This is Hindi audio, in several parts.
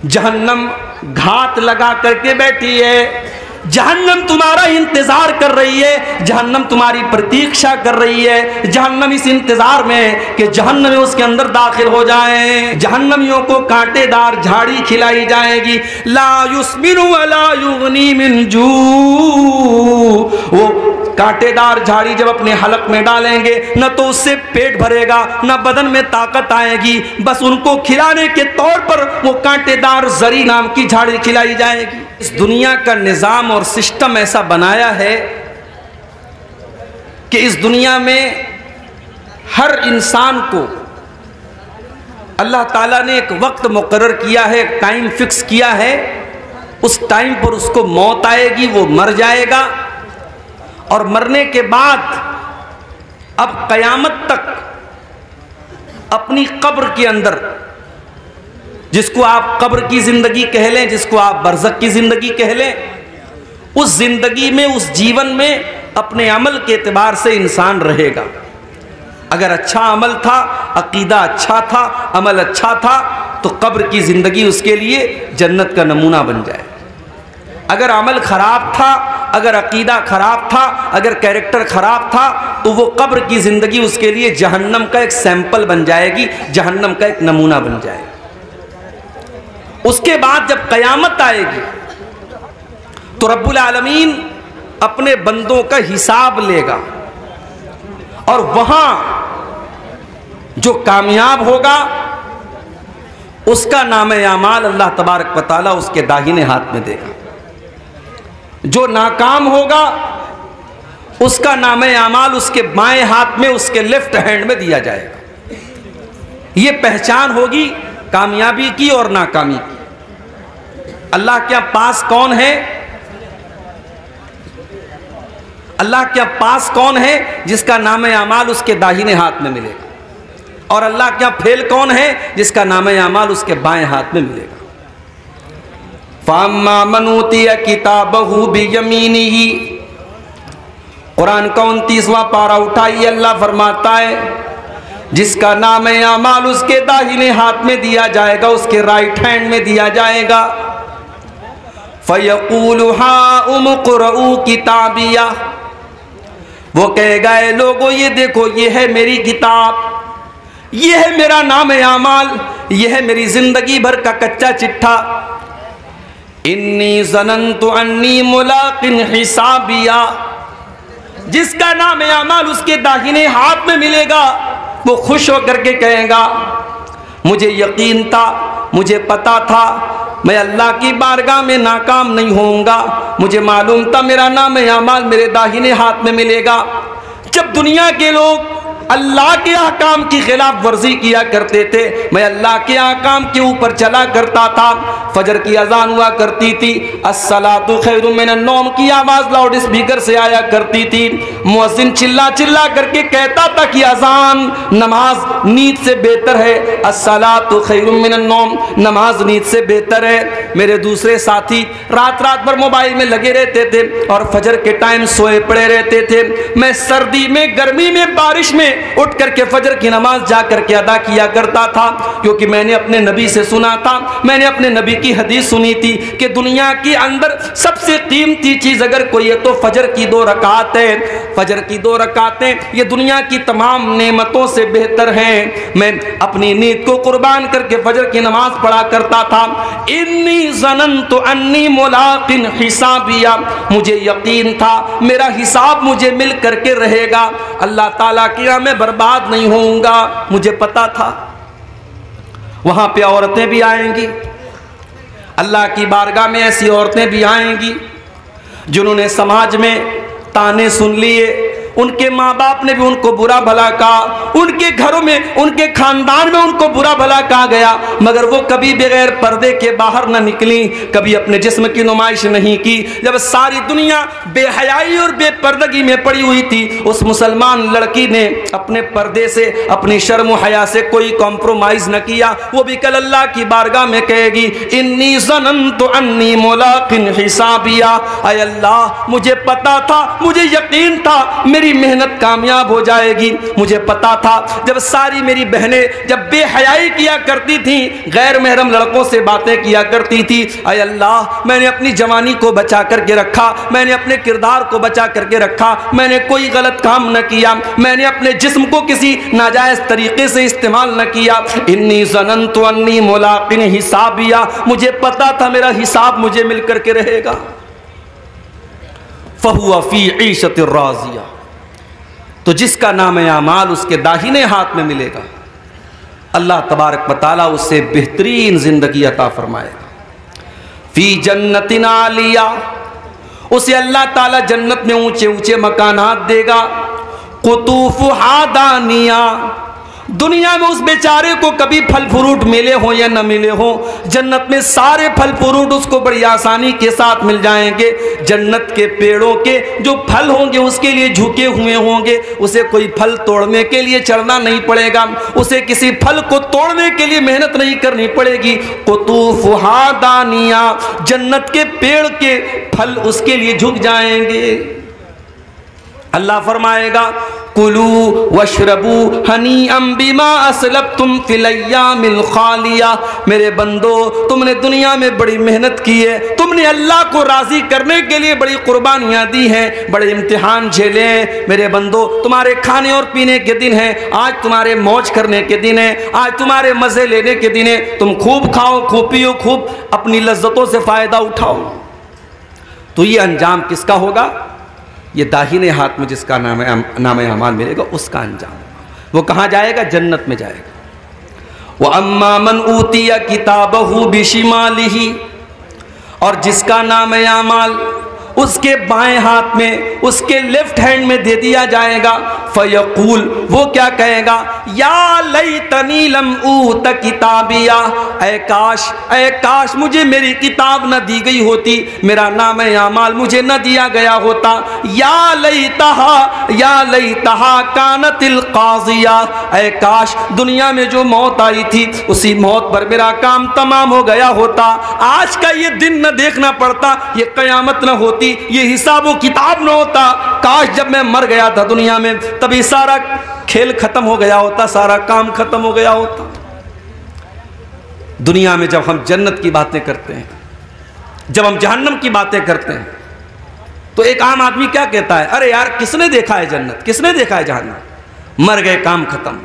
जहन्नम घात लगा करके बैठी है, जहन्नम तुम्हारा इंतजार कर रही है, जहन्नम तुम्हारी प्रतीक्षा कर रही है। जहन्नम इस इंतजार में कि जहन्नमी उसके अंदर दाखिल हो जाएं। जहन्नमियों को कांटेदार झाड़ी खिलाई जाएगी। ला युस्मिनु वला युगनी मिन जू, वो कांटेदार झाड़ी जब अपने हलक में डालेंगे न तो उससे पेट भरेगा न बदन में ताकत आएगी, बस उनको खिलाने के तौर पर वो कांटेदार जरी नाम की झाड़ी खिलाई जाएगी। इस दुनिया का निजाम और सिस्टम ऐसा बनाया है कि इस दुनिया में हर इंसान को अल्लाह ताला ने एक वक्त मुकर्रर किया है, एक टाइम फिक्स किया है। उस टाइम पर उसको मौत आएगी, वो मर जाएगा और मरने के बाद अब कयामत तक अपनी कब्र के अंदर, जिसको आप कब्र की जिंदगी कह लें, जिसको आप बरज़ख की जिंदगी कह लें, उस जिंदगी में, उस जीवन में अपने अमल के एतबार से इंसान रहेगा। अगर अच्छा अमल था, अकीदा अच्छा था, अमल अच्छा था, तो कब्र की जिंदगी उसके लिए जन्नत का नमूना बन जाए। अगर अमल खराब था, अगर अकीदा खराब था, अगर कैरेक्टर खराब था, तो वो कब्र की जिंदगी उसके लिए जहन्नम का एक सैंपल बन जाएगी, जहन्नम का एक नमूना बन जाएगी। उसके बाद जब कयामत आएगी तो रब्बुल आलमीन अपने बंदों का हिसाब लेगा और वहां जो कामयाब होगा उसका नाम-ए-आमाल अल्लाह तबारक व तआला उसके दाहिने हाथ में देगा। जो नाकाम होगा उसका नाम-ए-आमाल उसके बाएं हाथ में, उसके लेफ्ट हैंड में दिया जाएगा। ये पहचान होगी कामयाबी की और नाकामी की। अल्लाह के पास कौन है? अल्लाह के पास कौन है जिसका नाम-ए-आमाल उसके दाहिने हाथ में मिलेगा, और अल्लाह के फेल कौन है जिसका नाम-ए-आमाल उसके बाएं हाथ में मिलेगा। फ़अम्मा मन ऊतिया किताबहु बियमीनिही, कुरान का 29वां पारा उठाइए, अल्लाह फरमाता है जिसका नाम-ए-आमाल उसके दाहिने हाथ में दिया जाएगा, उसके राइट हैंड में दिया जाएगा। फ़यक़ूलु हाउम क़ुरऊ किताबिया, वो कहेगा ए लोगो ये देखो, ये है मेरी किताब, ये है मेरा नाम-ए-आमाल, ये है मेरी जिंदगी भर का कच्चा चिट्ठा। इन्नी ज़नन्तु अन्नी मुलाक़िन हिसाबिया, जिसका नाम-ए-आमाल उसके दाहिने हाथ में मिलेगा वो खुश होकर के कहेगा मुझे यकीन था, मुझे पता था मैं अल्लाह की बारगाह में नाकाम नहीं होऊंगा, मुझे मालूम था मेरा नाम-ए-आमाल मेरे दाहिने हाथ में मिलेगा। जब दुनिया के लोग अल्लाह के अहकाम की खिलाफ वर्जी किया करते थे, मैं अल्लाह के अहकाम के ऊपर चला करता था। फजर की अजान हुआ करती थी, अस्सलातु खैरुम मिनन नौम की आवाज़ लाउड स्पीकर से आया करती थी। मुअज्जिन चिल्ला चिल्ला करके कहता था कि अजान नमाज नींद से बेहतर है, अस्सलातु खैरुम मिनन नौम, नमाज नींद से बेहतर है। मेरे दूसरे साथी रात रात भर मोबाइल में लगे रहते थे और फजर के टाइम सोए पड़े रहते थे। मैं सर्दी में, गर्मी में, बारिश में उठ करके फजर की नमाज जा करके अदा किया करता था, क्योंकि मैंने अपने नबी से सुना था, मैंने अपने नबी की हदीस सुनी थी कि दुनिया के अंदर सबसे कीमती चीज अगर कोई है तो फजर की 2 रकात है। फजर की 2 रकातें ये दुनिया की तमाम नेमतों से बेहतर हैं। मैं अपनी नींद को कुर्बान करके फजर की नमाज पढ़ा करता था। इन्नी ज़नन्तु अन्नी मुलाक़िन हिसाबिया, मुझे यकीन था मेरा हिसाब मुझे मिल करके रहेगा, अल्लाह ताला की मैं बर्बाद नहीं होऊंगा, मुझे पता था। वहां पे औरतें भी आएंगी, अल्लाह की बारगाह में ऐसी औरतें भी आएंगी जिन्होंने समाज में ताने सुन लिए, उनके माँ बाप ने भी उनको बुरा भला कहा, उनके घरों में, उनके खानदान में उनको बुरा भला कहा गया, मगर वो कभी बगैर पर्दे के बाहर न निकली, कभी अपने जिस्म की नुमाइश नहीं की। जब सारी दुनिया बेहयाई और बेपर्दगी में पड़ी हुई थी, उस मुसलमान लड़की ने अपने पर्दे से, अपनी शर्म हया से कोई कॉम्प्रोमाइज न किया। वो भी कल अल्लाह की बारगाह में कहेगी इन्नी ज़नन्तु अन्नी मुलाक़िन हिसाबिया, ऐ अल्लाह मुझे पता था, मुझे यकीन था मेरे मेरी मेहनत कामयाब हो जाएगी। मुझे पता था जब सारी मेरी बहनें जब बेहयाई किया करती थी, गैर महरम लड़कों से बातें किया करती थी, अय अल्लाह मैंने अपनी जवानी को बचा करके रखा, मैंने अपने किरदार को बचा करके रखा, मैंने कोई गलत काम न किया, मैंने अपने जिस्म को किसी नाजायज तरीके से इस्तेमाल न किया। इन्नी ज़ननतु अन्नी मुलाक़िन हिसाबिया, मुझे पता था मेरा हिसाब मुझे मिल करके रहेगा। फ़हुवा फ़ी ईशतिर राज़िया, तो जिसका नाम आमाल उसके दाहिने हाथ में मिलेगा, अल्लाह तबारक व तआला उससे बेहतरीन जिंदगी अता फरमाएगा। फ़ी जन्नतिन आलिया, उसे अल्लाह ताला जन्नत में ऊंचे ऊंचे मकानात देगा। कुतूफ़ुहा दानिया, दुनिया में उस बेचारे को कभी फल फ्रूट मिले हो या न मिले हो, जन्नत में सारे फल फ्रूट उसको बड़ी आसानी के साथ मिल जाएंगे। जन्नत के पेड़ों के जो फल होंगे उसके लिए झुके हुए होंगे, उसे कोई फल तोड़ने के लिए चढ़ना नहीं पड़ेगा, उसे किसी फल को तोड़ने के लिए मेहनत नहीं करनी पड़ेगी। कुतूफ़ुहा दानिया, जन्नत के पेड़ के फल उसके लिए झुक जाएंगे। अल्लाह फरमाएगा कुलू वशरबू हनीअम बिमा असलफ्तुम फिल अय्यामिल खालिया, मेरे बंदो तुमने दुनिया में बड़ी मेहनत की है, तुमने अल्लाह को राज़ी करने के लिए बड़ी कुर्बानियाँ दी हैं, बड़े इम्तिहान झेले हैं। मेरे बंदो तुम्हारे खाने और पीने के दिन हैं, आज तुम्हारे मौज करने के दिन है, आज तुम्हारे मज़े लेने के दिन है, तुम खूब खाओ, खूब पियो, खूब अपनी लज्जतों से फ़ायदा उठाओ। तो ये अंजाम किसका होगा? ये दाहिने हाथ में जिसका नाम अमाल मिलेगा उसका अंजाम। वो कहाँ जाएगा? जन्नत में जाएगा। वो अम्मा मन ऊतिया किताबहु बिशिमालिही, और जिसका नाम अमाल उसके बाएं हाथ में, उसके लेफ्ट हैंड में दे दिया जाएगा। फयकूल, वो क्या कहेगा? या लैतनी लम ऊत किताबिया, ऐ काश मुझे मेरी किताब न दी गई होती, मेरा नाम आमाल मुझे न दिया गया होता। या लैतहा कानतिल काज़िया, ऐ काश दुनिया में जो मौत आई थी उसी मौत पर मेरा काम तमाम हो गया होता, आज का ये दिन न देखना पड़ता, ये क़यामत न होती, ये हिसाब व किताब न होता। काश जब मैं मर गया था दुनिया में तभी सारा खेल खत्म हो गया होता, सारा काम खत्म हो गया होता। दुनिया में जब हम जन्नत की बातें करते हैं, जब हम जहन्नम की बातें करते हैं, तो एक आम आदमी क्या कहता है? अरे यार किसने देखा है जन्नत, किसने देखा है जहन्नम? मर गए, काम खत्म,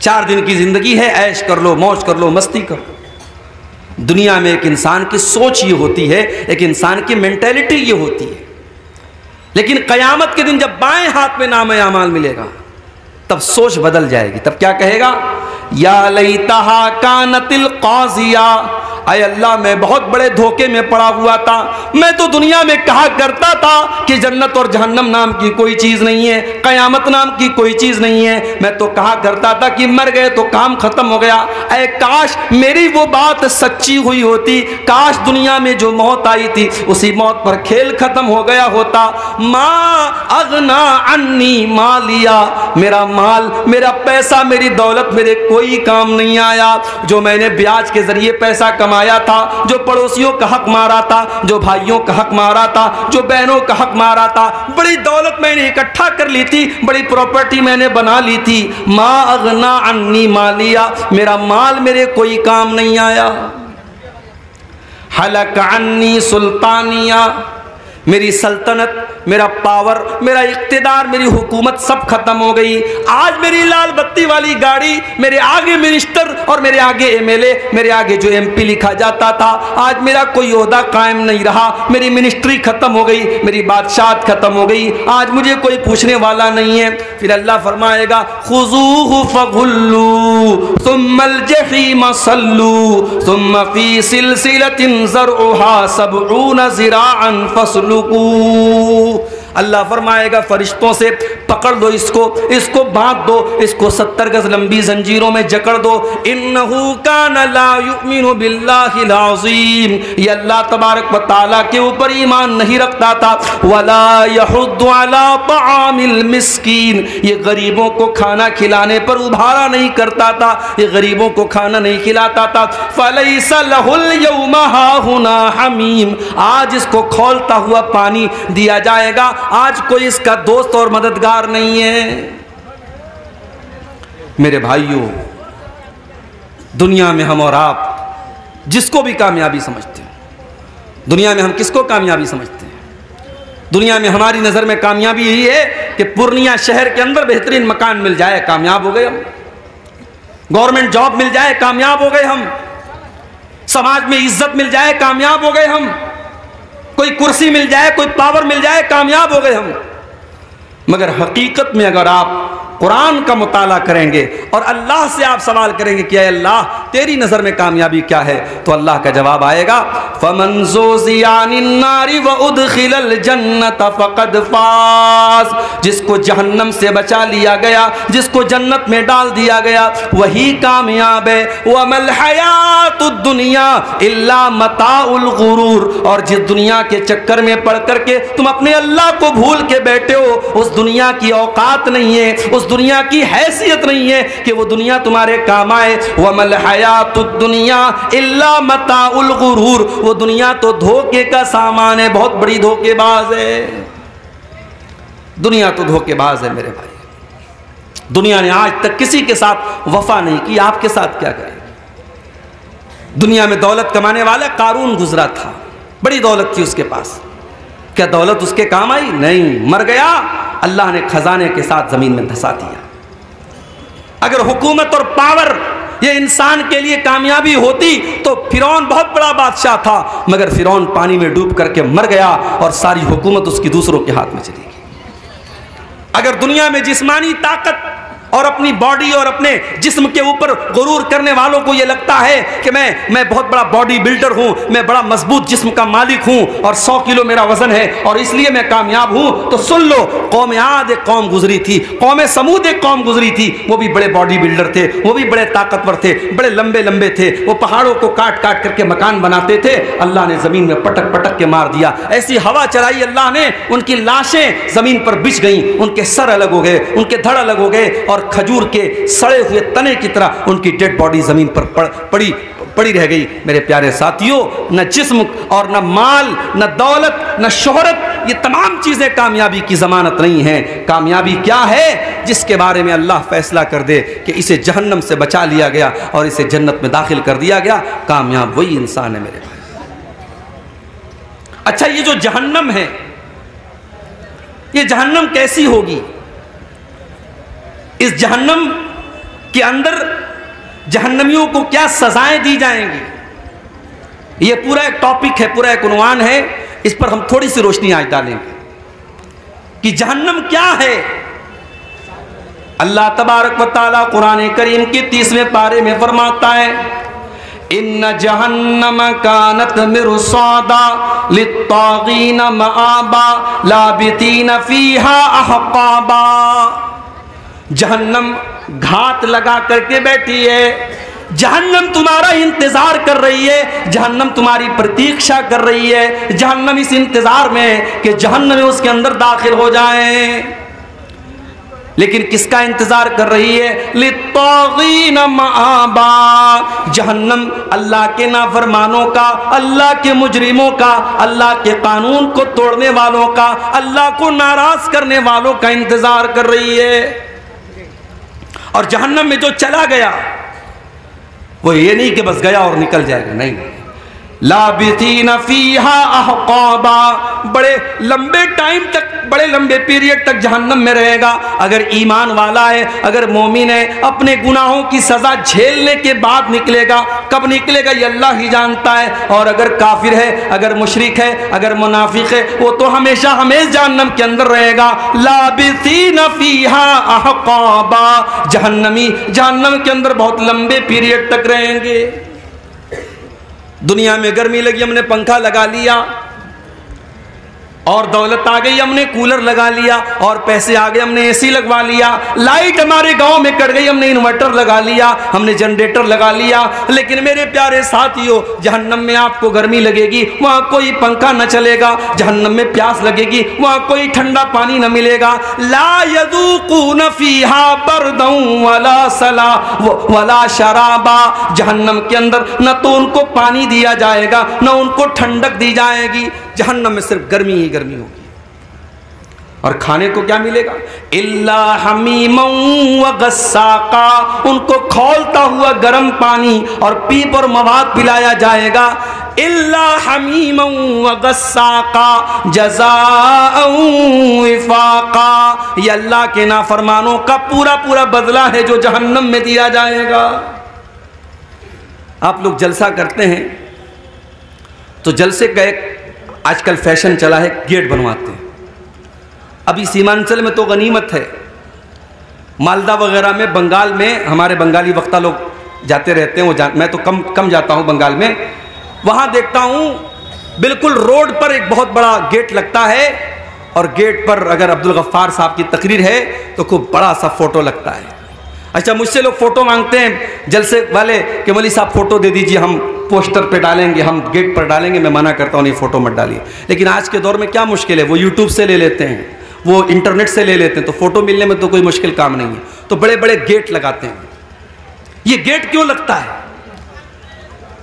4 दिन की जिंदगी है, ऐश कर लो, मौज कर लो, मस्ती कर लो। दुनिया में एक इंसान की सोच ये होती है, एक इंसान की मेंटेलिटी ये होती है, लेकिन क़यामत के दिन जब बाएं हाथ में नाम आमाल मिलेगा तब सोच बदल जाएगी। तब क्या कहेगा? या लैतहा कानतिल काज़िया, अय अल्लाह मैं बहुत बड़े धोखे में पड़ा हुआ था। मैं तो दुनिया में कहा करता था कि जन्नत और जहन्नम नाम की कोई चीज़ नहीं है, क़यामत नाम की कोई चीज़ नहीं है। मैं तो कहा करता था कि मर गए तो काम खत्म हो गया। ऐ काश मेरी वो बात सच्ची हुई होती, काश दुनिया में जो मौत आई थी उसी मौत पर खेल खत्म हो गया होता। मा अगना अन्नी मालिया, मेरा माल, मेरा पैसा, मेरी दौलत मेरे कोई काम नहीं आया। जो मैंने ब्याज के जरिए पैसा कमाया था, जो पड़ोसियों का हक मारा था, जो भाइयों का हक मारा था, जो बहनों का हक मारा था, बड़ी दौलत मैंने इकट्ठा कर ली थी, बड़ी प्रॉपर्टी मैंने बना ली थी। मा अगना अन्नी मालिया, मेरा माल मेरे कोई काम नहीं आया। हलक अन्नी सुल्तानिया, मेरी सल्तनत, मेरा पावर, मेरा इख्तिदार, मेरी हुकूमत सब खत्म हो गई। आज मेरी लाल बत्ती वाली गाड़ी, मेरे आगे मिनिस्टर और मेरे आगे एमएलए, मेरे आगे जो एमपी लिखा जाता था, आज मेरा कोई ओहदा कायम नहीं रहा। मेरी मिनिस्ट्री खत्म हो गई, मेरी बादशाहत खत्म हो गई, आज मुझे कोई पूछने वाला नहीं है। फिर अल्लाह फरमाएगा खुज़ूहु फगुल्लू सुम्मल जहीम सल्लू सुम्मा फी सिलसिलतिन ज़रउहा सबऊना ज़िराअन फस्लुकू। अल्लाह फरमाएगा फरिश्तों से पकड़ दो इसको, इसको बांध दो, इसको 70 गज लंबी जंजीरों में जकड़ दो। इन्नहु कान ला युमिनु बिल्लाहिल अज़ीम, ये अल्लाह तबारक व तआला के ऊपर ईमान नहीं रखता था। वला यहुद्दु अला तआमिल मिस्कीन, ये गरीबों को खाना खिलाने पर उभारा नहीं करता था, ये गरीबों को खाना नहीं खिलाता था। फलैसा लहुल यौमा हाहुना हमीम, आज इसको खौलता हुआ पानी दिया जाएगा, आज कोई इसका दोस्त और मददगार नहीं है। मेरे भाइयों, दुनिया में हम और आप जिसको भी कामयाबी समझते हैं, दुनिया में हम किसको कामयाबी समझते हैं? दुनिया में हमारी नज़र में कामयाबी यही है कि पूर्णिया शहर के अंदर बेहतरीन मकान मिल जाए, कामयाब हो गए हम। गवर्नमेंट जॉब मिल जाए, कामयाब हो गए हम। समाज में इज्जत मिल जाए, कामयाब हो गए हम। कोई कुर्सी मिल जाए, कोई पावर मिल जाए, कामयाब हो गए हम। मगर हकीकत में अगर आप कुरान का मुताला करेंगे और अल्लाह से आप सवाल करेंगे कि अल्लाह तेरी नज़र में कामयाबी क्या है, तो अल्लाह का जवाब आएगा, फमन ज़ुज़िया अनिन नारि व उदखिलल जन्नत फ़क़द फ़ाज़। जिसको जहन्नम से बचा लिया गया, जिसको जन्नत में डाल दिया गया, वही कामयाब है। वमल हयातुद दुनिया इल्ला मताउल गुरूर। और जिस दुनिया के चक्कर में पड़ करके तुम अपने अल्लाह को भूल के बैठे हो, उस दुनिया की औकात नहीं है, उस दुनिया की हैसियत नहीं है कि वो दुनिया तुम्हारे काम आए। वमल हयातुद दुनिया इल्ला मताउल गुरूर। वो दुनिया तो धोखे का सामान है, बहुत बड़ी धोखेबाज है। दुनिया तो धोखेबाज है मेरे भाई। दुनिया ने आज तक किसी के साथ वफा नहीं की, आपके साथ क्या करे? दुनिया में दौलत कमाने वाला कारून गुजरा था, बड़ी दौलत थी उसके पास। क्या दौलत उसके काम आई? नहीं, मर गया, अल्लाह ने खजाने के साथ जमीन में धंसा दिया। अगर हुकूमत और पावर ये इंसान के लिए कामयाबी होती तो फिरौन बहुत बड़ा बादशाह था, मगर फिरौन पानी में डूब करके मर गया और सारी हुकूमत उसकी दूसरों के हाथ में चली गई। अगर दुनिया में जिस्मानी ताकत और अपनी बॉडी और अपने जिस्म के ऊपर गुरूर करने वालों को यह लगता है कि मैं बहुत बड़ा बॉडी बिल्डर हूं, मैं बड़ा मजबूत जिस्म का मालिक हूं और 100 किलो मेरा वजन है और इसलिए मैं कामयाब हूं, तो सुन लो, कौम आद एक कौम गुजरी थी, कौम समूद एक कौम गुजरी थी। वो भी बड़े बॉडी बिल्डर थे, वो भी बड़े ताकतवर थे, बड़े लंबे लंबे थे, वो पहाड़ों को काट काट करके मकान बनाते थे। अल्लाह ने जमीन में पटक पटक के मार दिया, ऐसी हवा चलाई अल्लाह ने, उनकी लाशें जमीन पर बिछ गई, उनके सर अलग हो गए, उनके धड़ अलग हो गए और खजूर के सड़े हुए तने की तरह उनकी डेड बॉडी जमीन पर पड़ी रह गई। मेरे प्यारे साथियों, न जिस्म और न माल, न दौलत, न शोहरत, ये तमाम चीजें कामयाबी की जमानत नहीं है। कामयाबी क्या है? जिसके बारे में अल्लाह फैसला कर दे कि इसे जहन्नम से बचा लिया गया और इसे जन्नत में दाखिल कर दिया गया, कामयाब वही इंसान है मेरे भाई। अच्छा, ये जो जहन्नम है, ये जहन्नम कैसी होगी? इस जहन्नम के अंदर जहन्नमियों को क्या सजाएं दी जाएंगी? यह पूरा एक टॉपिक है, पूरा एक उन्वान है। इस पर हम थोड़ी सी रोशनी आज डालेंगे कि जहन्नम क्या है। अल्लाह तबारक व तआला कुरान करीम के 30वें पारे में फरमाता है, इन्न जहन्नम कानत मिरसादा लित्तागीन मआबा लाबितीन फीहा अहकाबा। जहन्नम घात लगा करके बैठी है, जहन्नम तुम्हारा इंतजार कर रही है, जहन्नम तुम्हारी प्रतीक्षा कर रही है। जहन्नम इस इंतजार में कि जहन्नम उसके अंदर दाखिल हो जाए। लेकिन किसका इंतजार कर रही है? लित्तागीन मआबा। जहन्नम अल्लाह के नाफरमानों का, अल्लाह के मुजरिमों का, अल्लाह के कानून को तोड़ने वालों का, अल्लाह को नाराज करने वालों का इंतजार कर रही है। और जहन्नम में जो चला गया वो ये नहीं कि बस गया और निकल जाएगा, नहीं, लाबितीन फीहा अहकाबा। बड़े लंबे टाइम तक, बड़े लंबे पीरियड तक जहन्नम में रहेगा। अगर ईमान वाला है, अगर मोमिन है, अपने गुनाहों की सजा झेलने के बाद निकलेगा। कब निकलेगा ये अल्लाह ही जानता है। और अगर काफिर है, अगर मुशरिक है, अगर मुनाफिक है, वो तो हमेशा हमेशा जहन्नम के अंदर रहेगा। लाबितीन फीहा अहकाबा। जहन्नमी जहन्नम के अंदर बहुत लंबे पीरियड तक रहेंगे। दुनिया में गर्मी लगी, हमने पंखा लगा लिया, और दौलत आ गई, हमने कूलर लगा लिया, और पैसे आ गए, हमने एसी लगवा लिया। लाइट हमारे गांव में कट गई, हमने इन्वर्टर लगा लिया, हमने जनरेटर लगा लिया। लेकिन मेरे प्यारे साथियों, जहन्नम में आपको गर्मी लगेगी, वहां कोई पंखा न चलेगा। जहन्नम में प्यास लगेगी, वहां कोई ठंडा पानी न मिलेगा। ला यदूकून फीहा बरदन वला सला वला शराबा। जहन्नम के अंदर न तो उनको पानी दिया जाएगा, न उनको ठंडक दी जाएगी। जहन्नम में सिर्फ गर्मी ही गर्मी होगी। और खाने को क्या मिलेगा? इल्ला हमीमम व गस्साका, उनको खौलता हुआ गर्म पानी और पीप और मवाद पिलाया जाएगा। इल्ला हमीमम व गस्साका जज़ाअन विफाका, ये अल्लाह के नाफरमानों का पूरा पूरा बदला है जो जहन्नम में दिया जाएगा। आप लोग जलसा करते हैं तो जलसे का एक आजकल फैशन चला है, गेट बनवाते हैं। अभी सीमांचल में तो गनीमत है, मालदा वगैरह में, बंगाल में हमारे बंगाली वक्ता लोग जाते रहते हैं, मैं तो कम जाता हूँ बंगाल में। वहाँ देखता हूँ बिल्कुल रोड पर एक बहुत बड़ा गेट लगता है और गेट पर अगर अब्दुल गफ्फार साहब की तकरीर है तो खूब बड़ा सा फोटो लगता है। अच्छा, मुझसे लोग फ़ोटो मांगते हैं जलसे वाले कि मौलवी साहब फ़ोटो दे दीजिए, हम पोस्टर पे डालेंगे, हम गेट पर डालेंगे। मैं मना करता हूँ, नहीं फ़ोटो मत डालिए। लेकिन आज के दौर में क्या मुश्किल है, वो यूट्यूब से ले लेते हैं, वो इंटरनेट से ले लेते हैं, तो फ़ोटो मिलने में तो कोई मुश्किल काम नहीं है। तो बड़े बड़े गेट लगाते हैं। ये गेट क्यों लगता है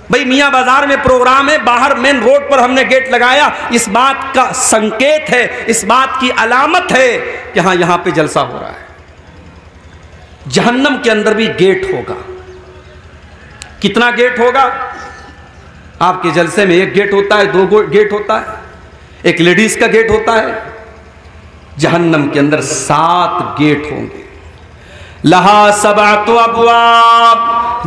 भाई? मियाँ बाजार में प्रोग्राम है, बाहर मेन रोड पर हमने गेट लगाया, इस बात का संकेत है, इस बात की अलामत है कि हाँ यहाँ पे जलसा हो रहा है। जहन्नम के अंदर भी गेट होगा। कितना गेट होगा? आपके जलसे में एक गेट होता है, दो गेट होता है, एक लेडीज का गेट होता है। जहन्नम के अंदर 7 गेट होंगे। लहा सबअतु अबवाब,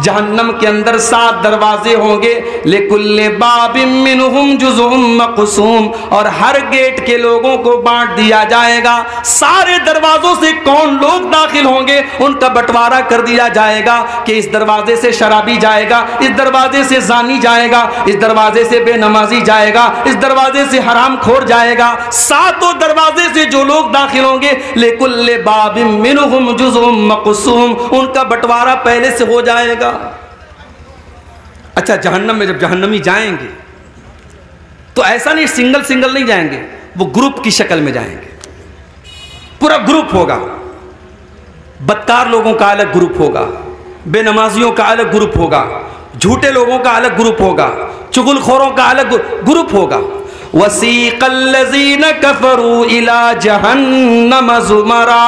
जहन्नम के अंदर 7 दरवाजे होंगे। लिकुल्लि बाबिम मिनहुम जुज़उम मक़सूम, और हर गेट के लोगों को बांट दिया जाएगा। सारे दरवाजों से कौन लोग दाखिल होंगे उनका बंटवारा कर दिया जाएगा कि इस दरवाजे से शराबी जाएगा, इस दरवाजे से ज़ानी जाएगा, इस दरवाजे से बेनमाजी जाएगा, इस दरवाजे से हरामखोर जाएगा। 7 दरवाजे से जो लोग दाखिल होंगे, लिकुल्लि बाबिम मिनहुम जुज़उम मक़सूम, उनका बंटवारा पहले से हो जाएगा। अच्छा, जहन्नम में जब जहन्नमी जाएंगे तो ऐसा नहीं सिंगल सिंगल नहीं जाएंगे, वो ग्रुप की शक्ल में जाएंगे। पूरा ग्रुप होगा। बदकार लोगों का अलग ग्रुप होगा, बेनमाजियों का अलग ग्रुप होगा, झूठे लोगों का अलग ग्रुप होगा, चुगलखोरों का अलग ग्रुप होगा। वसीक़ल्लज़ीन कफ़रू इला जहन्नम ज़ुमरा,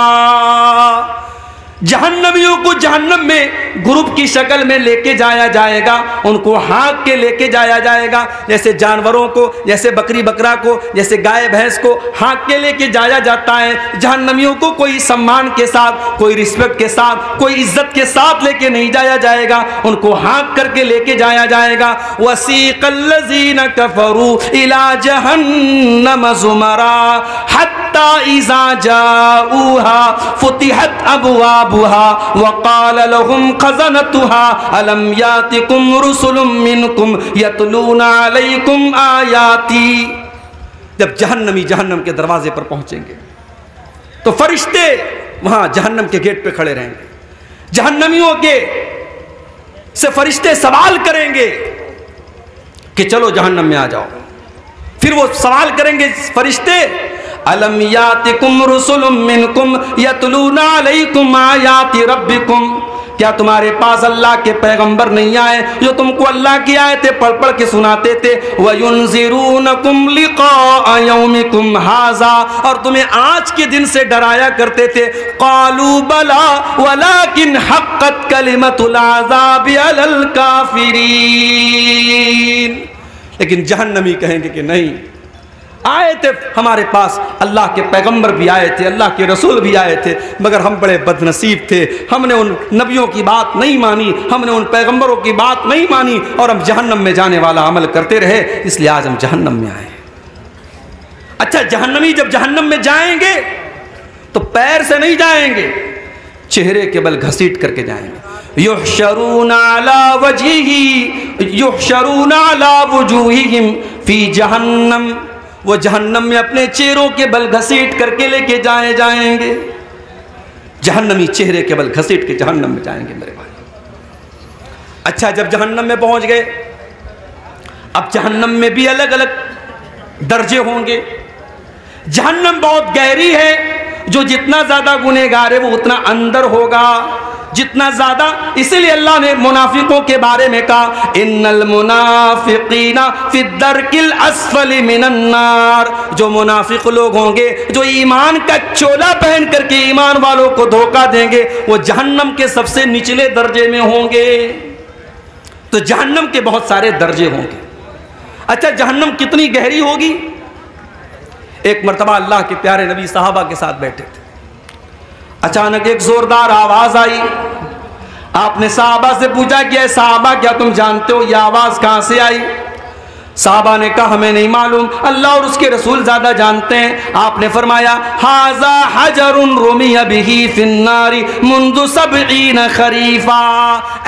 जहन्नमियों को जहन्नम में ग्रुप की शक्ल में लेके जाया जाएगा। उनको हाँक के लेके जाया जाएगा, जैसे जानवरों को, जैसे बकरी बकरा को, जैसे गाय भैंस को हाँक के लेके जाया जाता है। जहन्नमियों को कोई सम्मान के साथ, कोई रिस्पेक्ट के साथ, कोई इज्जत के साथ लेके नहीं जाया जाएगा, उनको हाँक करके लेके जाया जाएगा। वसीक़ल्लज़ीन कफ़रू इला जहन्नम ज़ुमरा हत्ता इज़ा जाऊहा फुतिहत अबवाब वक़ाल लहुम ख़ज़नतुहा अलम यातिकुम रुसुलुम मिनकुम यतलूना अलैकुम आयाती। जब जहन्नमी जहन्नम के दरवाजे पर पहुंचेंगे तो फरिश्ते वहां जहन्नम के गेट पे खड़े रहेंगे। जहन्नमियों के से फरिश्ते सवाल करेंगे कि चलो जहन्नम में आ जाओ। फिर वो सवाल करेंगे फरिश्ते, अलम यातिकुम रुसुलुम मिनकुम यतलूना अलैकुम आयाति रब्बिकुम, क्या तुम्हारे पास अल्लाह के पैगंबर नहीं आए जो तुमको अल्लाह की आयतें पढ़ पढ़ के सुनाते थे? वयुनज़िरूनकुम लिक़ा यौमिकुम हाज़ा, और तुम्हें आज के दिन से डराया करते थे। क़ालू बला वलाकिन हक़्क़त कलिमतुल अज़ाबि अलल काफ़िरीन, लेकिन जहन्नमी कहेंगे कि नहीं, आए थे हमारे पास, अल्लाह के पैगंबर भी आए थे, अल्लाह के रसूल भी आए थे, मगर हम बड़े बदनसीब थे, हमने उन नबियों की बात नहीं मानी, हमने उन पैगंबरों की बात नहीं मानी और हम जहन्नम में जाने वाला अमल करते रहे, इसलिए आज हम जहन्नम में आए। अच्छा, जहन्नमी जब जहन्नम में जाएंगे तो पैर से नहीं जाएंगे, चेहरे के बल घसीट करके जाएंगे। युहशरूना अला वजहिही युहशरूना अला वुजूहिहिम फी जहन्नम, वो जहन्नम में अपने चेहरों के बल घसीट करके लेके जाए जाएंगे। जहन्नमी चेहरे के बल घसीट के जहन्नम में जाएंगे मेरे भाई। अच्छा, जब जहन्नम में पहुंच गए, अब जहन्नम में भी अलग अलग दर्जे होंगे। जहन्नम बहुत गहरी है, जो जितना ज्यादा गुनहगार है वो उतना अंदर होगा। जितना ज़्यादा, इसीलिए अल्लाह ने मुनाफिकों के बारे में कहा इन्नल मुनाफिकीना फी दरकिल अस्फली मिनन नार। जो मुनाफिक लोग होंगे, जो ईमान का चोला पहन करके ईमान वालों को धोखा देंगे, वो जहन्नम के सबसे निचले दर्जे में होंगे। तो जहन्नम के बहुत सारे दर्जे होंगे। अच्छा, जहन्नम कितनी गहरी होगी? एक मर्तबा अल्लाह के प्यारे नबी साहबा के साथ बैठे थे, अचानक एक जोरदार आवाज आई। आपने साहबा से पूछा कि साहबा क्या तुम जानते हो ये आवाज कहां से आई? साहबा ने कहा हमें नहीं मालूम, अल्लाह और उसके रसूल ज्यादा जानते हैं। आपने फरमाया हाजा हजरुन रुमिया बिही फिन्नारी मुंदु सबईन खरीफा।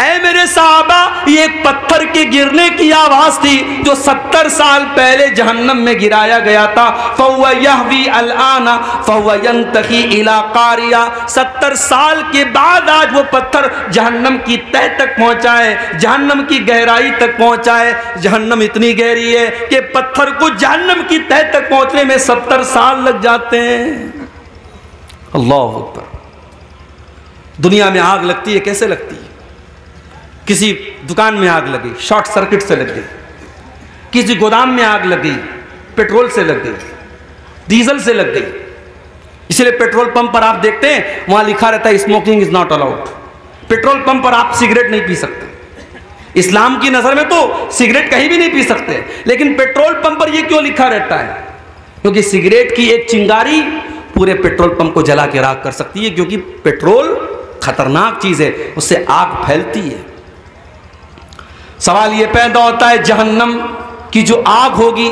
ऐ मेरे साहबा, ये एक पत्थर के गिरने की आवाज थी जो 70 साल पहले जहन्नम में गिराया गया था। फहुवा यहवी अलआना फहुवा यंतही इला कारिया। 70 साल के बाद आज वो पत्थर जहन्नम की तह तक पहुंचा है, जहन्नम की गहराई तक पहुंचा है। जहन्नम इतनी गहरी है कि पत्थर को जहन्नम की तह तक पहुंचने में 70 साल लग जाते हैं। अल्लाह अकबर। दुनिया में आग लगती है, कैसे लगती है? किसी दुकान में आग लगी, शॉर्ट सर्किट से लग गई। किसी गोदाम में आग लग गई, पेट्रोल से लग गई, डीजल से लग गई। इसलिए पेट्रोल पंप पर आप देखते हैं वहां लिखा रहता है smoking is not allowed. Petrol pump पर आप सिगरेट नहीं पी सकते। इस्लाम की नजर में तो सिगरेट कहीं भी नहीं पी सकते, लेकिन पेट्रोल पंप पर यह क्यों लिखा रहता है? क्योंकि सिगरेट की एक चिंगारी पूरे पेट्रोल पंप को जला के राख कर सकती है, क्योंकि पेट्रोल खतरनाक चीज है, उससे आग फैलती है। सवाल यह पैदा होता है जहन्नम की जो आग होगी,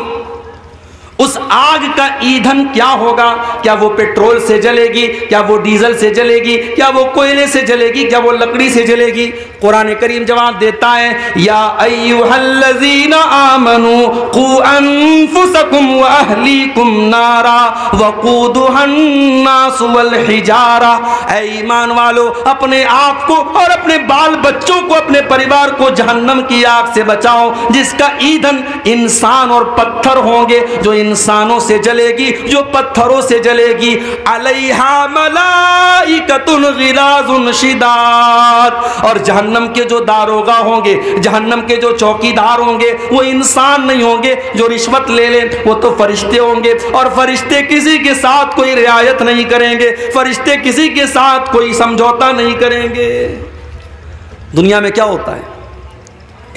उस आग का ईंधन क्या होगा? क्या वो पेट्रोल से जलेगी? क्या वो डीजल से जलेगी? क्या वो कोयले से जलेगी? क्या वो लकड़ी से जलेगी? कुरान करीम जवाब देता है या अय्युहल्लज़ीना आमनू कू अनफुसकुम व अहलीकुम नारा वक़ूदुहन नास वल हिजारा। ऐ ईमान वालो, अपने आप को और अपने बाल बच्चों को, अपने परिवार को जहन्नम की आग से बचाओ, जिसका ईंधन इंसान और पत्थर होंगे, जो इंसानों से जलेगी, जो पत्थरों से जलेगी। अलैहा मलाइकतुन गिलाजुन शिदाद। और जहन्नम के जो दारोगा होंगे, जहन्नम के जो चौकीदार होंगे, वो इंसान नहीं होंगे जो रिश्वत ले लें, वो तो फरिश्ते होंगे। और फरिश्ते किसी के साथ कोई रियायत नहीं करेंगे, फरिश्ते किसी के साथ कोई समझौता नहीं करेंगे। दुनिया में क्या होता है?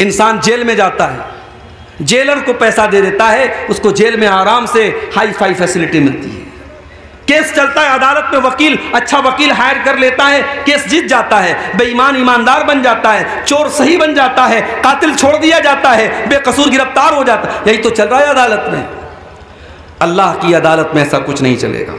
इंसान जेल में जाता है, जेलर को पैसा दे देता है, उसको जेल में आराम से हाई फाई फैसिलिटी मिलती है। केस चलता है अदालत में, वकील अच्छा वकील हायर कर लेता है, केस जीत जाता है, बेईमान ईमानदार बन जाता है, चोर सही बन जाता है, कातिल छोड़ दिया जाता है, बेकसूर गिरफ्तार हो जाता है। यही तो चल रहा है अदालत में। अल्लाह की अदालत में ऐसा कुछ नहीं चलेगा,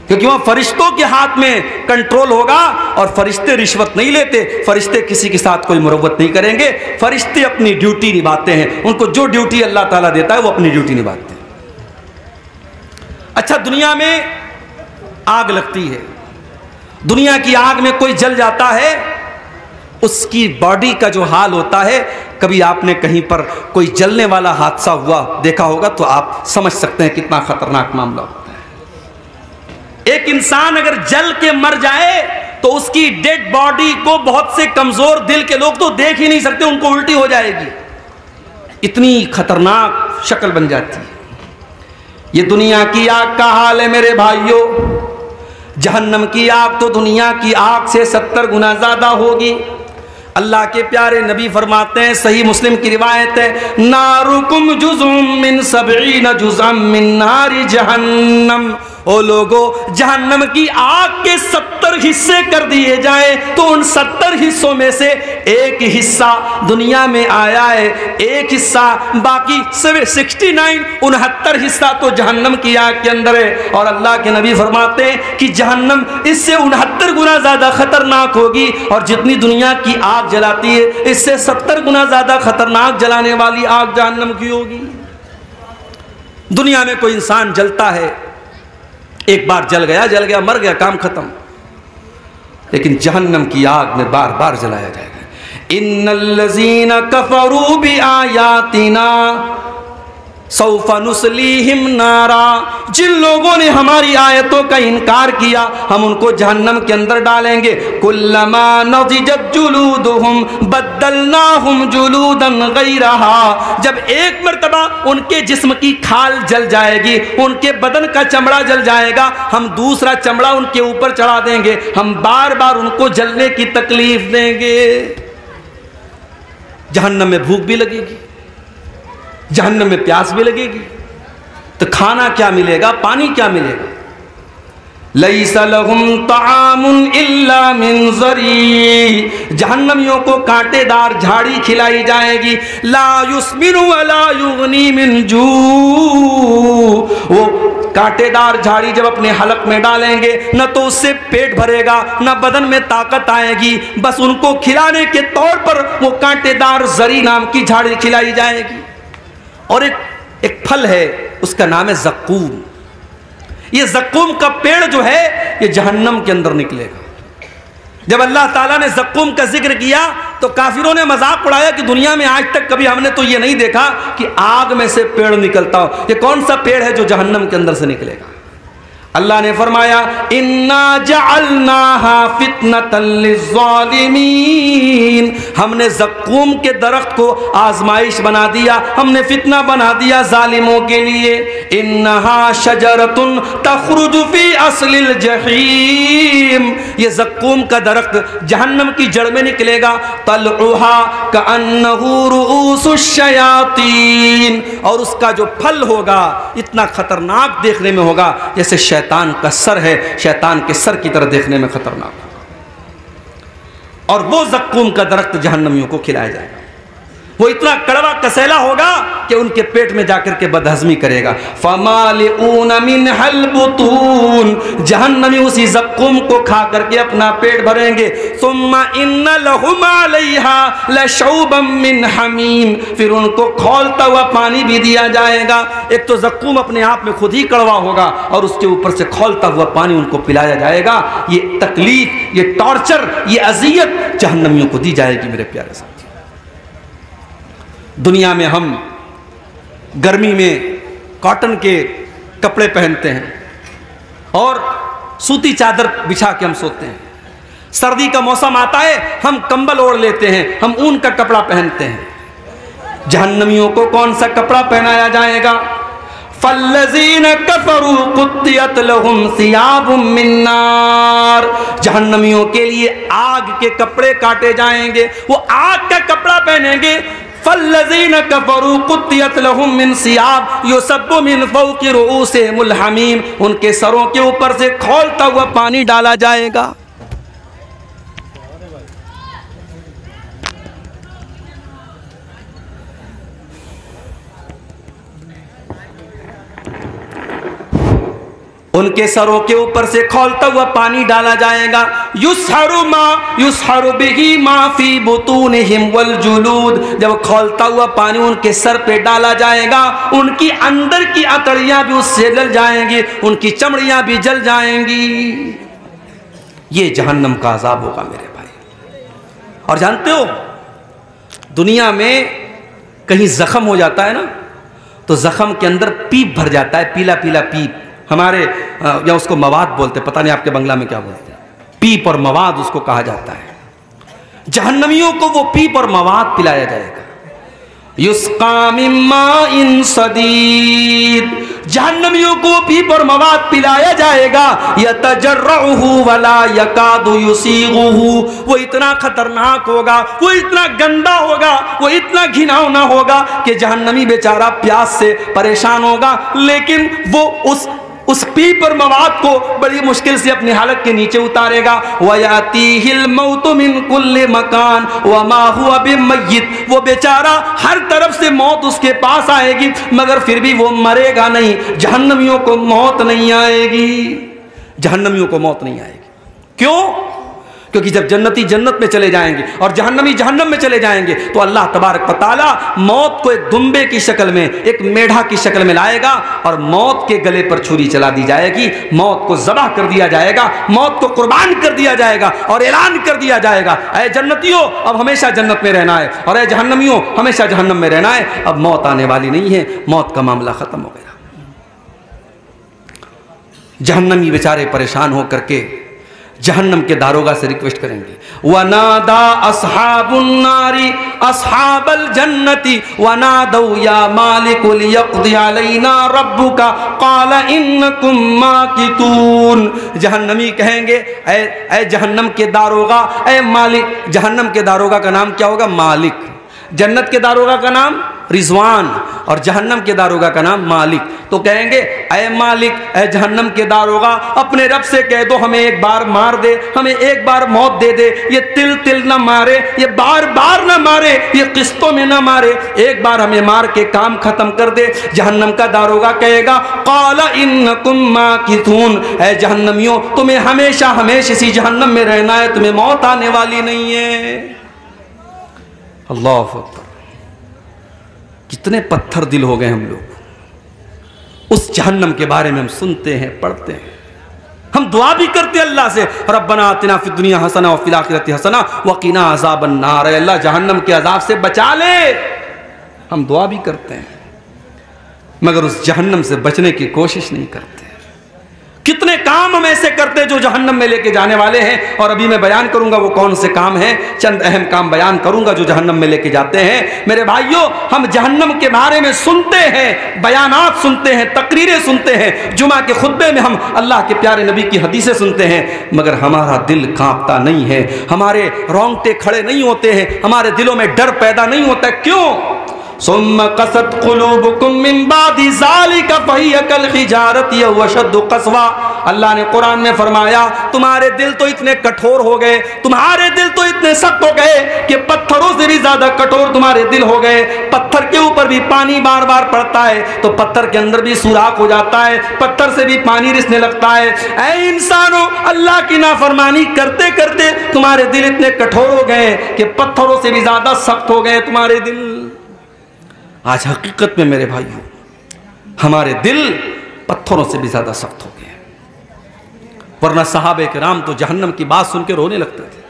क्योंकि वहां फरिश्तों के हाथ में कंट्रोल होगा और फरिश्ते रिश्वत नहीं लेते, फरिश्ते किसी के साथ कोई मुरव्वत नहीं करेंगे। फरिश्ते अपनी ड्यूटी निभाते हैं, उनको जो ड्यूटी अल्लाह ताला देता है वो अपनी ड्यूटी निभाते हैं। अच्छा, दुनिया में आग लगती है, दुनिया की आग में कोई जल जाता है, उसकी बॉडी का जो हाल होता है, कभी आपने कहीं पर कोई जलने वाला हादसा हुआ देखा होगा तो आप समझ सकते हैं कितना खतरनाक मामला होता है। एक इंसान अगर जल के मर जाए तो उसकी डेड बॉडी को बहुत से कमजोर दिल के लोग तो देख ही नहीं सकते, उनको उल्टी हो जाएगी, इतनी खतरनाक शक्ल बन जाती है। ये दुनिया की आग का हाल है मेरे भाइयों। जहन्नम की आग तो दुनिया की आग से 70 गुना ज्यादा होगी। अल्लाह के प्यारे नबी फरमाते हैं, सही मुस्लिम की रिवायत है, नारुकुम जुज़ुम मिन सबईन जुज़अम मिन नारी जहन्नम। ओ लोगो, जहन्नम की आग के 70 हिस्से कर दिए जाए तो उन 70 हिस्सों में से एक हिस्सा दुनिया में आया है, एक हिस्सा बाकी 69 हिस्सा तो जहन्नम की आग के अंदर है। और अल्लाह के नबी फरमाते हैं कि जहन्नम इससे 69 गुना ज्यादा खतरनाक होगी, और जितनी दुनिया की आग जलाती है इससे 70 गुना ज्यादा खतरनाक जलाने वाली आग जहन्नम की होगी। दुनिया में कोई इंसान जलता है, एक बार जल गया मर गया, काम खत्म। लेकिन जहन्नम की आग में बार बार जलाया जाएगा। इन्नल्लज़ीना कफ़रू बिआयातिना सौफा नुस्लीहिम नारा, जिन लोगों ने हमारी आयतों का इनकार किया हम उनको जहन्नम के अंदर डालेंगे। कुल्लमा नज़िजत जुलूदुहुम बद्दलनाहुम जुलूदन गैरहा, जब एक मर्तबा उनके जिस्म की खाल जल जाएगी, उनके बदन का चमड़ा जल जाएगा, हम दूसरा चमड़ा उनके ऊपर चढ़ा देंगे, हम बार बार उनको जलने की तकलीफ देंगे। जहन्नम में भूख भी लगेगी, जहन्नम में प्यास भी लगेगी, तो खाना क्या मिलेगा, पानी क्या मिलेगा। लैसा लहुम तामुन इल्ला मिन ज़री, जहन्नमियों को कांटेदार झाड़ी खिलाई जाएगी। ला युस्मिनु वला युगनी मिन जू, वो कांटेदार झाड़ी जब अपने हलक में डालेंगे न तो उससे पेट भरेगा न बदन में ताकत आएगी, बस उनको खिलाने के तौर पर वो कांटेदार जरी नाम की झाड़ी खिलाई जाएगी। और एक फल है, उसका नाम है ज़क्कूम। ये ज़क्कूम का पेड़ जो है ये जहन्नम के अंदर निकलेगा। जब अल्लाह ताला ने ज़क्कूम का जिक्र किया तो काफिरों ने मजाक उड़ाया कि दुनिया में आज तक कभी हमने तो ये नहीं देखा कि आग में से पेड़ निकलता हो, ये कौन सा पेड़ है जो जहन्नम के अंदर से निकलेगा। अल्लाह ने फरमाया इन्ना जअलनाहा फितनतल लिज़्ज़ालिमीन, हमने ज़क्कूम के दरख्त को आजमाइश बना दिया, हमने फितना बना दिया जालिमों के लिए। इन्नहा शजरतुन तखरुजु फी अस्लिल जहीम, ये ज़क्कूम का दरख्त जहन्नम की जड़ में निकलेगा। तलउहा कअन्नहु रुऊसुश शयातीन, और उसका जो फल होगा इतना खतरनाक देखने में होगा जैसे शैतान का सर है, शैतान के सर की तरह देखने में खतरनाक होगा। और वो ज़क्कूम का दरख्त जहन्नमियों को खिलाया जाएगा। वो इतना कड़वा कसैला होगा कि उनके पेट में जाकर के बदहजमी करेगा। फमालिऊन मिनहल बुतून, जहन्नमी उसी ज़क्कूम को खा करके अपना पेट भरेंगे। सुम्मा इन्न लहुम अलैहा लशौबम मिन हमीम, फिर उनको खौलता हुआ पानी भी दिया जाएगा। एक तो ज़क्कूम अपने आप में खुद ही कड़वा होगा और उसके ऊपर से खौलता हुआ पानी उनको पिलाया जाएगा। ये तकलीफ, ये टॉर्चर, ये अजियत जहन्नमियों को दी जाएगी। मेरे प्यारे साथी, दुनिया में हम गर्मी में कॉटन के कपड़े पहनते हैं और सूती चादर बिछा के हम सोते हैं। सर्दी का मौसम आता है हम कंबल ओढ़ लेते हैं, हम ऊन का कपड़ा पहनते हैं। जहन्नमियों को कौन सा कपड़ा पहनाया जाएगा। फल्लज़ीन कफ़रू कुत्तियत लहुम सियाबुम मिन नार, जहन्नमियों के लिए आग के कपड़े काटे जाएंगे, वो आग का कपड़ा पहनेंगे। फल्लज़ीन कफ़रू कुत्तियत लहुम मिन सियाब युसब्बु मिन फ़ौक़ि रुऊसिहिमुल हमीम, उनके सरों के ऊपर से खौलता हुआ पानी डाला जाएगा। उनके सरों के ऊपर से खौलता हुआ पानी डाला जाएगा। युसहरु बिही मा फी बुतूनिहिम वल जुलूद, जब खौलता हुआ पानी उनके सर पे डाला जाएगा उनकी अंदर की अतड़ियां भी उससे जल जाएंगी, उनकी चमड़ियां भी जल जाएंगी। ये जहन्नम का अजाब होगा मेरे भाई। और जानते हो दुनिया में कहीं जख्म हो जाता है ना तो जख्म के अंदर पीप भर जाता है, पीला पीला पीप, हमारे या उसको मवाद बोलते, पता नहीं आपके बंगला में क्या बोलते हैं, पीप और मवाद उसको कहा जाता है। जहन्नमियों को वो पीप और मवाद पिलाया जाएगा। युस्का मिन माइन सदीद, जहन्नमियों को पीप और मवाद पिलाया जाएगा। यतजर्रुहु वला यकादु युसीगुहु, वो इतना खतरनाक होगा, वो इतना गंदा होगा, वो इतना घिनौना होगा कि जहन्नमी बेचारा प्यास से परेशान होगा, लेकिन वो उस पीप और मवाद को बड़ी मुश्किल से अपनी हालत के नीचे उतारेगा। वयातीहिल मौतु मिन कुल्li मकान वमा हुवा बिमय्यित, वो बेचारा हर तरफ से मौत उसके पास आएगी मगर फिर भी वो मरेगा नहीं। जहन्नमियों को मौत नहीं आएगी, जहन्नमियों को मौत नहीं आएगी। क्यों? क्योंकि जब जन्नती जन्नत में चले जाएंगे और जहन्नमी जहन्नम में चले जाएंगे तो अल्लाह तबारक व तआला मौत को एक दुम्बे की शक्ल में, एक मेढा की शक्ल में लाएगा और मौत के गले पर छुरी चला दी जाएगी, मौत को ज़बह कर दिया जाएगा, मौत को कुर्बान कर दिया जाएगा और ऐलान कर दिया जाएगा, ऐ जन्नतियों अब हमेशा जन्नत में रहना है और ऐ जहन्नमियों हमेशा जहन्नम में रहना है, अब मौत आने वाली नहीं है, मौत का मामला ख़त्म हो गया। जहन्नमी बेचारे परेशान होकर के जहन्नम के दारोगा से रिक्वेस्ट करेंगे, वनादा अस्हाबुन नारी अस्हाबल जन्नति वनादौ या मालिकुल यक़्दी अलैना रब्बुका क़ाल इन्नकुम माकितून। जहन्नमी कहेंगे, ऐ जहन्नम के दारोगा, ऐ मालिक। जहन्नम के दारोगा का नाम क्या होगा? मालिक। जन्नत के दारोगा का नाम रिजवान और जहन्नम के दारोगा का नाम मालिक। तो कहेंगे, ऐ मालिक, ऐ जहन्नम के दारोगा, अपने रब से कह दो हमें एक बार मार दे, हमें एक बार मौत दे दे, ये तिल तिल ना मारे, ये बार बार ना मारे, ये किस्तों में ना मारे, एक बार हमें मार के काम खत्म कर दे। जहन्नम का दारोगा कहेगा, क़ाल इन्नकुम माकिथून, ऐ जहन्नमियों तुम्हें हमेशा हमेशा इसी जहन्नम में रहना है, तुम्हें मौत आने वाली नहीं है। अल्लाह अकबर। कितने पत्थर दिल हो गए हम लोग। उस जहन्नम के बारे में हम सुनते हैं, पढ़ते हैं, हम दुआ भी करते हैं अल्लाह से, रब्बना आतिना फिद दुनिया हसना व फिल आखिरति हसना व क़िना अज़ाबन नार, अल्लाह जहन्नम के अजाब से बचा ले। हम दुआ भी करते हैं मगर उस जहन्नम से बचने की कोशिश नहीं करते। कितने काम हम ऐसे करते हैं जो जहन्नम में लेके जाने वाले हैं, और अभी मैं बयान करूंगा वो कौन से काम हैं। चंद अहम काम बयान करूंगा जो जहन्नम में लेके जाते हैं। मेरे भाइयों, हम जहन्नम के बारे में सुनते हैं, बयानात सुनते हैं, तकरीरें सुनते हैं, जुमा के खुतबे में हम अल्लाह के प्यारे नबी की हदीसें सुनते हैं, मगर हमारा दिल कांपता नहीं है, हमारे रोंगटे खड़े नहीं होते हैं, हमारे दिलों में डर पैदा नहीं होता। क्यों? सुम्मा कसत कुलूबुकुम मिन बादि ज़ालिका फहिय कल हिजारति व अशद्दु क़स्वा। अल्लाह ने कुरान में फरमाया, तुम्हारे दिल तो इतने कठोर हो गए, तुम्हारे दिल तो इतने सख्त हो गए कि पत्थरों से भी ज्यादा कठोर तुम्हारे दिल हो गए। पत्थर के ऊपर भी पानी बार बार पड़ता है तो पत्थर के अंदर भी सुराख हो जाता है, पत्थर से भी पानी रिसने लगता है। ऐ इंसानों, अल्लाह की नाफरमानी करते करते तुम्हारे दिल इतने कठोर हो गए कि पत्थरों से भी ज्यादा सख्त हो गए तुम्हारे दिल। आज हकीकत में मेरे भाइयों, हमारे दिल पत्थरों से भी ज्यादा सख्त हो गए। वरना सहाबे किराम तो जहन्नम की बात सुन के रोने लगते थे।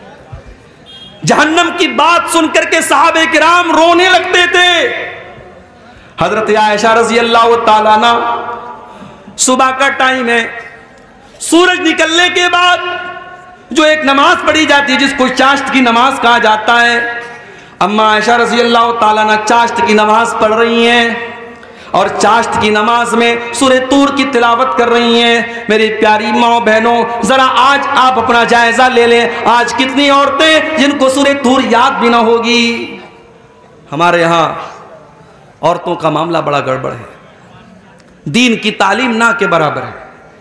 जहन्नम की बात सुनकर के सहाबे किराम रोने लगते थे। हजरत आयशा रज़ी अल्लाह तआला अन्हा, सुबह का टाइम है, सूरज निकलने के बाद जो एक नमाज पढ़ी जाती है जिसको चाश्त की नमाज कहा जाता है, अम्मा आयशा रज़ी अल्लाह तआला अन्हा चाश्त की नमाज पढ़ रही हैं और चाश्त की नमाज में सूरह तूर की तिलावत कर रही हैं। मेरी प्यारी माँ बहनों, जरा आज आप अपना जायजा ले लें, आज कितनी औरतें जिनको सूरह तूर याद भी ना होगी। हमारे यहाँ औरतों का मामला बड़ा गड़बड़ है, दीन की तालीम ना के बराबर है।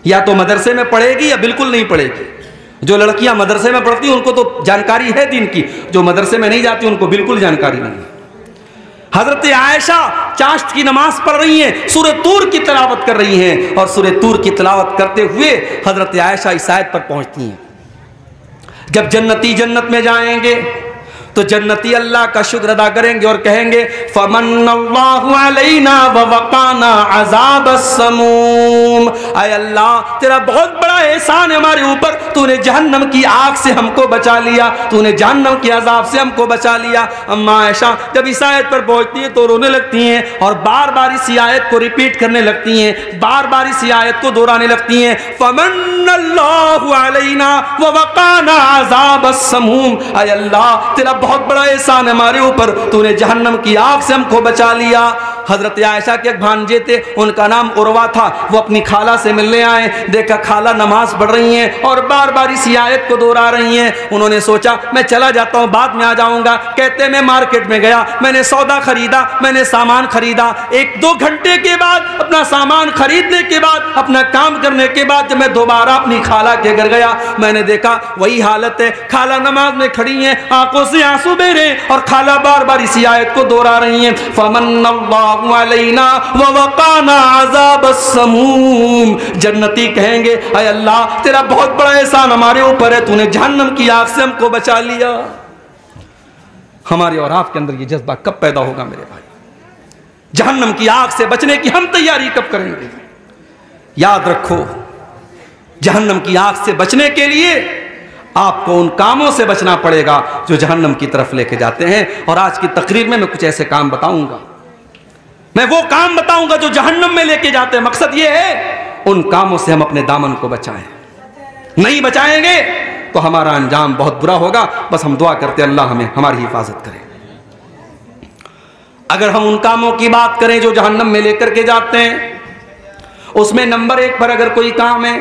या तो मदरसे में पढ़ेगी या बिल्कुल नहीं पढ़ेगी। जो लड़कियां मदरसे में पढ़ती हैं उनको तो जानकारी है दीन की, जो मदरसे में नहीं जाती उनको बिल्कुल जानकारी नहीं है। हजरत आयशा चाश्त की नमाज पढ़ रही हैं, सूरह तूर की तिलावत कर रही हैं, और सूरह तूर की तिलावत करते हुए हजरत आयशा इस आयत पर पहुंचती हैं, जब जन्नती जन्नत में जाएंगे तो जन्नती अल्लाह का शुक्र अदा करेंगे और कहेंगे, फमन्नल्लाहु अलैना व वक़ाना अज़ाबस्समूम। आय अल्लाह, तेरा बहुत बड़ा एहसान है हमारे ऊपर, तूने जहन्नम की आग से हमको बचा लिया, तूने जहन्नम के अजाब से हमको बचा लिया। अम्मा आयशा जब इस आयत पर पहुंचती है तो रोने लगती हैं और बार बार इस आयत को रिपीट करने लगती हैं, बार बार इस आयत को दोहराने लगती हैं, फमन्नल्लाहु अलैना व वक़ाना अज़ाबस्समूम। आय अल्लाह, तेरा बहुत बड़ा एहसान है हमारे ऊपर, तूने जहन्नम की आग से हमको बचा लिया। हजरत आयशा के एक भांजे थे, उनका नाम उर्वा था, वो अपनी खाला से मिलने आए, देखा खाला नमाज पढ़ रही हैं और बार बार इसी आयत को दोहरा रही हैं। उन्होंने सोचा मैं चला जाता हूँ, बाद में आ जाऊंगा। कहते मैं मार्केट में गया, मैंने सौदा खरीदा, मैंने सामान खरीदा। 1-2 घंटे के बाद, अपना सामान खरीदने के बाद, अपना काम करने के बाद जब मैं दोबारा अपनी खाला के घर गया, मैंने देखा वही हालत है, खाला नमाज में खड़ी हैं, आंखों से आंसू बह रहे, और खाला बार बार इसी आयत को दोहरा रही हैं, फमन्नल्लाहु अल्लाहु अलैना व वक़ाना अज़ाबस्समूम। जन्नती कहेंगे ऐ अल्लाह तेरा बहुत बड़ा एहसान हमारे ऊपर है, तूने जहन्नम की आग से हमको बचा लिया। हमारे और आपके अंदर ये जज्बा कब पैदा होगा मेरे भाई? जहन्नम की आग से बचने की हम तैयारी कब करेंगे? याद रखो, जहन्नम की आग से बचने के लिए आपको उन कामों से बचना पड़ेगा जो जहन्नम की तरफ लेके जाते हैं। और आज की तकरीर में मैं कुछ ऐसे काम बताऊंगा, मैं वो काम बताऊंगा जो जहन्नम में लेके जाते हैं। मकसद ये है उन कामों से हम अपने दामन को बचाएं। नहीं बचाएंगे तो हमारा अंजाम बहुत बुरा होगा। बस हम दुआ करते हैं अल्लाह हमें हमारी हिफाजत करे। अगर हम उन कामों की बात करें जो जहन्नम में लेकर के जाते हैं, उसमें नंबर 1 पर अगर कोई काम है,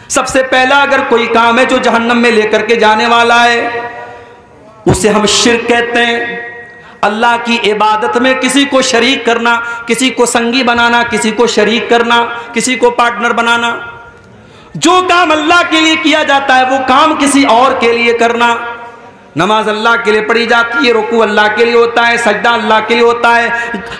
सबसे पहला अगर कोई काम है जो जहन्नम में लेकर के जाने वाला है, उसे हम शिर्क कहते हैं। अल्लाह की इबादत में किसी को शरीक करना, किसी को संगी बनाना, किसी को शरीक करना, किसी को पार्टनर बनाना। जो काम अल्लाह के लिए किया जाता है वो काम किसी और के लिए करना। नमाज अल्लाह के लिए पढ़ी जाती है, रुकू अल्लाह के लिए होता है, सजदा अल्लाह के लिए होता है,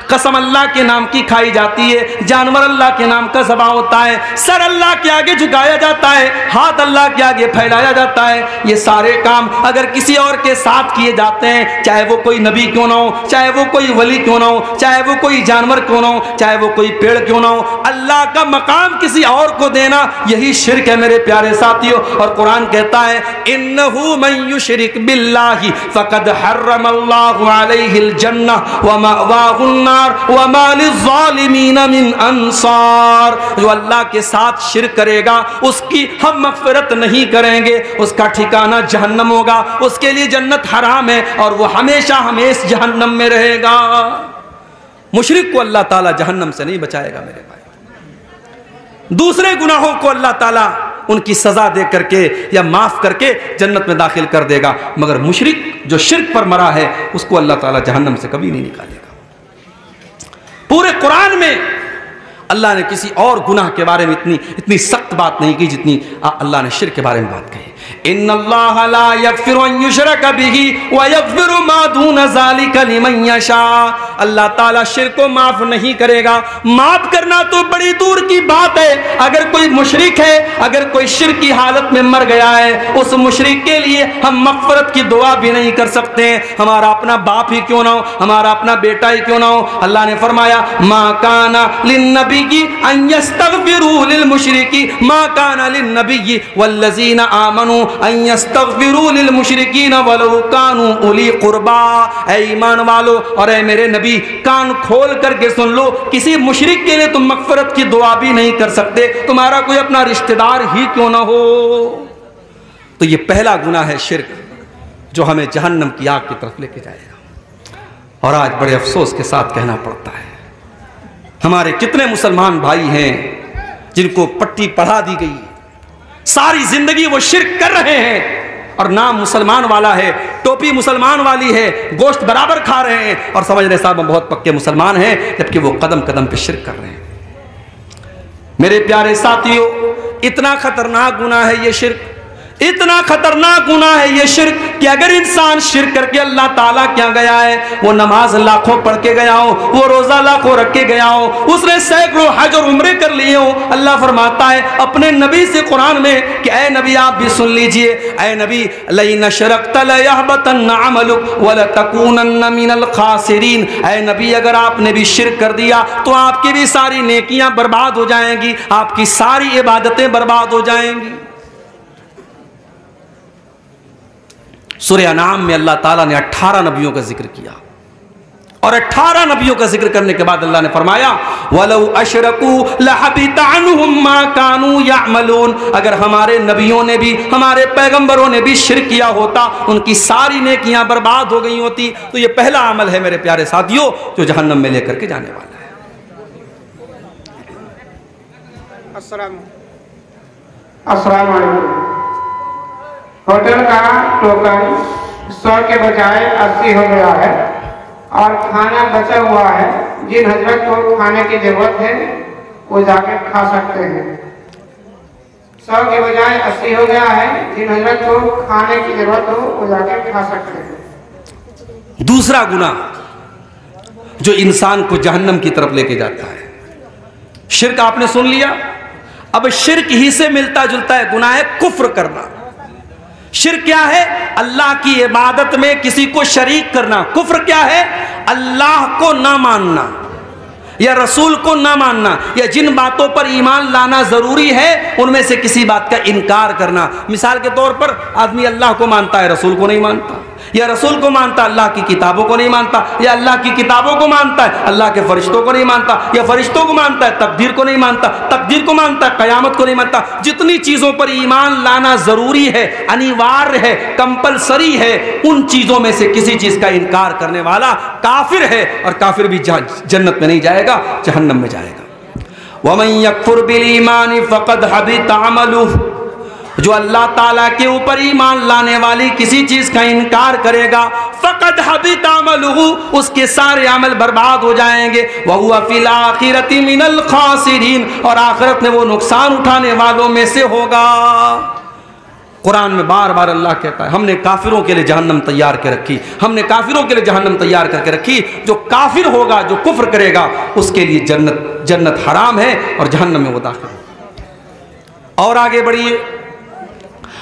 कसम अल्लाह के नाम की खाई जाती है, जानवर अल्लाह के नाम का ज़बह होता है, सर अल्लाह के आगे झुकाया जाता है, हाथ अल्लाह के आगे फैलाया जाता है। ये सारे काम अगर किसी और के साथ किए जाते हैं, चाहे वो कोई नबी क्यों ना हो, चाहे वो कोई वली क्यों ना हो, चाहे वो कोई जानवर क्यों ना हो, चाहे वो कोई पेड़ क्यों ना हो, अल्लाह का मकाम किसी और को देना, यही शिर्क है मेरे प्यारे साथियों। और कुरान कहता है इन्नहु मन युशरिक बिल्लाहि फक़द हर्रमल्लाहु अलैहिल जन्नह व मअवाहुन नार व मा लिज़्ज़ालिमीन मिन अंसार। जो अल्लाह के साथ शिर्क करेगा उसकी हम मग़फ़िरत नहीं करेंगे, उसका ठिकाना जहन्नम होगा, उसके लिए जन्नत हराम है और वो हमेशा हमेशा जहन्नम में रहेगा। मुशरिक को अल्लाह ताला जहन्नम से नहीं बचाएगा मेरे भाई। दूसरे गुनाहों को अल्लाह ताला उनकी सजा दे करके या माफ करके जन्नत में दाखिल कर देगा, मगर मुशरिक जो शिर्क पर मरा है उसको अल्लाह ताला जहन्नम से कभी नहीं निकालेगा। पूरे कुरान में अल्लाह ने किसी और गुनाह के बारे में इतनी सख्त बात नहीं की जितनी अल्लाह ने शिर्क के बारे में बात कही। इन्नल्लाह ला यग़फ़िरु अन युशरक बिही व यग़फ़िरु मा दून ज़ालिका लिमन यशा। अल्लाह ताला शिर्क को माफ नहीं करेगा। माफ करना तो बड़ी दूर की बात है, अगर कोई मुशरिक है, अगर कोई शिर्क की हालत में मर गया है, उस मुशरिक के लिए हम मग़फ़िरत की दुआ भी नहीं कर सकते हैं। हमारा अपना बाप ही क्यों ना हो, हमारा अपना बेटा ही क्यों ना हो, अल्लाह ने फरमाया मा काना लिन्नबी अन यस्तग़फ़िरू लिल मुशरिकी मा काना लिन्नबी वल्लज़ीना आमनू अन यस्तग़फ़िरू लिल मुशरिकीन वलौ कानू उली क़ुरबा। ऐ ईमान वालो और ऐ मेरे नबी, कान खोल करके सुन लो, किसी मुशरिक के लिए तुम मग़फ़िरत की दुआ भी नहीं कर सकते, तुम्हारा कोई अपना रिश्तेदार ही क्यों ना हो। तो ये पहला गुनाह है शिर्क, जो हमें जहन्नम की आग की तरफ लेके जाएगा। और आज बड़े अफसोस के साथ कहना पड़ता है, हमारे कितने मुसलमान भाई हैं जिनको पट्टी पढ़ा दी गई, सारी जिंदगी वो शिर्क कर रहे हैं और नाम मुसलमान वाला है, टोपी मुसलमान वाली है, गोश्त बराबर खा रहे हैं और समझ रहे साहब हम बहुत पक्के मुसलमान हैं, जबकि वो कदम कदम पे शिर्क कर रहे हैं। मेरे प्यारे साथियों, इतना खतरनाक गुनाह है ये शिर्क, इतना खतरनाक गुनाह है ये शिर्क कि अगर इंसान शिर्क करके अल्लाह ताला क्या गया है, वो नमाज लाखों पढ़ के गया हो, वो रोजा लाखों रख के गया हो, उसने सैकड़ों हज और उम्रे कर लिए हो, अल्लाह फरमाता है अपने नबी से कुरान में कि ऐ नबी आप भी सुन लीजिए, ऐ नबी लइन अशरकत लयहबतन्न अमलुक व लतकूनन्न मिनल खासिरीन। ऐ नबी अगर आपने भी शिर्क कर दिया तो आपकी भी सारी नेकियां बर्बाद हो जाएंगी, आपकी सारी इबादतें बर्बाद हो जाएंगी। सूरह अनाम में अल्लाह ताला ने 18 नबियों का जिक्र किया और 18 नबियों का जिक्र करने के बाद अल्लाह ने फरमाया वलौ अशरकू लहबिता अन्हुम मा कानू यअमलून। अगर हमारे नबियों ने भी, हमारे पैगंबरों ने भी शिर्क किया होता, उनकी सारी नेकियां बर्बाद हो गई होती। तो ये पहला अमल है मेरे प्यारे साथियों जो जहन्नम में लेकर के जाने वाला है। अस्सलाम वालेकुम। होटल का टोकन 100 के बजाय 80 हो गया है और खाना बचा हुआ है। जिन हजरत को खाने की जरूरत है वो जाके खा सकते हैं। 100 के बजाय 80 हो गया है, जिन हजरत को खाने की जरूरत हो वो जाके खा सकते हैं। दूसरा गुनाह, जो इंसान को जहन्नम की तरफ लेके जाता है। शिर्क आपने सुन लिया। अब शिर्क ही से मिलता जुलता है गुनाह है कुफ्र करना। शिर्क क्या है? अल्लाह की इबादत में किसी को शरीक करना। कुफ्र क्या है? अल्लाह को ना मानना या रसूल को ना मानना, या जिन बातों पर ईमान लाना जरूरी है उनमें से किसी बात का इनकार करना। मिसाल के तौर पर आदमी अल्लाह को मानता है, रसूल को नहीं मानता, या रसूल को मानता, अल्लाह की किताबों को नहीं मानता, या अल्लाह की किताबों को मानता है, अल्लाह के फरिश्तों को नहीं मानता, या फरिश्तों को मानता है, तकदीर को नहीं मानता, तकदीर को मानता है, कयामत को नहीं मानता। जितनी चीजों पर ईमान लाना जरूरी है, अनिवार्य है, कंपलसरी है, उन चीजों में से किसी चीज का इनकार करने वाला काफिर है, और काफिर भी जन्नत में नहीं जाएगा, जहन्नम में जाएगा। वमन यकफुर बिल ईमान फक़द हबिता अमलुहु, जो अल्लाह ताला के ऊपर ईमान लाने वाली किसी चीज का इनकार करेगा, फक़द हबिता अमलुहु, उसके सारे अमल बर्बाद हो जाएंगे। वहुवा फिल आखिरति मिनल खासिरीन, और आखिरत में वो नुकसान उठाने वालों में से होगा। कुरान में बार बार अल्लाह कहता है हमने काफिरों के लिए जहन्नम तैयार कर रखी, हमने काफिरों के लिए जहन्नम तैयार करके रखी। जो काफिर होगा, जो कुफ्र करेगा, उसके लिए जन्नत हराम है और जहन्नम में वो दाखिल। और आगे बढ़िए,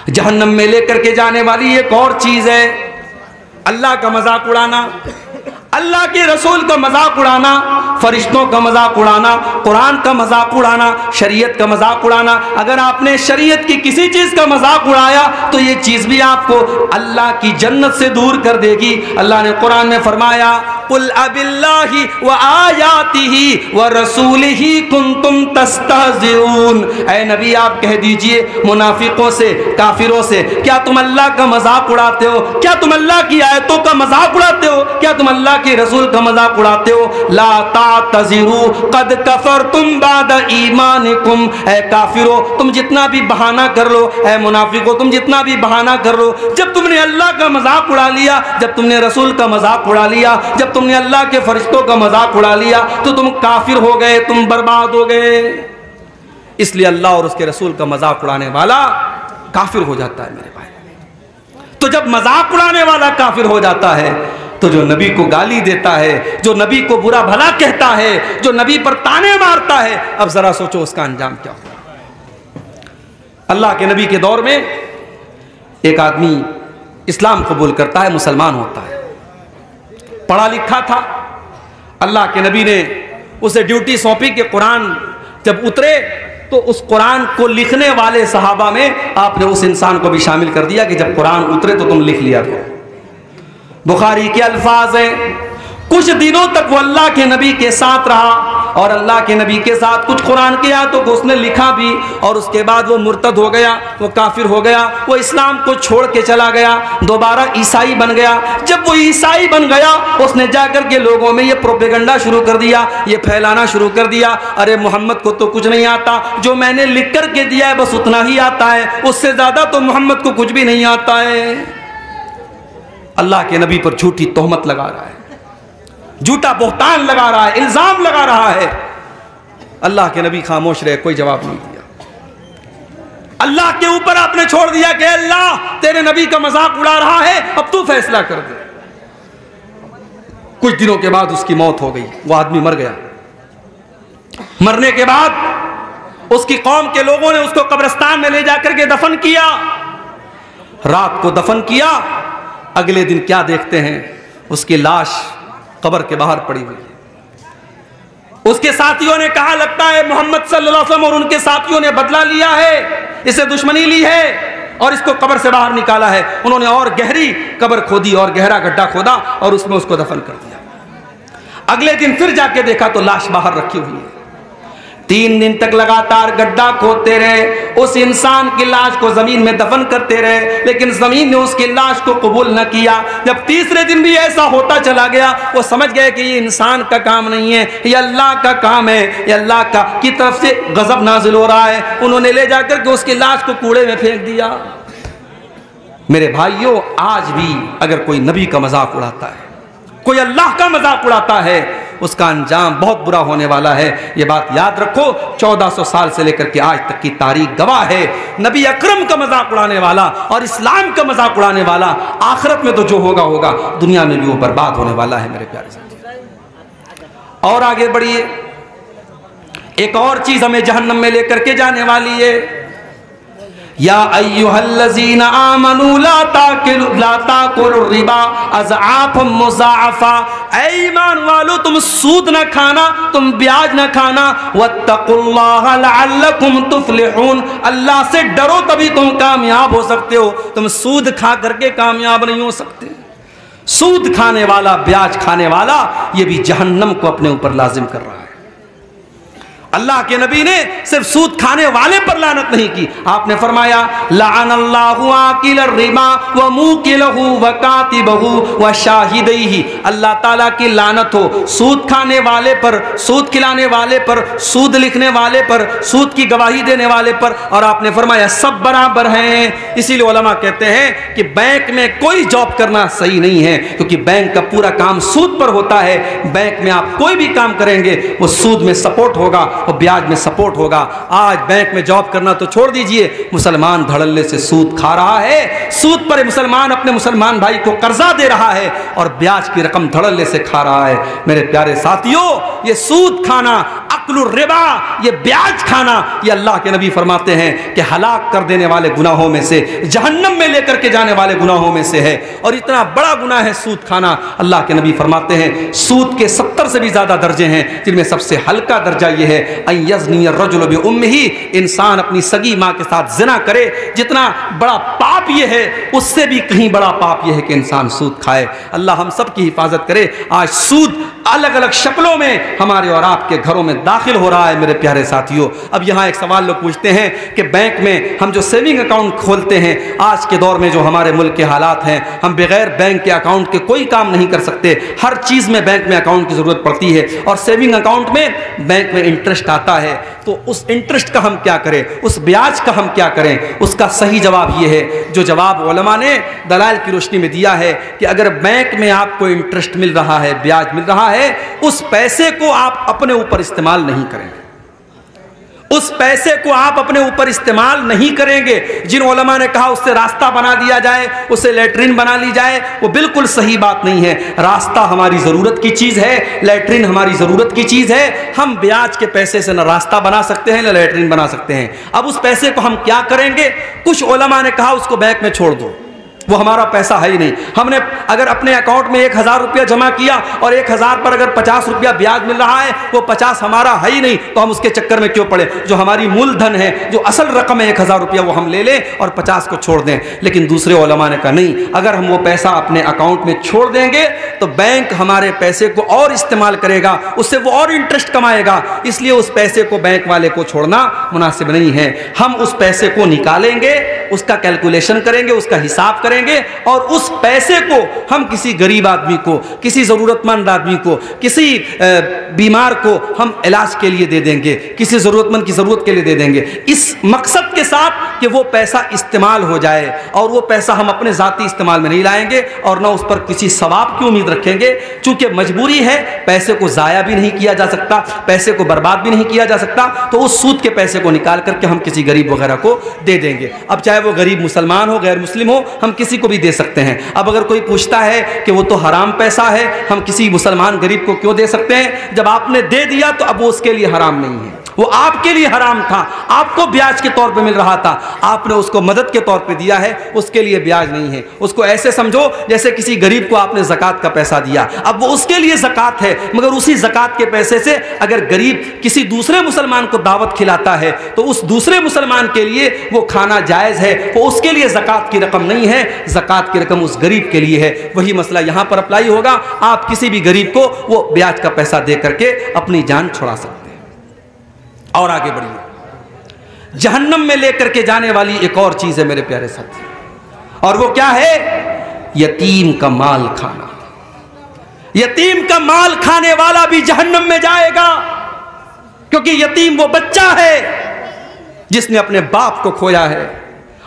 जहन्नम में लेकर के जाने वाली एक और चीज है अल्लाह का मजाक उड़ाना, अल्लाह के रसूल का मजाक उड़ाना, फरिश्तों का मजाक उड़ाना, कुरान का मजाक उड़ाना, शरीयत का मजाक उड़ाना। अगर आपने शरीयत की किसी चीज का मजाक उड़ाया तो ये चीज भी आपको अल्लाह की जन्नत से दूर कर देगी। अल्लाह ने कुरान में फरमाया, कुल अबिल्लाहि व आयातिही व रसूलिही कुंतुम तस्तहज़िऊन। ऐ नबी आप कह दीजिए मुनाफिकों से, काफिरों से, क्या तुम अल्लाह का मजाक उड़ाते हो? क्या तुम अल्लाह की आयतों का मजाक उड़ाते हो? क्या तुम अल्लाह के रसूल का मजाक उड़ाते हो? ला तातज़िरू क़द कफ़रतुम बाद ईमानिकुम। ऐ काफिरो, तुम जितना भी बहाना कर लो, ऐ मुनाफिको तुम जितना भी बहाना कर लो, जब तुमने अल्लाह का मजाक उड़ा लिया, जब तुमने रसूल का मजाक उड़ा लिया, जब तुमने अल्लाह के फरिश्तों का मजाक उड़ा लिया, तो तुम काफिर हो गए, तुम बर्बाद हो गए। इसलिए अल्लाह और उसके रसूल का मजाक उड़ाने वाला काफिर हो जाता है मेरे भाई। तो जब मजाक उड़ाने वाला काफिर हो जाता है, तो जो नबी को गाली देता है, जो नबी को बुरा भला कहता है, जो नबी पर ताने मारता है, अब जरा सोचो उसका अंजाम क्या होगा। अल्लाह के नबी के दौर में एक आदमी इस्लाम कबूल करता है, मुसलमान होता है, पढ़ा लिखा था। अल्लाह के नबी ने उसे ड्यूटी सौंपी कि कुरान जब उतरे तो उस कुरान को लिखने वाले सहाबा में आपने उस इंसान को भी शामिल कर दिया कि जब कुरान उतरे तो तुम लिख लिया करो। बुखारी के अल्फाज हैं, कुछ दिनों तक वो अल्लाह के नबी के साथ रहा और अल्लाह के नबी के साथ कुछ कुरान के आयतों को उसने लिखा भी, और उसके बाद वो मुर्तद हो गया, वो काफिर हो गया, वो इस्लाम को छोड़ के चला गया, दोबारा ईसाई बन गया। जब वो ईसाई बन गया, उसने जाकर के लोगों में ये प्रोपेगेंडा शुरू कर दिया, ये फैलाना शुरू कर दिया, अरे मोहम्मद को तो कुछ नहीं आता, जो मैंने लिख कर के दिया है बस उतना ही आता है, उससे ज्यादा तो मोहम्मद को कुछ भी नहीं आता है। अल्लाह के नबी पर झूठी तोहमत लगा रहा है, झूठा बोहतान लगा रहा है, इल्जाम लगा रहा है। अल्लाह के नबी खामोश रहे, कोई जवाब नहीं दिया। अल्लाह के ऊपर आपने छोड़ दिया कि अल्लाह तेरे नबी का मजाक उड़ा रहा है, अब तू फैसला कर दे। कुछ दिनों के बाद उसकी मौत हो गई, वो आदमी मर गया। मरने के बाद उसकी कौम के लोगों ने उसको कब्रिस्तान में ले जाकर के दफन किया। रात को दफन किया, अगले दिन क्या देखते हैं, उसकी लाश कब्र के बाहर पड़ी हुई है। उसके साथियों ने कहा लगता है मोहम्मद सल्लल्लाहु अलैहि वसल्लम और उनके साथियों ने बदला लिया है, इससे दुश्मनी ली है और इसको कब्र से बाहर निकाला है। उन्होंने और गहरी कब्र खोदी और गहरा गड्ढा खोदा और उसमें उसको दफन कर दिया। अगले दिन फिर जाके देखा तो लाश बाहर रखी हुई है। 3 दिन तक लगातार गड्ढा खोदते रहे, उस इंसान की लाश को जमीन में दफन करते रहे, लेकिन जमीन ने उसकी लाश को कबूल न किया। जब तीसरे दिन भी ऐसा होता चला गया, वो समझ गए कि ये इंसान का काम नहीं है, ये अल्लाह का काम है, ये अल्लाह का की तरफ से गजब नाजिल हो रहा है। उन्होंने ले जाकर के उसकी लाश को कूड़े में फेंक दिया। मेरे भाइयों, आज भी अगर कोई नबी का मजाक उड़ाता है, कोई अल्लाह का मजाक उड़ाता है, उसका अंजाम बहुत बुरा होने वाला है। ये बात याद रखो। 1400 साल से लेकर के आज तक की तारीख गवाह है। नबी अकरम का मजाक उड़ाने वाला और इस्लाम का मजाक उड़ाने वाला आखिरत में तो जो होगा होगा, दुनिया में भी वो बर्बाद होने वाला है। मेरे प्यारे साथी, और आगे बढ़िए, एक और चीज हमें जहन्नम में लेकर के जाने वाली है। या अय्युहल्लज़ीना आमनू ला ताकुलु रिबा अज़आफ़म मुज़ाअफ़ा, ऐ ईमान वालो तुम सूद न खाना, तुम ब्याज न खाना। वत्तक़ुल्लाह लअल्लकुम तुफ़्लिहून, अल्लाह से डरो तभी तुम कामयाब हो सकते हो, तुम सूद खा करके कामयाब नहीं हो सकते। सूद खाने वाला, ब्याज खाने वाला, ये भी जहन्नम को अपने ऊपर लाजिम कर रहा है। अल्लाह के नबी ने सिर्फ सूद खाने वाले पर लानत नहीं की, आपने फरमाया लअनल्लाहु आकिल रिबा व मुकिलहु व कातिबहु व शाहिदैहि, अल्लाह ताला की लानत हो सूद खाने वाले पर, सूद खिलाने वाले पर, सूद लिखने वाले पर, सूद की गवाही देने वाले पर, और आपने फरमाया सब बराबर हैं। इसीलिए उलमा कहते हैं कि बैंक में कोई जॉब करना सही नहीं है, क्योंकि बैंक का पूरा काम सूद पर होता है। बैंक में आप कोई भी काम करेंगे वो सूद में सपोर्ट होगा और ब्याज में सपोर्ट होगा। आज बैंक में जॉब करना तो छोड़ दीजिए, मुसलमान धड़ल्ले से सूद खा रहा है, सूद पर मुसलमान अपने मुसलमान भाई को कर्जा दे रहा है और ब्याज की रकम धड़ल्ले से खा रहा है। मेरे प्यारे साथियों, ये सूद खाना, अक्लु रिबा, ये ब्याज खाना, ये अल्लाह के नबी फरमाते हैं कि हलाक कर देने वाले गुनाहों में से, जहन्नम में लेकर के जाने वाले गुनाहों में से है। और इतना बड़ा गुनाह है सूद खाना। अल्लाह के नबी फरमाते हैं सूद के 70 से भी ज्यादा दर्जे हैं, जिनमें सबसे हल्का दर्जा ये है यज़नी अर्रजुलु बि उम्मिही, इंसान अपनी सगी माँ के साथ जिना करे। जितना बड़ा पाप ये है, उससे भी कहीं बड़ा पाप ये है कि इंसान सूद खाए। अल्लाह हम सब की हिफाजत करे। आज सूद अलग अलग शक्लों में हमारे और आपके घरों में दाखिल हो रहा है। मेरे प्यारे साथियों, अब यहाँ एक सवाल लोग पूछते हैं कि बैंक में हम जो सेविंग अकाउंट खोलते हैं, आज के दौर में जो हमारे मुल्क के हालात हैं, हम बगैर बैंक के अकाउंट के कोई काम नहीं कर सकते। हर चीज़ में बैंक में अकाउंट की ज़रूरत पड़ती है, और सेविंग अकाउंट में बैंक में इंटरेस्ट आता है। तो उस इंटरेस्ट का हम क्या करें, उस ब्याज का हम क्या करें? उसका सही जवाब ये है, जो जवाब उलमा ने दलाइल की रोशनी में दिया है, कि अगर बैंक में आपको इंटरेस्ट मिल रहा है, ब्याज मिल रहा है, उस पैसे को आप अपने ऊपर इस्तेमाल नहीं करेंगे। उस पैसे को आप अपने ऊपर इस्तेमाल नहीं करेंगे। जिन उलमा ने कहा उससे रास्ता बना दिया जाए, उससे लेटरिन बना ली जाए, वो बिल्कुल सही बात नहीं है। रास्ता हमारी ज़रूरत की चीज़ है, लेटरिन हमारी ज़रूरत की चीज़ है। हम ब्याज के पैसे से न रास्ता बना सकते हैं, न लेटरिन बना सकते हैं। अब उस पैसे को हम क्या करेंगे? कुछ उलमा ने कहा उसको बैंक में छोड़ दो, वो हमारा पैसा है ही नहीं। हमने अगर अपने अकाउंट में 1000 रुपया जमा किया और 1000 पर अगर 50 रुपया ब्याज मिल रहा है, वो 50 हमारा है ही नहीं, तो हम उसके चक्कर में क्यों पड़े? जो हमारी मूलधन है, जो असल रकम है 1000 रुपया, वो हम ले लें और 50 को छोड़ दें। लेकिन दूसरे उलमा ने कहा नहीं, अगर हम वो पैसा अपने अकाउंट में छोड़ देंगे तो बैंक हमारे पैसे को और इस्तेमाल करेगा, उससे वो और इंटरेस्ट कमाएगा, इसलिए उस पैसे को बैंक वाले को छोड़ना मुनासिब नहीं है। हम उस पैसे को निकालेंगे, उसका कैलकुलेशन करेंगे, उसका हिसाब करेंगे, और उस पैसे को हम किसी गरीब आदमी को, किसी जरूरतमंद आदमी को, किसी बीमार को हम इलाज के लिए दे देंगे, किसी जरूरतमंद की जरूरत के लिए दे देंगे, इस मकसद के साथ कि वो पैसा इस्तेमाल हो जाए। और वो पैसा हम अपने जाती इस्तेमाल में नहीं लाएंगे और ना उस पर किसी सवाब की उम्मीद रखेंगे। चूंकि मजबूरी है, पैसे को जाया भी नहीं किया जा सकता, पैसे को बर्बाद भी नहीं किया जा सकता, तो उस सूद के पैसे को निकाल करके हम किसी गरीब वगैरह को दे देंगे। अब चाहे वो गरीब मुसलमान हो, गैर मुस्लिम हो, हम किसी को भी दे सकते हैं। अब अगर कोई पूछता है कि वो तो हराम पैसा है, हम किसी मुसलमान गरीब को क्यों दे सकते हैं? जब आपने दे दिया तो अब वो उसके लिए हराम नहीं है, वो आपके लिए हराम था। आपको ब्याज के तौर पे मिल रहा था, आपने उसको मदद के तौर पे दिया है, उसके लिए ब्याज नहीं है। उसको ऐसे समझो जैसे किसी गरीब को आपने ज़कात का पैसा दिया, अब वो उसके लिए ज़कात है, मगर उसी ज़कात के पैसे से अगर गरीब किसी दूसरे मुसलमान को दावत खिलाता है तो उस दूसरे मुसलमान के लिए वो खाना जायज़ है, वो उसके लिए ज़कात की रकम नहीं है, ज़कात की रकम उस गरीब के लिए है। वही मसला यहाँ पर अप्लाई होगा। आप किसी भी गरीब को वो ब्याज का पैसा दे करके अपनी जान छुड़ा सकते हैं। और आगे बढ़िए, जहन्नम में लेकर के जाने वाली एक और चीज है मेरे प्यारे साथी, और वो क्या है? यतीम का माल खाना। यतीम का माल खाने वाला भी जहन्नम में जाएगा, क्योंकि यतीम वो बच्चा है जिसने अपने बाप को खोया है,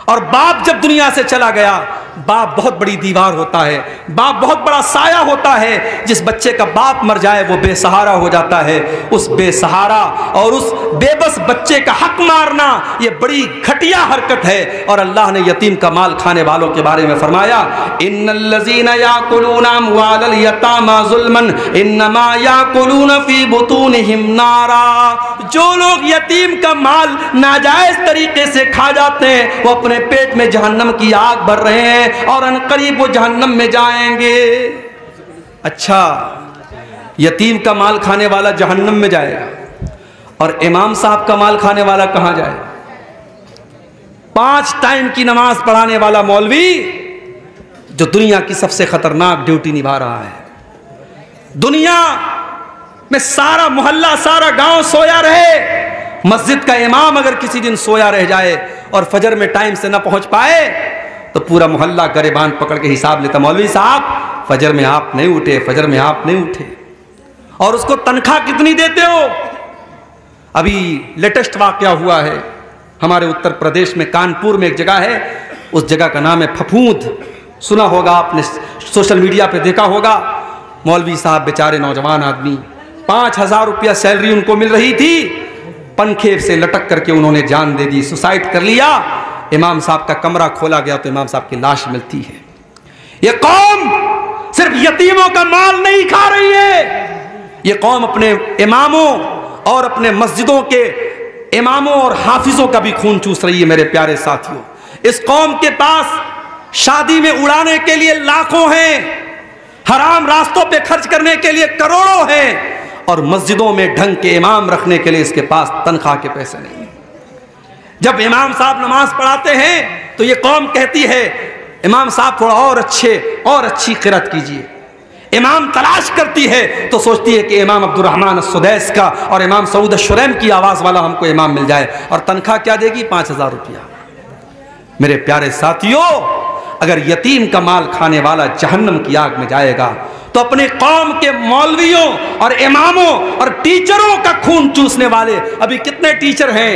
और बाप जब दुनिया से चला गया बाप बहुत बड़ी दीवार होता है, बाप बहुत बड़ा साया होता है। जिस बच्चे का बाप मर जाए वो बेसहारा हो जाता है। उस बेसहारा और उस बेबस बच्चे का हक मारना ये बड़ी घटिया हरकत है। और अल्लाह ने यतीम का माल खाने वालों के बारे में फरमाया, इन्नल्लज़ीना याकुलूना अम्वालल यतामा ज़ुल्मन इन्नमा याकुलूना फी बुतूनिहिम नारा। जो लोग यतीम का माल नाजायज तरीके से खा जाते हैं वो अपने पेट में जहन्नम की आग भर रहे हैं और अनकरीब वो जहन्नम में जाएंगे। अच्छा, यतीम का माल खाने वाला जहन्नम में जाएगा और इमाम साहब का माल खाने वाला कहां जाए? 5 टाइम की नमाज पढ़ाने वाला मौलवी जो दुनिया की सबसे खतरनाक ड्यूटी निभा रहा है। दुनिया में सारा मोहल्ला सारा गांव सोया रहे, मस्जिद का इमाम अगर किसी दिन सोया रह जाए और फजर में टाइम से ना पहुंच पाए तो पूरा मोहल्ला गरेबान पकड़ के हिसाब लेता, मौलवी साहब फजर में आप नहीं उठे, फजर में आप नहीं उठे। और उसको तनख्वाह कितनी देते हो? अभी लेटेस्ट वाकया हुआ है हमारे उत्तर प्रदेश में, कानपुर में एक जगह है, उस जगह का नाम है फफूंद। सुना होगा आपने, सोशल मीडिया पे देखा होगा। मौलवी साहब बेचारे नौजवान आदमी, 5,000 रुपया सैलरी उनको मिल रही थी, पंखे से लटक करके उन्होंने जान दे दी, सुसाइड कर लिया। इमाम साहब का कमरा खोला गया तो इमाम साहब की लाश मिलती है। ये कौम सिर्फ यतीमों का माल नहीं खा रही है, ये कौम अपने इमामों और अपने मस्जिदों के इमामों और हाफिजों का भी खून चूस रही है। मेरे प्यारे साथियों, इस कौम के पास शादी में उड़ाने के लिए लाखों हैं, हराम रास्तों पे खर्च करने के लिए करोड़ों हैं, और मस्जिदों में ढंग के इमाम रखने के लिए इसके पास तनख्वाह के पैसे नहीं है। जब इमाम साहब नमाज पढ़ाते हैं तो ये कौम कहती है इमाम साहब थोड़ा और अच्छी क़िरात कीजिए। इमाम तलाश करती है तो सोचती है कि इमाम अब्दुर्रहमान सुदैस का और इमाम सऊद शुरैम की आवाज़ वाला हमको इमाम मिल जाए, और तनख्वाह क्या देगी? 5,000 रुपया। मेरे प्यारे साथियों, अगर यतीम का माल खाने वाला जहन्नम की आग में जाएगा तो अपने कौम के मौलवियों और इमामों और टीचरों का खून चूसने वाले अभी कितने टीचर हैं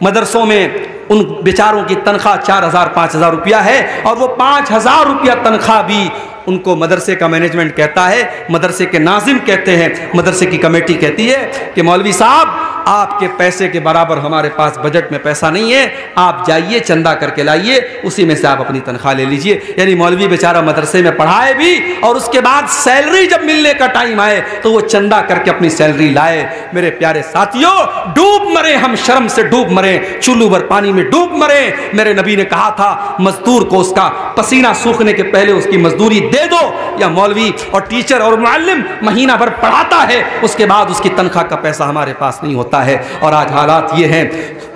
मदरसों में, उन बेचारों की तनख्वाह 4,000 5,000 रुपया है, और वो 5,000 रुपया तनख्वाह भी उनको मदरसे का मैनेजमेंट कहता है, मदरसे के नाजिम कहते हैं, मदरसे की कमेटी कहती है कि मौलवी साहब आपके पैसे के बराबर हमारे पास बजट में पैसा नहीं है, आप जाइए चंदा करके लाइए, उसी में से आप अपनी तनख्वाह ले लीजिए। यानी मौलवी बेचारा मदरसे में पढ़ाए भी और उसके बाद सैलरी जब मिलने का टाइम आए तो वो चंदा करके अपनी सैलरी लाए। मेरे प्यारे साथियों, डूब मरे हम, शर्म से डूब मरे, चुल्लू भर पानी में डूब मरे। मेरे नबी ने कहा था मजदूर को उसका पसीना सूखने के पहले उसकी मजदूरी दे दो। या मौलवी और टीचर और मुअल्लिम महीना भर पढ़ाता है, उसके बाद उसकी तनख्वाह का पैसा हमारे पास नहीं होता है। और आज हालात ये हैं,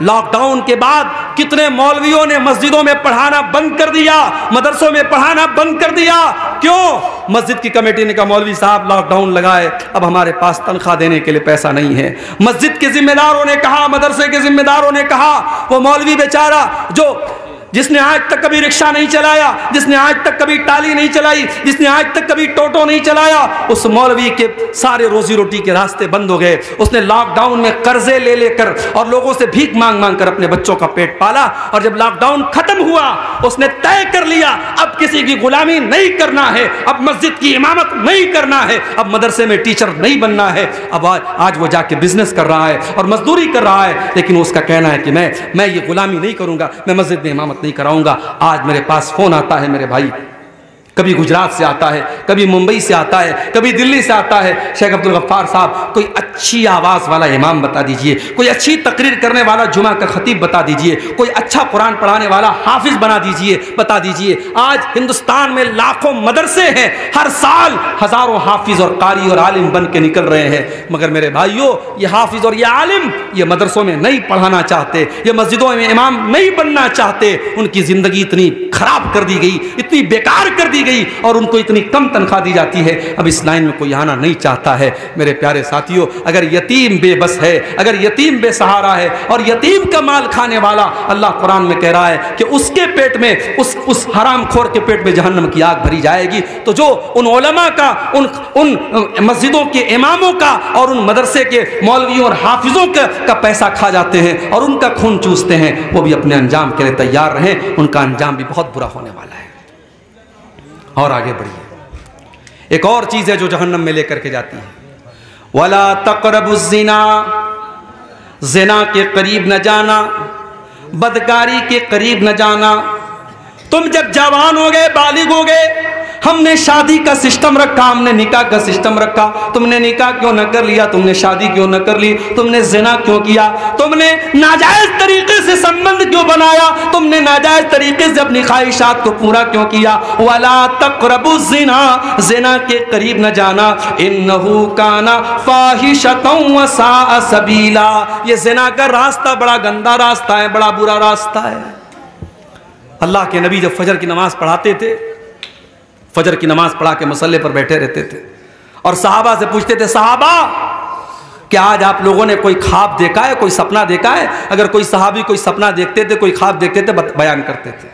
लॉकडाउन के बाद कितने मौलवियों ने मस्जिदों में पढ़ाना बंद कर दिया, मदरसों में पढ़ाना बंद कर दिया। क्यों? मस्जिद की कमेटी ने कहा मौलवी साहब लॉकडाउन लगाए, अब हमारे पास तनख्वाह देने के लिए पैसा नहीं है। मस्जिद के जिम्मेदारों ने कहा, मदरसे के जिम्मेदारों ने कहा, वो मौलवी बेचारा जिसने आज तक कभी रिक्शा नहीं चलाया, जिसने आज तक कभी टाली नहीं चलाई, जिसने आज तक कभी टोटो नहीं चलाया, उस मौलवी के सारे रोजी रोटी के रास्ते बंद हो गए। उसने लॉकडाउन में कर्जे ले लेकर और लोगों से भीख मांग मांग कर अपने बच्चों का पेट पाला। और जब लॉकडाउन खत्म हुआ उसने तय कर लिया अब किसी की गुलामी नहीं करना है, अब मस्जिद की इमामत नहीं करना है, अब मदरसे में टीचर नहीं बनना है। अब आज वो जाके बिजनेस कर रहा है और मजदूरी कर रहा है, लेकिन उसका कहना है कि मैं ये गुलामी नहीं करूंगा, मैं मस्जिद में इमामत नहीं कराऊंगा। आज मेरे पास फोन आता है मेरे भाई, कभी गुजरात से आता है, कभी मुंबई से आता है, कभी दिल्ली से आता है, शेख अब्दुल गफ्फार साहब कोई अच्छी आवाज़ वाला इमाम बता दीजिए, कोई अच्छी तकरीर करने वाला जुमा का खतीब बता दीजिए, कोई अच्छा कुरान पढ़ाने वाला हाफिज बना दीजिए, बता दीजिए। आज हिंदुस्तान में लाखों मदरसे हैं, हर साल हज़ारों हाफिज और कारी और आलिम बन के निकल रहे हैं, मगर मेरे भाइयों ये हाफिज और ये आलिम ये मदरसों में नहीं पढ़ाना चाहते, ये मस्जिदों में इमाम नहीं बनना चाहते। उनकी ज़िंदगी इतनी खराब कर दी गई, इतनी बेकार कर दी गई और उनको इतनी कम तनख्वाह दी जाती है, अब इस लाइन में कोई आना नहीं चाहता है। मेरे प्यारे साथियों, अगर यतीम बेबस है, अगर यतीम बेसहारा है और यतीम का माल खाने वाला, अल्लाह कुरान में कह रहा है कि उसके पेट में उस हरामखोर के पेट में जहन्नम की आग भरी जाएगी। तो जो उन उलमा का, उन मस्जिदों के इमामों का और उन मदरसे के मौलवियों और हाफिजों का पैसा खा जाते हैं और उनका खून चूसते हैं, वो भी अपने अंजाम के लिए तैयार रहें, उनका अंजाम भी बहुत बुरा होने वाला है। और आगे बढ़िए। एक और चीज़ है जो जहन्नम में लेकर के जाती है, वला तक़रबुज़्ज़िना, ज़िना के करीब न जाना, बदकारी के करीब न जाना। तुम जब जवान हो गए, बालिग हो गए, हमने शादी का सिस्टम रखा, हमने निकाह का सिस्टम रखा। तुमने निकाह क्यों न कर लिया? तुमने शादी क्यों न कर ली? तुमने ज़िना क्यों किया? तुमने नाजायज़ तरीके से संबंध क्यों बनाया? तुमने नाजायज़ तरीके से अपनी ख्वाहिशात को पूरा क्यों किया? वला तक़रबुज़्ज़िना, ज़िना के करीब न जाना, इन्नहु काना फ़ाहिशतन व साअ सबीला। ये ज़िना का रास्ता बड़ा गंदा रास्ता है, बड़ा बुरा रास्ता है। अल्लाह के नबी जब फजर की नमाज पढ़ाते थे, फजर की नमाज पढ़ा के मसल्ले पर बैठे रहते थे और सहाबा से पूछते थे, सहाबा क्या आज आप लोगों ने कोई ख्वाब देखा है, कोई सपना देखा है? अगर कोई सहाबी कोई सपना देखते थे, कोई ख्वाब देखते थे, बयान करते थे।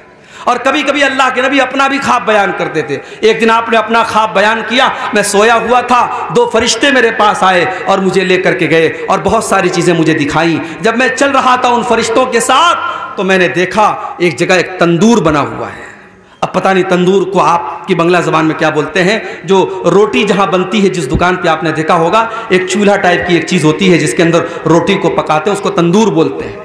और कभी कभी अल्लाह के नबी अपना भी ख्वाब बयान करते थे। एक दिन आपने अपना ख्वाब बयान किया, मैं सोया हुआ था, 2 फरिश्ते मेरे पास आए और मुझे लेकर के गए और बहुत सारी चीज़ें मुझे दिखाई। जब मैं चल रहा था उन फरिश्तों के साथ तो मैंने देखा एक जगह एक तंदूर बना हुआ है। अब पता नहीं तंदूर को आपकी बंगला ज़बान में क्या बोलते हैं, जो रोटी जहाँ बनती है, जिस दुकान पे आपने देखा होगा एक चूल्हा टाइप की एक चीज़ होती है जिसके अंदर रोटी को पकाते हैं, उसको तंदूर बोलते हैं।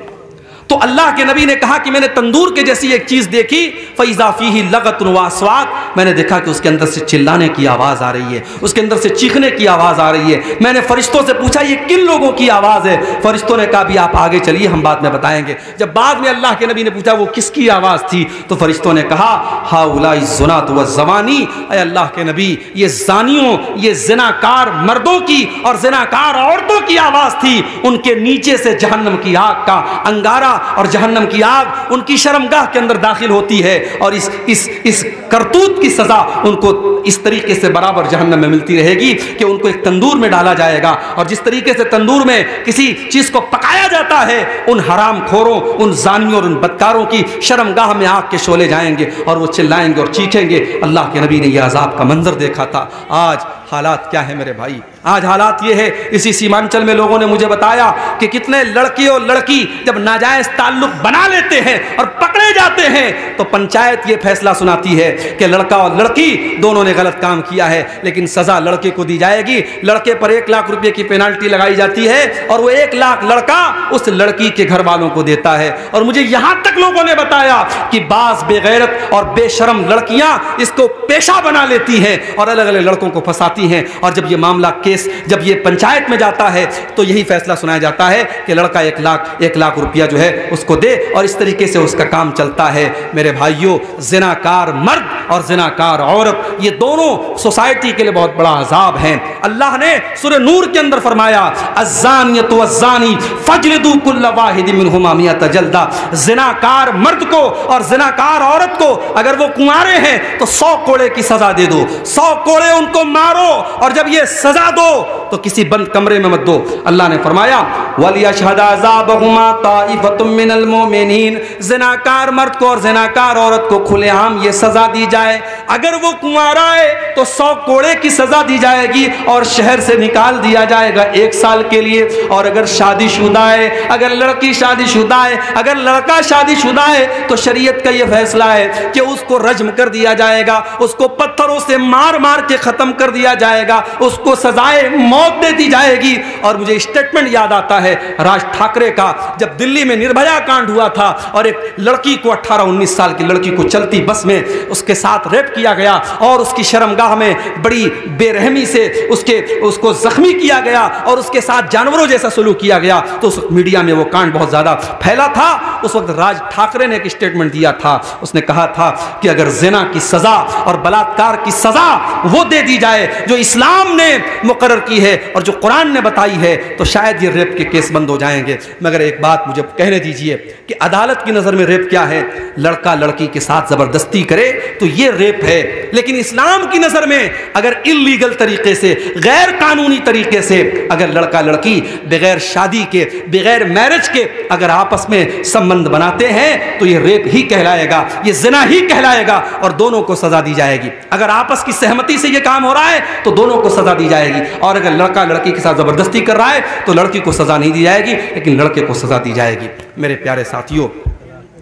तो अल्लाह के नबी ने कहा कि मैंने तंदूर के जैसी एक चीज़ देखी, फ़इज़ा फ़ीही लगतुन व अस्वात। मैंने देखा कि उसके अंदर से चिल्लाने की आवाज़ आ रही है, उसके अंदर से चीखने की आवाज़ आ रही है। मैंने फ़रिश्तों से पूछा ये किन लोगों की आवाज़ है? फ़रिश्तों ने कहा भी आप आगे चलिए, हम बाद में बताएंगे। जब बाद में अल्लाह के नबी ने पूछा वो किसकी आवाज़ थी, तो फ़रिश्तों ने कहा हाउलाई ज़ुनात व ज़वानी, अय अल्लाह के नबी ये ज़ानियों, ये ज़िनाकार मर्दों की और ज़िनाकार औरतों की आवाज़ थी। उनके नीचे से जहन्नम की आग का अंगारा और जहन्नम की आग उनकी शर्मगाह के अंदर दाखिल होती है और इस करतूत की सजा उनको इस तरीके से बराबर जहन्नम में मिलती रहेगी कि उनको एक तंदूर में डाला जाएगा। और जिस तरीके से तंदूर में किसी चीज को पकाया जाता है, उन हराम खोरों, उन जानियों और उन बदकारों की शर्मगाह में आग के शोले जाएंगे और वो चिल्लाएंगे और चीखेंगे। अल्लाह के नबी ने यह अजाब का मंजर देखा था। आज हालात क्या है मेरे भाई? आज हालात ये है, इसी सीमांचल में लोगों ने मुझे बताया कि कितने लड़के और लड़की जब नाजायज ताल्लुक बना लेते हैं और पकड़े जाते हैं तो पंचायत ये फैसला सुनाती है कि लड़का और लड़की दोनों ने गलत काम किया है, लेकिन सजा लड़के को दी जाएगी। लड़के पर 1 लाख रुपए की पेनाल्टी लगाई जाती है और वो 1 लाख लड़का उस लड़की के घर वालों को देता है। और मुझे यहां तक लोगों ने बताया कि बाज बेगैरत और बेशरम लड़कियां इसको पेशा बना लेती हैं और अलग अलग लड़कों को फंसाती हैं। और जब ये मामला केस जब ये पंचायत में जाता है तो यही फैसला सुनाया जाता है कि लड़का 1 लाख रुपया जो है उसको दे और इस तरीके से उसका काम चलता है। मेरे भाइयों, जिनाकार मर्द और जिनाकार औरत ये दोनों सोसाइटी के लिए बहुत बड़ा अजाब है। अल्लाह ने सूरह नूर के अंदर फरमाया अज़्ज़ानियतु वज़्ज़ानी फ़ज्लिदू कुल्ल वाहिदिन मिनहुमा मिअत जल्दा। जिनाकार मर्द को और जिनाकार औरत को अगर वो कुंवारे हैं तो 100 कोड़े की सजा दे दो, 100 कोड़े उनको मारो और जब ये सजा दो तो किसी बंद कमरे में मत दो। अल्लाह ने फरमाया वलियशहदा अज़ाबहुमा ताइफतुम मिनल मोमिनीन। जिनाकार मर्द को और जिनाकार औरत को खुलेआम ये सजा दी जाए। अगर वो कुंवारा है तो 100 कोड़े की सजा दी जाएगी और शहर से निकाल दिया जाएगा 1 साल के लिए। और अगर शादीशुदा है, अगर लड़की शादीशुदा है, अगर लड़का शादीशुदा है तो शरीयत का ये फैसला है कि उसको रज्म कर दिया जाएगा, उसको पत्थरों से मार मार के खत्म कर दिया जाएगा, उसको सजाए मौत दे दी जाएगी। और मुझे स्टेटमेंट याद आता है राज ठाकरे का, जब दिल्ली में निर्भया कांड हुआ था और एक लड़की को 18-19 साल की लड़की को चलती बस में उसके साथ रेप किया गया और उसकी शर्मगाह में बड़ी बेरहमी से उसको जख्मी किया गया और उसके साथ जानवरों जैसा सलूक किया गया। तो उस मीडिया में वो कांड बहुत ज्यादा फैला था। उस वक्त राज ठाकरे ने एक स्टेटमेंट दिया था, उसने कहा था कि अगर जिना की सजा और बलात्कार की सजा वो दे दी जाए जो इस्लाम ने मुकर्रर की है और जो कुरान ने बताई है तो शायद ये रेप के केस बंद हो जाएंगे। मगर एक बात मुझे कहने दीजिए कि अदालत की नजर में रेप क्या है? लड़का लड़की के साथ जबरदस्ती करे तो ये रेप है। लेकिन इस्लाम की नजर में अगर इल्लीगल तरीके से, गैर कानूनी तरीके से अगर लड़का लड़की बगैर शादी के, बगैर मैरिज के अगर आपस में संबंध बनाते हैं तो ये रेप ही कहलाएगा, ये जिना ही कहलाएगा और दोनों को सजा दी जाएगी। अगर आपस की सहमति से ये काम हो रहा है तो दोनों को सजा दी जाएगी और अगर लड़का लड़की के साथ जबरदस्ती कर रहा है तो लड़की को सजा नहीं दी जाएगी लेकिन लड़के को सजा दी जाएगी। मेरे प्यारे साथियों,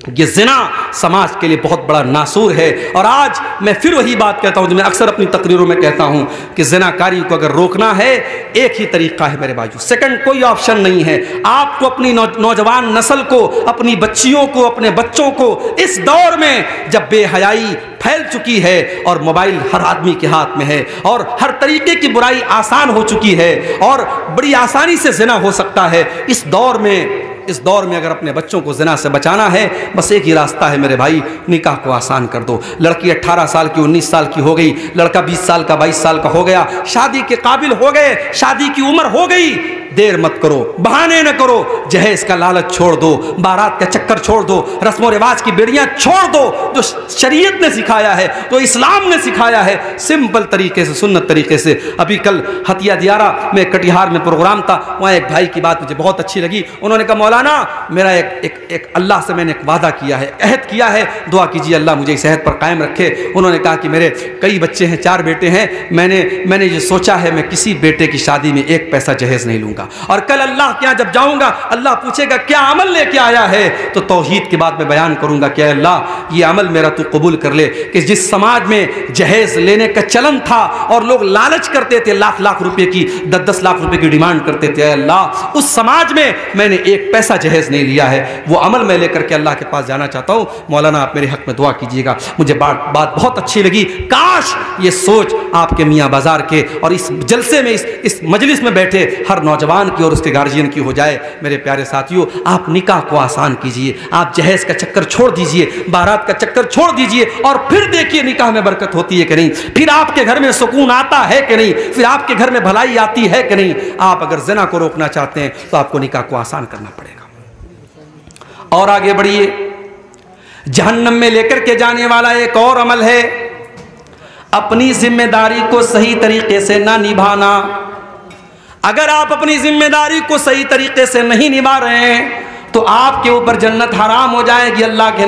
ये ज़िना समाज के लिए बहुत बड़ा नासूर है। और आज मैं फिर वही बात कहता हूँ जो मैं अक्सर अपनी तकरीरों में कहता हूँ कि ज़िनाकारी को अगर रोकना है एक ही तरीका है मेरे भाइयों, सेकंड कोई ऑप्शन नहीं है। आपको अपनी नौजवान नस्ल को, अपनी बच्चियों को, अपने बच्चों को इस दौर में जब बेहयाई फैल चुकी है और मोबाइल हर आदमी के हाथ में है और हर तरीके की बुराई आसान हो चुकी है और बड़ी आसानी से ज़िना हो सकता है, इस दौर में अगर अपने बच्चों को ज़िना से बचाना है बस एक ही रास्ता है मेरे भाई, निकाह को आसान कर दो। लड़की 18 साल की 19 साल की हो गई, लड़का 20 साल का 22 साल का हो गया, शादी के काबिल हो गए, शादी की उम्र हो गई, देर मत करो, बहाने न करो, जहेज का लालच छोड़ दो, बारात का चक्कर छोड़ दो, रस्मों रिवाज की बेड़ियां छोड़ दो। जो शरीयत ने सिखाया है, तो इस्लाम ने सिखाया है, सिंपल तरीके से, सुन्नत तरीके से। अभी कल हतिया दियारा में कटिहार में प्रोग्राम था, वहाँ एक भाई की बात मुझे बहुत अच्छी लगी। उन्होंने कहा मौलाना मेरा एक अल्लाह से मैंने एक वादा किया है, अहद किया है, दुआ कीजिए अल्लाह मुझे इस अहद पर कायम रखे। उन्होंने कहा कि मेरे कई बच्चे हैं, 4 बेटे हैं, मैंने ये सोचा है मैं किसी बेटे की शादी में 1 पैसा जहेज नहीं लूंगा और कल अल्लाह के यहाँ जब जाऊंगा अल्लाह पूछेगा क्या अमल लेके आया है, तो तौहीद के बाद मैं बयान करूंगा कि अल्लाह ये अमल मेरा तू कबूल कर ले कि जिस समाज में जहेज लेने का चलन था और लोग लालच करते थे, लाख लाख रुपए की, 10-10 लाख रुपए की डिमांड करते थे, अल्लाह उस समाज में मैंने 1 पैसा जहेज नहीं लिया है, वो अमल मैं लेकर के अल्लाह के पास जाना चाहता हूँ। मौलाना आप मेरे हक में दुआ कीजिएगा। मुझे बात बहुत अच्छी लगी। काश ये सोच आपके मियाँ बाजार के और इस जलसे में, इस मजलिस में बैठे हर नौजवान की और उसके गार्जियन की हो जाए। मेरे प्यारे साथियों, आप निकाह को आसान कीजिए, आप जहेज का चक्कर छोड़ दीजिए, बारात का चक्कर छोड़ दीजिए और फिर देखिए निकाह में बरकत होती है कि नहीं, फिर आपके घर में सुकून आता है कि नहीं, फिर आपके घर में भलाई आती है कि नहीं। आप अगर ज़िना को रोकना चाहते हैं तो आपको निकाह को आसान करना पड़ेगा। और आगे बढ़िए, जहन्नम में लेकर के जाने वाला एक और अमल है अपनी जिम्मेदारी को सही तरीके से ना निभाना। अगर आप अपनी जिम्मेदारी को सही तरीके से नहीं निभा रहे हैं तो आपके ऊपर जन्नत हराम हो जाएगी। अल्लाह के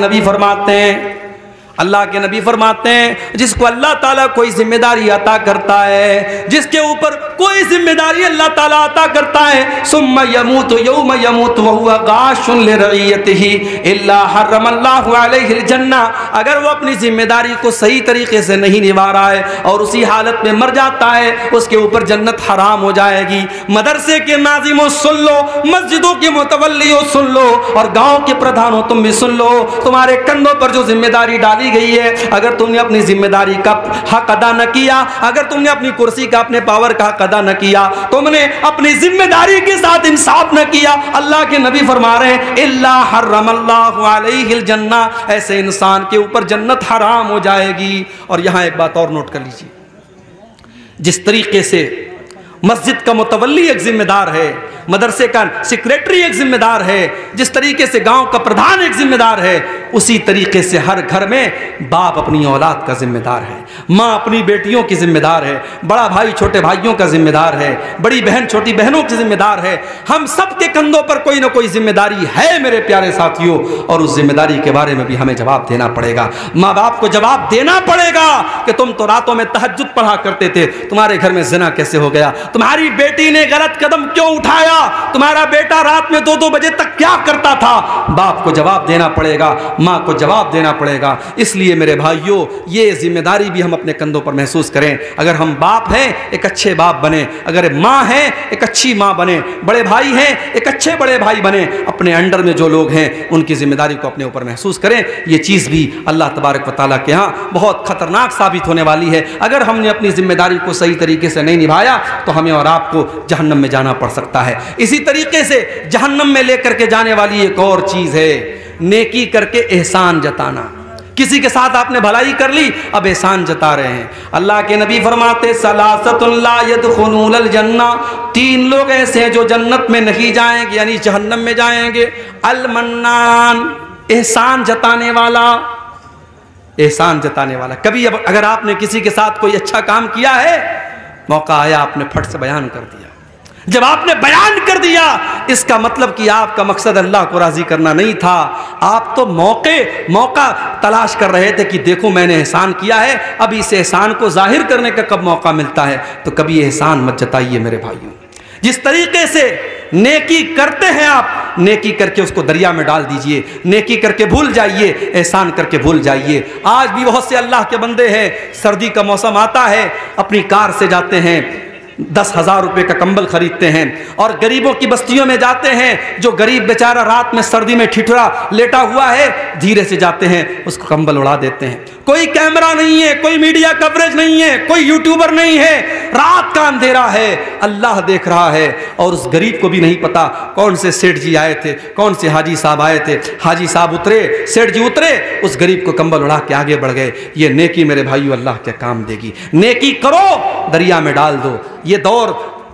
नबी फरमाते हैं जिसको अल्लाह ताला कोई जिम्मेदारी अता करता है, जिसके ऊपर कोई जिम्मेदारी अल्लाह ताला अता करता है, सुम्मा यमूतु यौम यमूतु व हुवा गाशुन लिरइयतिही इल्ला हर्रमल्लाहु अलैहिल जन्ना। अगर वो अपनी जिम्मेदारी को सही तरीके से नहीं निभा रहा है और उसी हालत में मर जाता है, उसके ऊपर जन्नत हराम हो जाएगी। मदरसे के नाज़िमों सुन लो, मस्जिदों के मुतवल्लियों सुन लो और गाँव के प्रधानों तुम भी सुन लो, तुम्हारे कंधों पर जो जिम्मेदारी डाली गई है, अगर तुमने अपनी जिम्मेदारी का हक अदा न किया, अगर तुमने अपनी कुर्सी का, अपने पावर का हक अदा न किया, तुमने अपनी जिम्मेदारी के साथ इंसाफ न किया, अल्लाह के नबी फरमा रहे हैं इल्ला हर्रमल्लाहु अलैहिल जन्ना, ऐसे इंसान के ऊपर जन्नत हराम हो जाएगी। और यहां एक बात और नोट कर लीजिए, जिस तरीके से मस्जिद का मुतवल्ली एक जिम्मेदार है, मदरसे का सेक्रेटरी एक जिम्मेदार है, जिस तरीके से गांव का प्रधान एक जिम्मेदार है, उसी तरीके से हर घर में बाप अपनी औलाद का जिम्मेदार है, माँ अपनी बेटियों की जिम्मेदार है, बड़ा भाई छोटे भाइयों का जिम्मेदार है, बड़ी बहन छोटी बहनों की जिम्मेदार है। हम सब के कंधों पर कोई ना कोई जिम्मेदारी है मेरे प्यारे साथियों, और उस जिम्मेदारी के बारे में भी हमें जवाब देना पड़ेगा। माँ बाप को जवाब देना पड़ेगा कि तुम तो रातों में तहज्जुद पढ़ा करते थे, तुम्हारे घर में ज़िना कैसे हो गया, तुम्हारी बेटी ने गलत कदम क्यों उठाया, तुम्हारा बेटा रात में 2-2 बजे तक क्या करता था। बाप को जवाब देना पड़ेगा, माँ को जवाब देना पड़ेगा। इसलिए मेरे भाइयों, ये जिम्मेदारी भी हम अपने कंधों पर महसूस करें। अगर हम बाप हैं, एक अच्छे बाप बने, अगर माँ हैं, एक अच्छी माँ बने, बड़े भाई हैं, एक अच्छे बड़े भाई बने, अपने अंडर में जो लोग हैं उनकी जिम्मेदारी को अपने ऊपर महसूस करें। ये चीज़ भी अल्लाह तबारक व तआला के यहाँ बहुत खतरनाक साबित होने वाली है। अगर हमने अपनी जिम्मेदारी को सही तरीके से नहीं निभाया तो हमें और आपको जहन्नम में जाना पड़ सकता है। इसी तरीके से जहन्नम में लेकर के जाने वाली एक और चीज़ है नेकी करके एहसान जताना। किसी के साथ आपने भलाई कर ली, अब एहसान जता रहे हैं। अल्लाह के नबी फरमाते सलासतुन ला यदखुलूनल जन्ना, 3 लोग ऐसे हैं जो जन्नत में नहीं जाएंगे, यानी जहन्नम में जाएंगे। अल मन्नान, एहसान जताने वाला, एहसान जताने वाला। कभी अगर आपने किसी के साथ कोई अच्छा काम किया है, मौका आया आपने फट से बयान कर दिया, जब आपने बयान कर दिया इसका मतलब कि आपका मकसद अल्लाह को राजी करना नहीं था, आप तो मौका तलाश कर रहे थे कि देखो मैंने एहसान किया है, अब इस एहसान को जाहिर करने का कब मौका मिलता है। तो कभी एहसान मत जताइए मेरे भाइयों। जिस तरीके से नेकी करते हैं आप, नेकी करके उसको दरिया में डाल दीजिए, नेकी करके भूल जाइए, एहसान करके भूल जाइए। आज भी बहुत से अल्लाह के बंदे हैं, सर्दी का मौसम आता है, अपनी कार से जाते हैं, 10,000 रुपये का कंबल खरीदते हैं और गरीबों की बस्तियों में जाते हैं। जो गरीब बेचारा रात में सर्दी में ठिठुरा लेटा हुआ है, धीरे से जाते हैं, उसको कंबल उड़ा देते हैं। कोई कैमरा नहीं है, कोई मीडिया कवरेज नहीं है, कोई यूट्यूबर नहीं है, रात का अंधेरा है, अल्लाह देख रहा है। और उस गरीब को भी नहीं पता कौन से सेठ जी आए थे, कौन से हाजी साहब आए थे। हाजी साहब उतरे, सेठ जी उतरे, उस गरीब को कंबल उड़ा के आगे बढ़ गए। ये नेकी मेरे भाइयों अल्लाह के काम देगी। नेकी करो, दरिया में डाल दो। ये दौर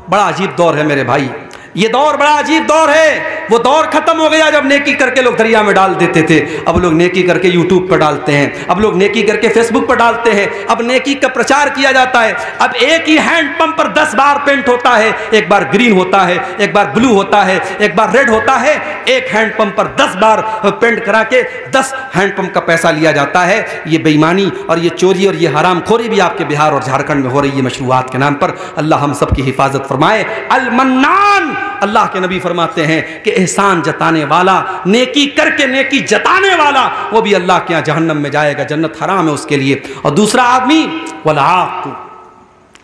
बड़ा अजीब दौर है मेरे भाई, ये दौर बड़ा अजीब दौर है। वो दौर खत्म हो गया जब नेकी करके लोग दरिया में डाल देते थे। अब लोग नेकी करके यूट्यूब पर डालते हैं, अब लोग नेकी करके फेसबुक पर डालते हैं, अब नेकी का प्रचार किया जाता है। अब एक ही हैंड पंप पर 10 बार पेंट होता है, एक बार ग्रीन होता है, एक बार ब्लू होता है, एक बार रेड होता है। एक हैंड पंप पर 10 बार पेंट करा के 10 हैंड पंप का पैसा लिया जाता है। ये बेईमानी और ये चोरी और ये हरामखोरी भी आपके बिहार और झारखंड में हो रही है मशरूआत के नाम पर। अल्लाह हम सब की हिफाजत फरमाए। अल मन्नान, अल्लाह के नबी फरमाते हैं कि एहसान जताने वाला, नेकी करके नेकी जताने वाला, वो भी अल्लाह के यहाँ जहन्नम में जाएगा, जन्नत हराम है उसके लिए। और दूसरा आदमी वलाक़,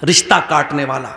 रिश्ता काटने वाला,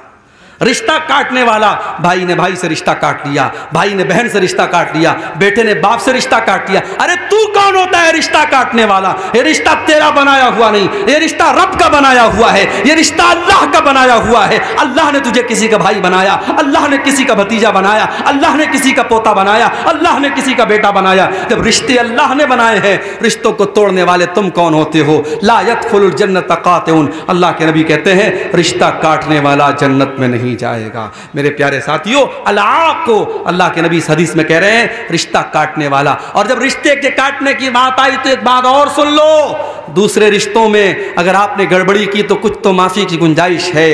रिश्ता काटने वाला। भाई ने भाई से रिश्ता काट लिया, भाई ने बहन से रिश्ता काट लिया, बेटे ने बाप से रिश्ता काट लिया। अरे तू कौन होता है रिश्ता काटने वाला? ये रिश्ता तेरा बनाया हुआ नहीं, ये रिश्ता रब का बनाया हुआ है, ये रिश्ता अल्लाह का बनाया हुआ है। अल्लाह ने तुझे किसी का भाई बनाया, अल्लाह ने किसी का भतीजा बनाया, अल्लाह ने किसी का पोता बनाया, अल्लाह ने किसी का बेटा बनाया। जब रिश्ते अल्लाह ने बनाए हैं, रिश्तों को तोड़ने वाले तुम कौन होते हो? ला यदखुलुल जन्नत कातिउन, अल्लाह के नबी कहते हैं रिश्ता काटने वाला जन्नत में नहीं जाएगा। मेरे प्यारे साथियों, अलाक़ को अल्लाह के नबी इस हदीस में कह रहे हैं रिश्ता काटने वाला। और जब रिश्ते के काटने की बात आई तो एक बात और सुन लो, दूसरे रिश्तों में अगर आपने गड़बड़ी की तो कुछ तो माफी की गुंजाइश है,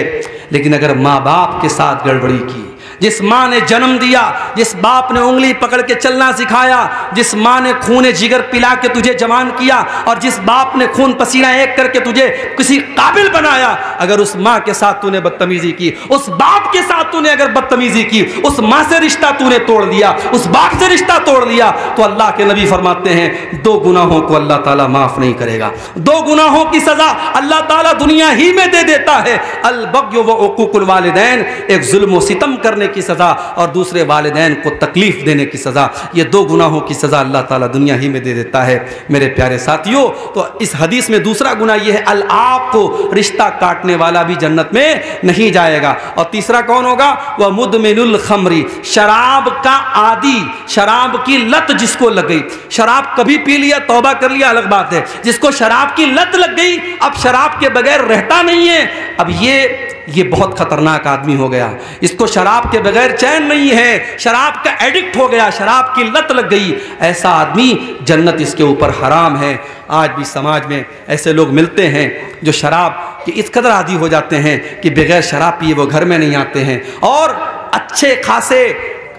लेकिन अगर माँ बाप के साथ गड़बड़ी की, जिस माँ ने जन्म दिया, जिस बाप ने उंगली पकड़ के चलना सिखाया, जिस माँ ने खून जिगर पिला के तुझे जवान किया, और जिस बाप ने खून पसीना एक करके तुझे किसी काबिल बनाया, अगर उस माँ के साथ तूने बदतमीजी की, उस बाप के साथ तूने अगर बदतमीजी की, उस माँ से रिश्ता तूने तोड़ दिया, उस बाप से रिश्ता तोड़ दिया, तो अल्लाह के नबी फरमाते हैं 2 गुनाहों को अल्लाह ताला माफ नहीं करेगा। 2 गुनाहों की सजा अल्लाह ताला दुनिया ही में दे देता है। अल बग़्य व उक़ूक़ुल वालिदैन, एक जुल्म व सितम करने की सजा और दूसरे वालिदैन को तकलीफ देने की सजा। ये 2 गुनाहों की सजा अल्लाह ताला दुनिया ही में दे देता है। मेरे प्यारे साथियों, तो इस हदीस में दूसरा गुनाह ये है अल-आक़ को, रिश्ता काटने वाला भी जन्नत में नहीं जाएगा। और तीसरा कौन होगा? वह मुदमिनुल खमरी, शराब का आदी, शराब की लत जिसको लग गई। शराब कभी पी लिया, तौबा कर लिया, अलग बात है। जिसको शराब की लत लग गई, अब शराब के बगैर रहता नहीं है, अब ये बहुत खतरनाक आदमी हो गया। इसको शराब के बगैर चैन नहीं है, शराब का एडिक्ट हो गया, शराब की लत लग गई। ऐसा आदमी, जन्नत इसके ऊपर हराम है। आज भी समाज में ऐसे लोग मिलते हैं जो शराब के इस कदर आदी हो जाते हैं कि बगैर शराब पिए वो घर में नहीं आते हैं, और अच्छे खासे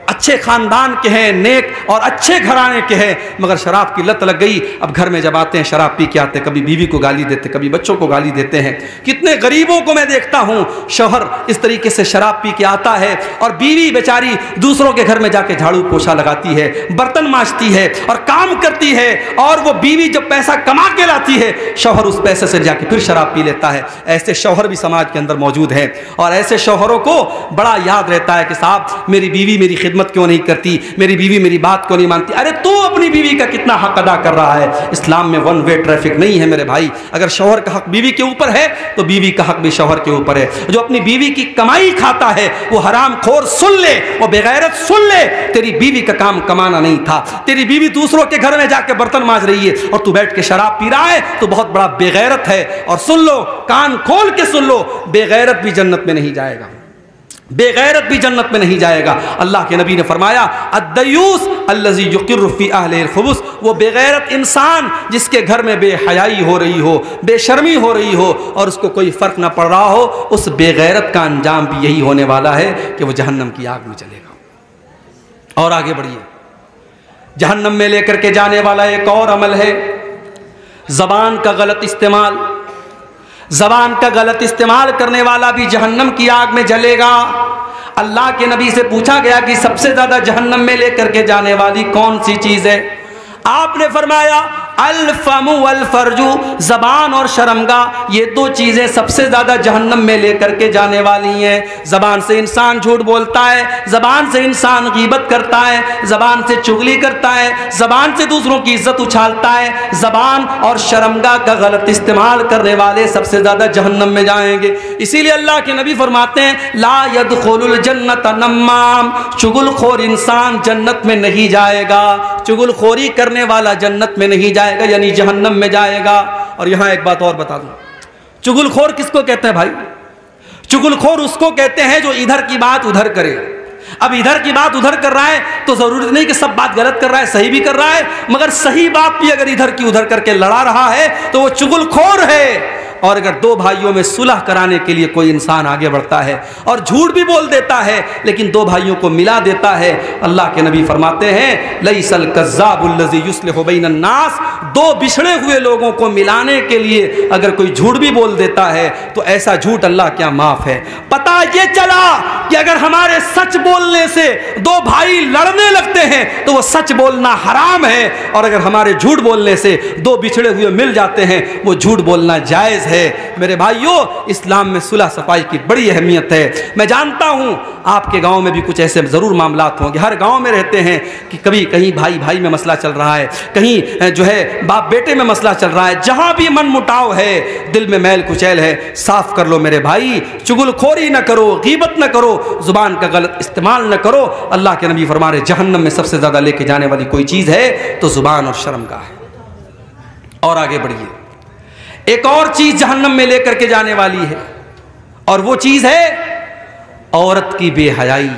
अच्छे खानदान के हैं, नेक और अच्छे घराने के हैं, मगर शराब की लत लग गई। अब घर में जब आते हैं शराब पी के आते हैं, कभी बीवी को गाली देते, कभी बच्चों को गाली देते हैं। कितने गरीबों को मैं देखता हूँ, शौहर इस तरीके से शराब पी के आता है और बीवी बेचारी दूसरों के घर में जाके झाड़ू पोछा लगाती है, बर्तन मांजती है और काम करती है, और वो बीवी जब पैसा कमा के लाती है, शौहर उस पैसे से जाके फिर शराब पी लेता है। ऐसे शौहर भी समाज के अंदर मौजूद हैं, और ऐसे शौहरों को बड़ा याद रहता है कि साहब मेरी बीवी मेरी खिदमत क्यों नहीं करती, मेरी बीवी मेरी बात क्यों नहीं मानती। अरे तू अपनी बीवी का कितना हक अदा कर रहा है? इस्लाम में 1 वे ट्रैफिक नहीं है मेरे भाई। अगर शौहर का हक बीवी के ऊपर है तो बीवी का हक भी शौहर के ऊपर है। जो अपनी बीवी की कमाई खाता है वो हराम खोर सुन ले, वो बेगैरत सुन ले, तेरी बीवी का काम कमाना नहीं था, तेरी बीवी दूसरों के घर में जाके बर्तन मांज रही है और तू बैठ के शराब पी रहा है, तो बहुत बड़ा बेगैरत है। और सुन लो, कान खोल के सुन लो, बेगैरत भी जन्नत में नहीं जाएगा, बेगैरत भी जन्नत में नहीं जाएगा। अल्लाह के नबी ने फरमाया अद्दयूस अल्लज़ी युक़िर्रु फ़ी अहलिल खुबुस, वो बेगैरत इंसान जिसके घर में बेहयाई हो रही हो, बेशर्मी हो रही हो और उसको कोई फ़र्क ना पड़ रहा हो, उस बेगैरत का अंजाम भी यही होने वाला है कि वो जहन्नम की आग में चलेगा। और आगे बढ़िए, जहन्नम में लेकर के जाने वाला एक और अमल है ज़बान का गलत इस्तेमाल। ज़बान का गलत इस्तेमाल करने वाला भी जहन्नम की आग में जलेगा। अल्लाह के नबी से पूछा गया कि सबसे ज्यादा जहन्नम में लेकर के जाने वाली कौन सी चीज है? आपने फरमाया अल फमु वल फर्जू, जबान और शर्मगाह, ये दो चीजें सबसे ज्यादा जहन्नम में लेकर के जाने वाली हैं। जबान से इंसान झूठ बोलता है, जबान से इंसान गीबत करता है, जबान से चुगली करता है, जबान से दूसरों की इज्जत उछालता है। जबान और शर्मगाह का गलत इस्तेमाल करने वाले सबसे ज्यादा जहन्नम में जाएंगे। इसीलिए अल्लाह के नबी फरमाते हैं ला यदखुलुल जन्नत नम्माम, चुगलखोर इंसान जन्नत में नहीं जाएगा, चुगलखोरी करने वाला जन्नत में नहीं जाएगा, यानी जहन्नम में जाएगा। और यहां एक बात और बता दूं, चुगलखोर किसको कहते हैं भाई? चुगलखोर उसको कहते हैं जो इधर की बात उधर करे। अब इधर की बात उधर कर रहा है तो जरूरी नहीं कि सब बात गलत कर रहा है, सही भी कर रहा है, मगर सही बात भी अगर इधर की उधर करके लड़ा रहा है तो वो चुगलखोर है। और अगर दो भाइयों में सुलह कराने के लिए कोई इंसान आगे बढ़ता है और झूठ भी बोल देता है लेकिन दो भाइयों को मिला देता है, अल्लाह के नबी फरमाते हैं लैसल कज़्ज़ाबुल्लज़ी युस्लिहु बैनन नास, दो बिछड़े हुए लोगों को मिलाने के लिए अगर कोई झूठ भी बोल देता है तो ऐसा झूठ अल्लाह क्या माफ है। पता ये चला कि अगर हमारे सच बोलने से दो भाई लड़ने लगते हैं तो वो सच बोलना हराम है, और अगर हमारे झूठ बोलने से दो बिछड़े हुए मिल जाते हैं वो झूठ बोलना जायज है। मेरे भाइयों, इस्लाम में सुलह सफाई की बड़ी अहमियत है। मैं जानता हूं आपके गांव में भी कुछ ऐसे जरूर मामलात होंगे, हर गांव में रहते हैं कि कभी कहीं भाई भाई में मसला चल रहा है, कहीं जो है बाप बेटे में मसला चल रहा है, जहां भी मन मुटाव है, दिल में मैल कुचैल है, साफ कर लो मेरे भाई। चुगलखोरी न करो, गीबत न करो, जुबान का गलत इस्तेमाल न करो। अल्लाह के नबी फरमा रहे जहन्नम में सबसे ज्यादा लेके जाने वाली कोई चीज है तो जुबान और शर्मगाह है। और आगे बढ़िए, एक और चीज जहन्नम में लेकर के जाने वाली है और वो चीज है औरत की बेहयाई।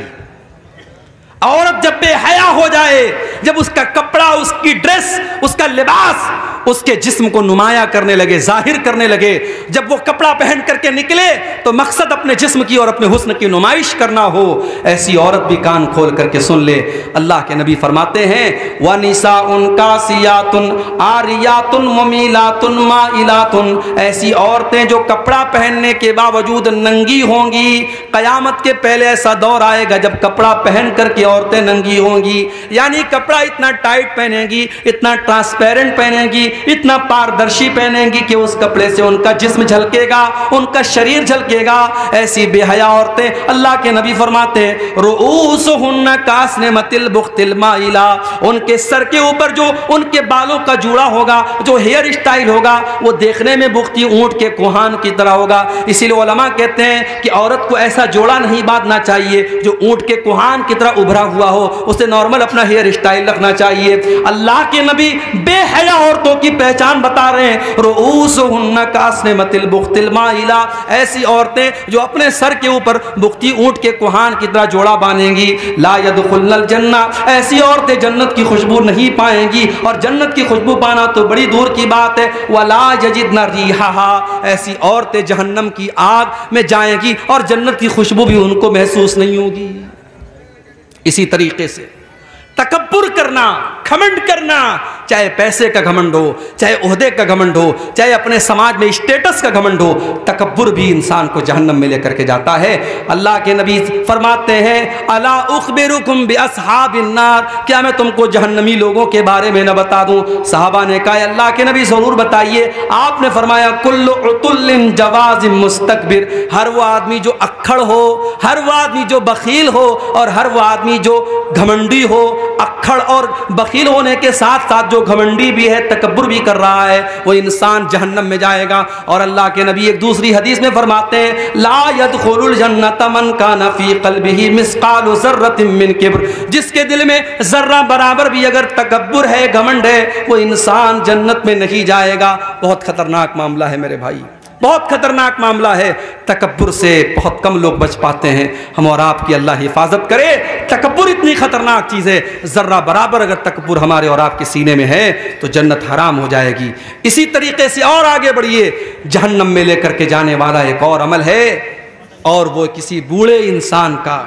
औरत जब बेहया हो जाए, जब उसका कपड़ा, उसकी ड्रेस, उसका लिबास उसके जिस्म को नुमाया करने लगे, जाहिर करने लगे, जब वो कपड़ा पहन करके निकले तो मकसद अपने जिस्म की और अपने हुस्न की नुमाइश करना हो, ऐसी औरत भी कान खोल करके सुन ले। अल्लाह के नबी फरमाते हैं व निसाउन कासियातुन आरियातुन मुमीलातुन माइलातुन, ऐसी औरतें जो कपड़ा पहनने के बावजूद नंगी होंगी। कयामत के पहले ऐसा दौर आएगा जब कपड़ा पहन करके औरतें नंगी होंगी, यानी कपड़ा इतना टाइट पहनेंगी, इतना ट्रांसपेरेंट पहनेंगी, इतना पारदर्शी पहनेंगी कि उस कपड़े से उनका जिस्म झलकेगा, उनका शरीर झलकेगा। ऐसी बेहया औरतें अल्लाह के नबी फरमाते हैं रुऊसुहुन्ना कास्निमतिल बुख्तिल माइला, उनके सर के ऊपर जो उनके बालों का जूड़ा होगा, जो हेयर स्टाइल होगा, वो देखने में बुख्ती ऊंट के कुहान की तरह होगा। इसीलिए उलमा कहते हैं कि औरत को ऐसा जोड़ा नहीं बांधना चाहिए जो ऊंट के कुहान की तरह उभरा हुआ हो, उसे नॉर्मल अपना हेयर स्टाइल रखना चाहिए। अल्लाह के नबी बेहया औरतों की पहचान बता रहे हैं रुऊसुहुन्ना कास्निमतिल बुख्तिल माइला, ऐसी औरतें जो अपने सर के ऊपर बुख्ती ऊंट के कुहान की तरह जोड़ा बांधेंगी। ला यदखुलनल जन्ना, ऐसी औरतें जन्नत की खुशबू नहीं पाएंगी, और जन्नत की खुशबू पाना तो बड़ी दूर की बात है। वला यजिदन रिहाहा, ऐसी औरतें जहन्नम की आग में जाएंगी और जन्नत की खुशबू भी उनको महसूस नहीं होगी। इसी तरीके से तकब्बुर करना, घमंड करना, चाहे पैसे का घमंड हो, चाहे ओहदे का घमंड हो, चाहे अपने समाज में स्टेटस का घमंड हो, तकब्बुर भी इंसान को जहन्नम में लेकर के जाता है। अल्लाह के नबी फरमाते हैं अला उखबिरुकुम बिअस्हाबिन नार, क्या मैं तुमको जहन्नमी लोगों के बारे में न बता दूं? सहाबा ने कहा अल्लाह के नबी जरूर बताइए। आपने फरमाया कुल्लु उतुल्लिन जवाजिम मुस्तकबिर, हर वो आदमी जो अक्खड़ हो, हर वो आदमी जो बखील हो, और हर वो आदमी जो घमंडी हो। अक्खड़ और बखील होने के साथ साथ जो घमंडी भी है, तकब्बुर भी कर रहा है, वो इंसान जहन्नम में जाएगा। और अल्लाह के नबी एक दूसरी हदीस में फरमाते हैं ला यदखुलुल जन्नत मन काना फी क़ल्बिही मिस्क़ालु ज़र्रतिन मिन किब्र, जिसके दिल में जर्रा बराबर भी अगर तकब्बुर है, घमंड है, वो इंसान जन्नत में नहीं जाएगा। बहुत खतरनाक मामला है मेरे भाई, बहुत खतरनाक मामला है। तकब्बुर से बहुत कम लोग बच पाते हैं। हम और आपकी अल्लाह हिफाजत करे। तकब्बुर इतनी खतरनाक चीज़ है, जर्रा बराबर अगर तकब्बुर हमारे और आपके सीने में है तो जन्नत हराम हो जाएगी। इसी तरीके से और आगे बढ़िए, जहन्नम में लेकर के जाने वाला एक और अमल है, और वो किसी बूढ़े इंसान का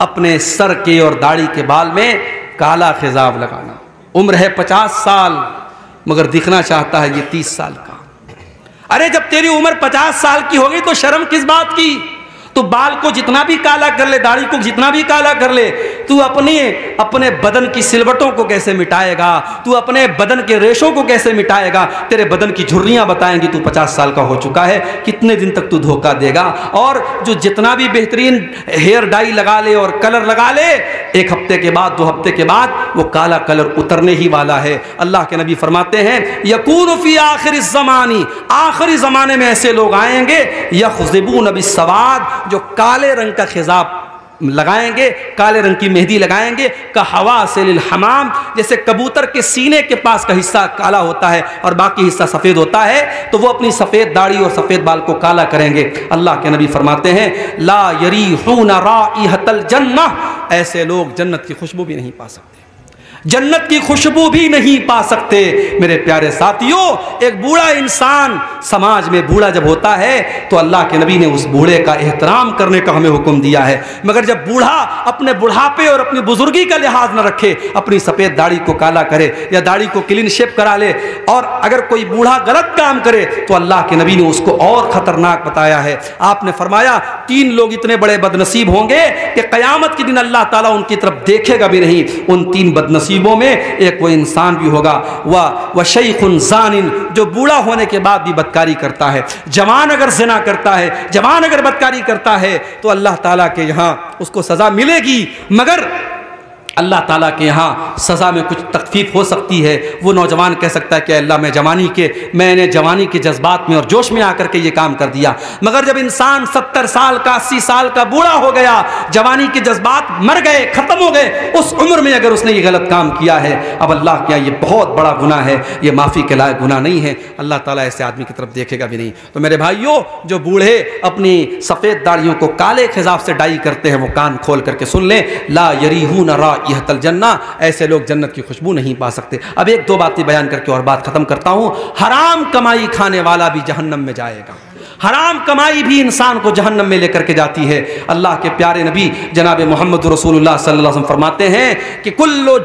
अपने सर के और दाढ़ी के बाल में काला खिजाब लगाना। उम्र है 50 साल मगर दिखना चाहता है ये 30 साल का। अरे जब तेरी उम्र 50 साल की होगी तो शर्म किस बात की? तो बाल को जितना भी काला कर ले, दाढ़ी को जितना भी काला कर ले, तू अपने बदन की सिलवटों को कैसे मिटाएगा? तू अपने बदन के रेशों को कैसे मिटाएगा? तेरे बदन की झुर्रियां बताएंगी तू 50 साल का हो चुका है, कितने दिन तक तू धोखा देगा? और जो जितना भी बेहतरीन हेयर डाई लगा ले और कलर लगा ले, 1 हफ्ते के बाद 2 हफ्ते के बाद वो काला कलर उतरने ही वाला है। अल्लाह के नबी फरमाते हैं यकून फी आखिर ज़मानी, आखिरी ज़माने में ऐसे लोग आएंगे यख़ज़िबून बिस्सवाद, जो काले रंग का खिजाब लगाएंगे, काले रंग की मेहंदी लगाएंगे, का हवा से लिल हमाम, जैसे कबूतर के सीने के पास का हिस्सा काला होता है और बाकी हिस्सा सफ़ेद होता है, तो वो अपनी सफ़ेद दाढ़ी और सफ़ेद बाल को काला करेंगे। अल्लाह के नबी फरमाते हैं ला यरीहूना राइहतल जन्नह, ऐसे लोग जन्नत की खुशबू भी नहीं पा सकते, जन्नत की खुशबू भी नहीं पा सकते। मेरे प्यारे साथियों, एक बूढ़ा इंसान समाज में बूढ़ा जब होता है तो अल्लाह के नबी ने उस बूढ़े का एहतराम करने का हमें हुक्म दिया है, मगर जब बूढ़ा अपने बुढ़ापे और अपनी बुजुर्गी का लिहाज न रखे, अपनी सफ़ेद दाढ़ी को काला करे या दाढ़ी को क्लीन शेप करा ले, और अगर कोई बूढ़ा गलत काम करे तो अल्लाह के नबी ने उसको और ख़तरनाक बताया है। आपने फरमाया 3 लोग इतने बड़े बदनसीब होंगे कि क़यामत के दिन अल्लाह ताला उनकी तरफ देखेगा भी नहीं। उन 3 बदनसीब में एक वो इंसान भी होगा वह शैखुन ज़ानिन, जो बूढ़ा होने के बाद भी बदकारी करता है। जवान अगर ज़िना करता है, जवान अगर बदकारी करता है तो अल्लाह ताला के यहाँ उसको सज़ा मिलेगी, मगर अल्लाह ताला के यहाँ सज़ा में कुछ तखफीफ हो सकती है। वो नौजवान कह सकता है कि अल्लाह मैंने जवानी के जज्बात में और जोश में आकर के ये काम कर दिया, मगर जब इंसान 70 साल का 80 साल का बूढ़ा हो गया, जवानी के जज्बात मर गए, ख़त्म हो गए, उस उम्र में अगर उसने ये गलत काम किया है, अब अल्लाह के यहाँ ये बहुत बड़ा गुनाह है, ये माफ़ी के लायक गुनाह नहीं है, अल्लाह ताला ऐसे आदमी की तरफ देखेगा भी नहीं। तो मेरे भाइयों, जो बूढ़े अपनी सफ़ेद दाढ़ियों को काले खिजाब से डाई करते हैं, वो कान खोल करके सुन लें, ला यरीहून राइहतल जन्ना, ऐसे लोग जन्नत की खुशबू नहीं पा सकते। अब 1-2 बातें बयान करके और बात खत्म करता हूं। हराम कमाई खाने वाला भी जहन्नम में जाएगा, हराम कमाई भी इंसान को जहन्नम में लेकर के जाती है। अल्लाह के प्यारे नबी जनाब मोहम्मद रसूलुल्लाह सल्लल्लाहु अलैहि वसल्लम फरमाते हैं कि कुल्लो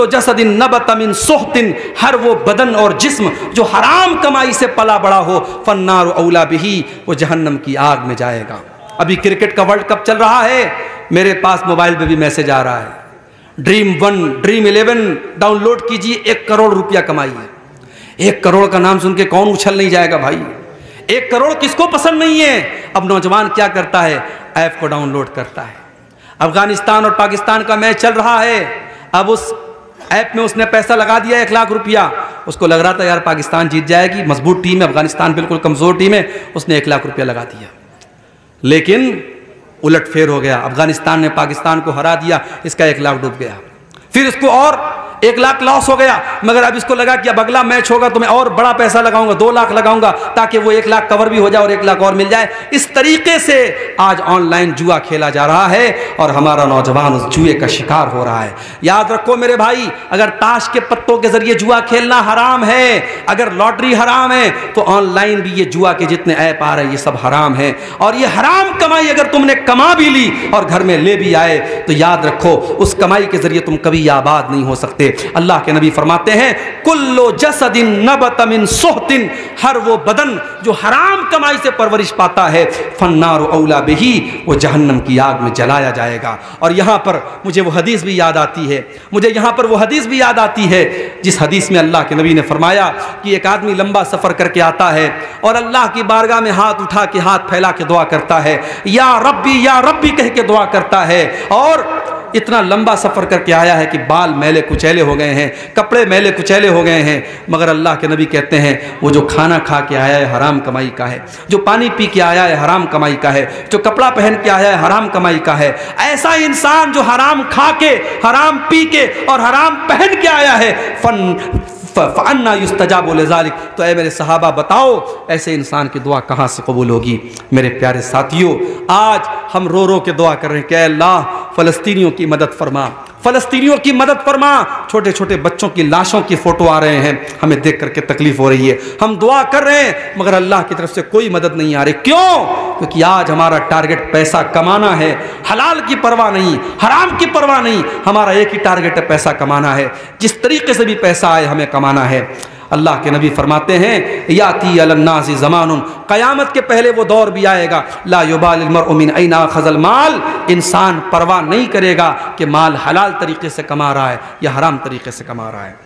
जसदिन नबत मिन सुहतिन, हर वो बदन और जिस्म जो हराम कमाई से पला बड़ा हो, फन्नारु औला बिही, वो जहन्नम की आग में जाएगा। अभी क्रिकेट का वर्ल्ड कप चल रहा है, मेरे पास मोबाइल पे भी मैसेज आ रहा है, ड्रीम 1 ड्रीम 11 डाउनलोड कीजिए, 1 करोड़ रुपया कमाइए। 1 करोड़ का नाम सुन के कौन उछल नहीं जाएगा भाई? 1 करोड़ किसको पसंद नहीं है? अब नौजवान क्या करता है, ऐप को डाउनलोड करता है। अफगानिस्तान और पाकिस्तान का मैच चल रहा है, अब उस ऐप में उसने पैसा लगा दिया 1 लाख रुपया, उसको लग रहा था यार पाकिस्तान जीत जाएगी, मजबूत टीम है, अफगानिस्तान बिल्कुल कमज़ोर टीम है, उसने 1 लाख रुपया लगा दिया, लेकिन उलटफेर हो गया, अफगानिस्तान ने पाकिस्तान को हरा दिया, इसका 1 लाख डूब गया। फिर इसको और 1 लाख लॉस हो गया, मगर अब इसको लगा कि अब अगला मैच होगा तो मैं और बड़ा पैसा लगाऊंगा, 2 लाख लगाऊंगा, ताकि वो 1 लाख कवर भी हो जाए और 1 लाख और मिल जाए। इस तरीके से आज ऑनलाइन जुआ खेला जा रहा है और हमारा नौजवान उस जुए का शिकार हो रहा है। याद रखो मेरे भाई, अगर ताश के पत्तों के जरिए जुआ खेलना हराम है, अगर लॉटरी हराम है, तो ऑनलाइन भी ये जुआ के जितने ऐप आ रहे हैं ये सब हराम है। और ये हराम कमाई अगर तुमने कमा भी ली और घर में ले भी आए, तो याद रखो उस कमाई के जरिए तुम कभी आबाद नहीं हो सकते। अल्लाह के नबी फरमाते हैं कुल्लो जसदिन नबत मिन सुहतिन, हर वो बदन जो हराम कमाई से परवरिश पाता है, फन्नारु औला बिही, वो जहन्नम की आग में जलाया जाएगा। और यहाँ पर मुझे वो हदीस भी याद आती है, जिस हदीस में अल्लाह के नबी ने फरमाया कि एक आदमी लंबा सफ़र करके आता है और अल्लाह की बारगाह में हाथ उठा के, हाथ फैला के दुआ करता है, या रब्बी कह के दुआ करता है, और इतना लंबा सफ़र करके आया है कि बाल मैले कुचैले हो गए हैं, कपड़े मैले कुचैले हो गए हैं, मगर अल्लाह के नबी कहते हैं वो जो खाना खा के आया है हराम कमाई का है, जो पानी पी के आया है हराम कमाई का है, जो कपड़ा पहन के आया है हराम कमाई का है। ऐसा इंसान जो हराम खा के, हराम पी के और हराम पहन के आया है, फ़अन्ना युस्तजाबु लिज़ालिक, तो ऐ मेरे सहाबा बताओ ऐसे इंसान की दुआ कहाँ से कबूल होगी? मेरे प्यारे साथियों, आज हम रो रो के दुआ कर रहे हैं कि अल्लाह फ़लस्तीनियों की मदद फरमा, फ़लस्तीनियों की मदद फरमा। छोटे छोटे बच्चों की लाशों की फ़ोटो आ रहे हैं, हमें देख करके तकलीफ़ हो रही है, हम दुआ कर रहे हैं मगर अल्लाह की तरफ से कोई मदद नहीं आ रही। क्यों? क्योंकि आज हमारा टारगेट पैसा कमाना है, हलाल की परवाह नहीं, हराम की परवाह नहीं, हमारा एक ही टारगेट है, पैसा कमाना है। जिस तरीके से भी पैसा आए हमें कमाना है। अल्लाह के नबी फरमाते हैं याती अलन्नासी ज़मानुन, क़यामत के पहले वो दौर भी आएगा, ला युबालिल मर्उ मिन ऐना खज़ल माल, इंसान परवाह नहीं करेगा कि माल हलाल तरीके से कमा रहा है या हराम तरीके से कमा रहा है।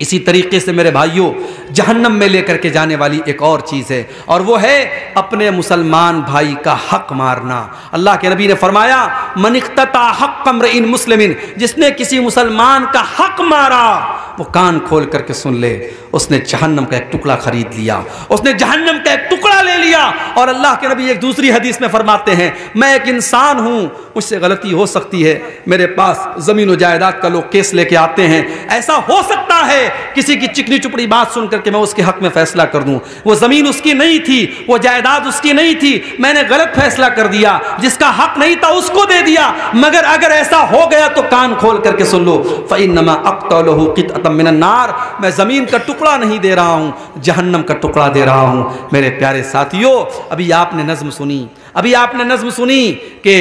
इसी तरीके से मेरे भाइयों, जहन्नम में लेकर के जाने वाली एक और चीज़ है, और वो है अपने मुसलमान भाई का हक मारना। अल्लाह के नबी ने फरमाया मन इख्तता हक़्क़ इम्रिइन मुस्लिमिन, जिसने किसी मुसलमान का हक मारा वो कान खोल करके सुन ले, उसने जहन्नम का एक टुकड़ा खरीद लिया, उसने जहन्नम का एक टुकड़ा ले लिया। और अल्लाह के नबी एक दूसरी हदीस में फरमाते हैं मैं एक इंसान हूँ, मुझसे गलती हो सकती है, मेरे पास ज़मीन व जायदाद का लोग केस लेके आते हैं, ऐसा हो सकता है किसी की चिकनी चुपड़ी बात सुन करके मैं उसके हक में फैसला कर दूं, वो ज़मीन उसकी नहीं थी, वो जायदाद उसकी नहीं थी, मैंने गलत फैसला कर दिया, जिसका हक नहीं था उसको दे दिया। मगर अगर ऐसा हो गया तो कान खोल करके सुन लो, फ़इन्नमा अक़्तलहु क़ित्अतम मिनन नार, मैं ज़मीन का टुकड़ा नहीं दे रहा हूँ, जहन्नम का टुकड़ा दे रहा हूँ। मेरे प्यारे साथियों, अभी आपने नज़्म सुनी, अभी आपने नज़्म सुनी कि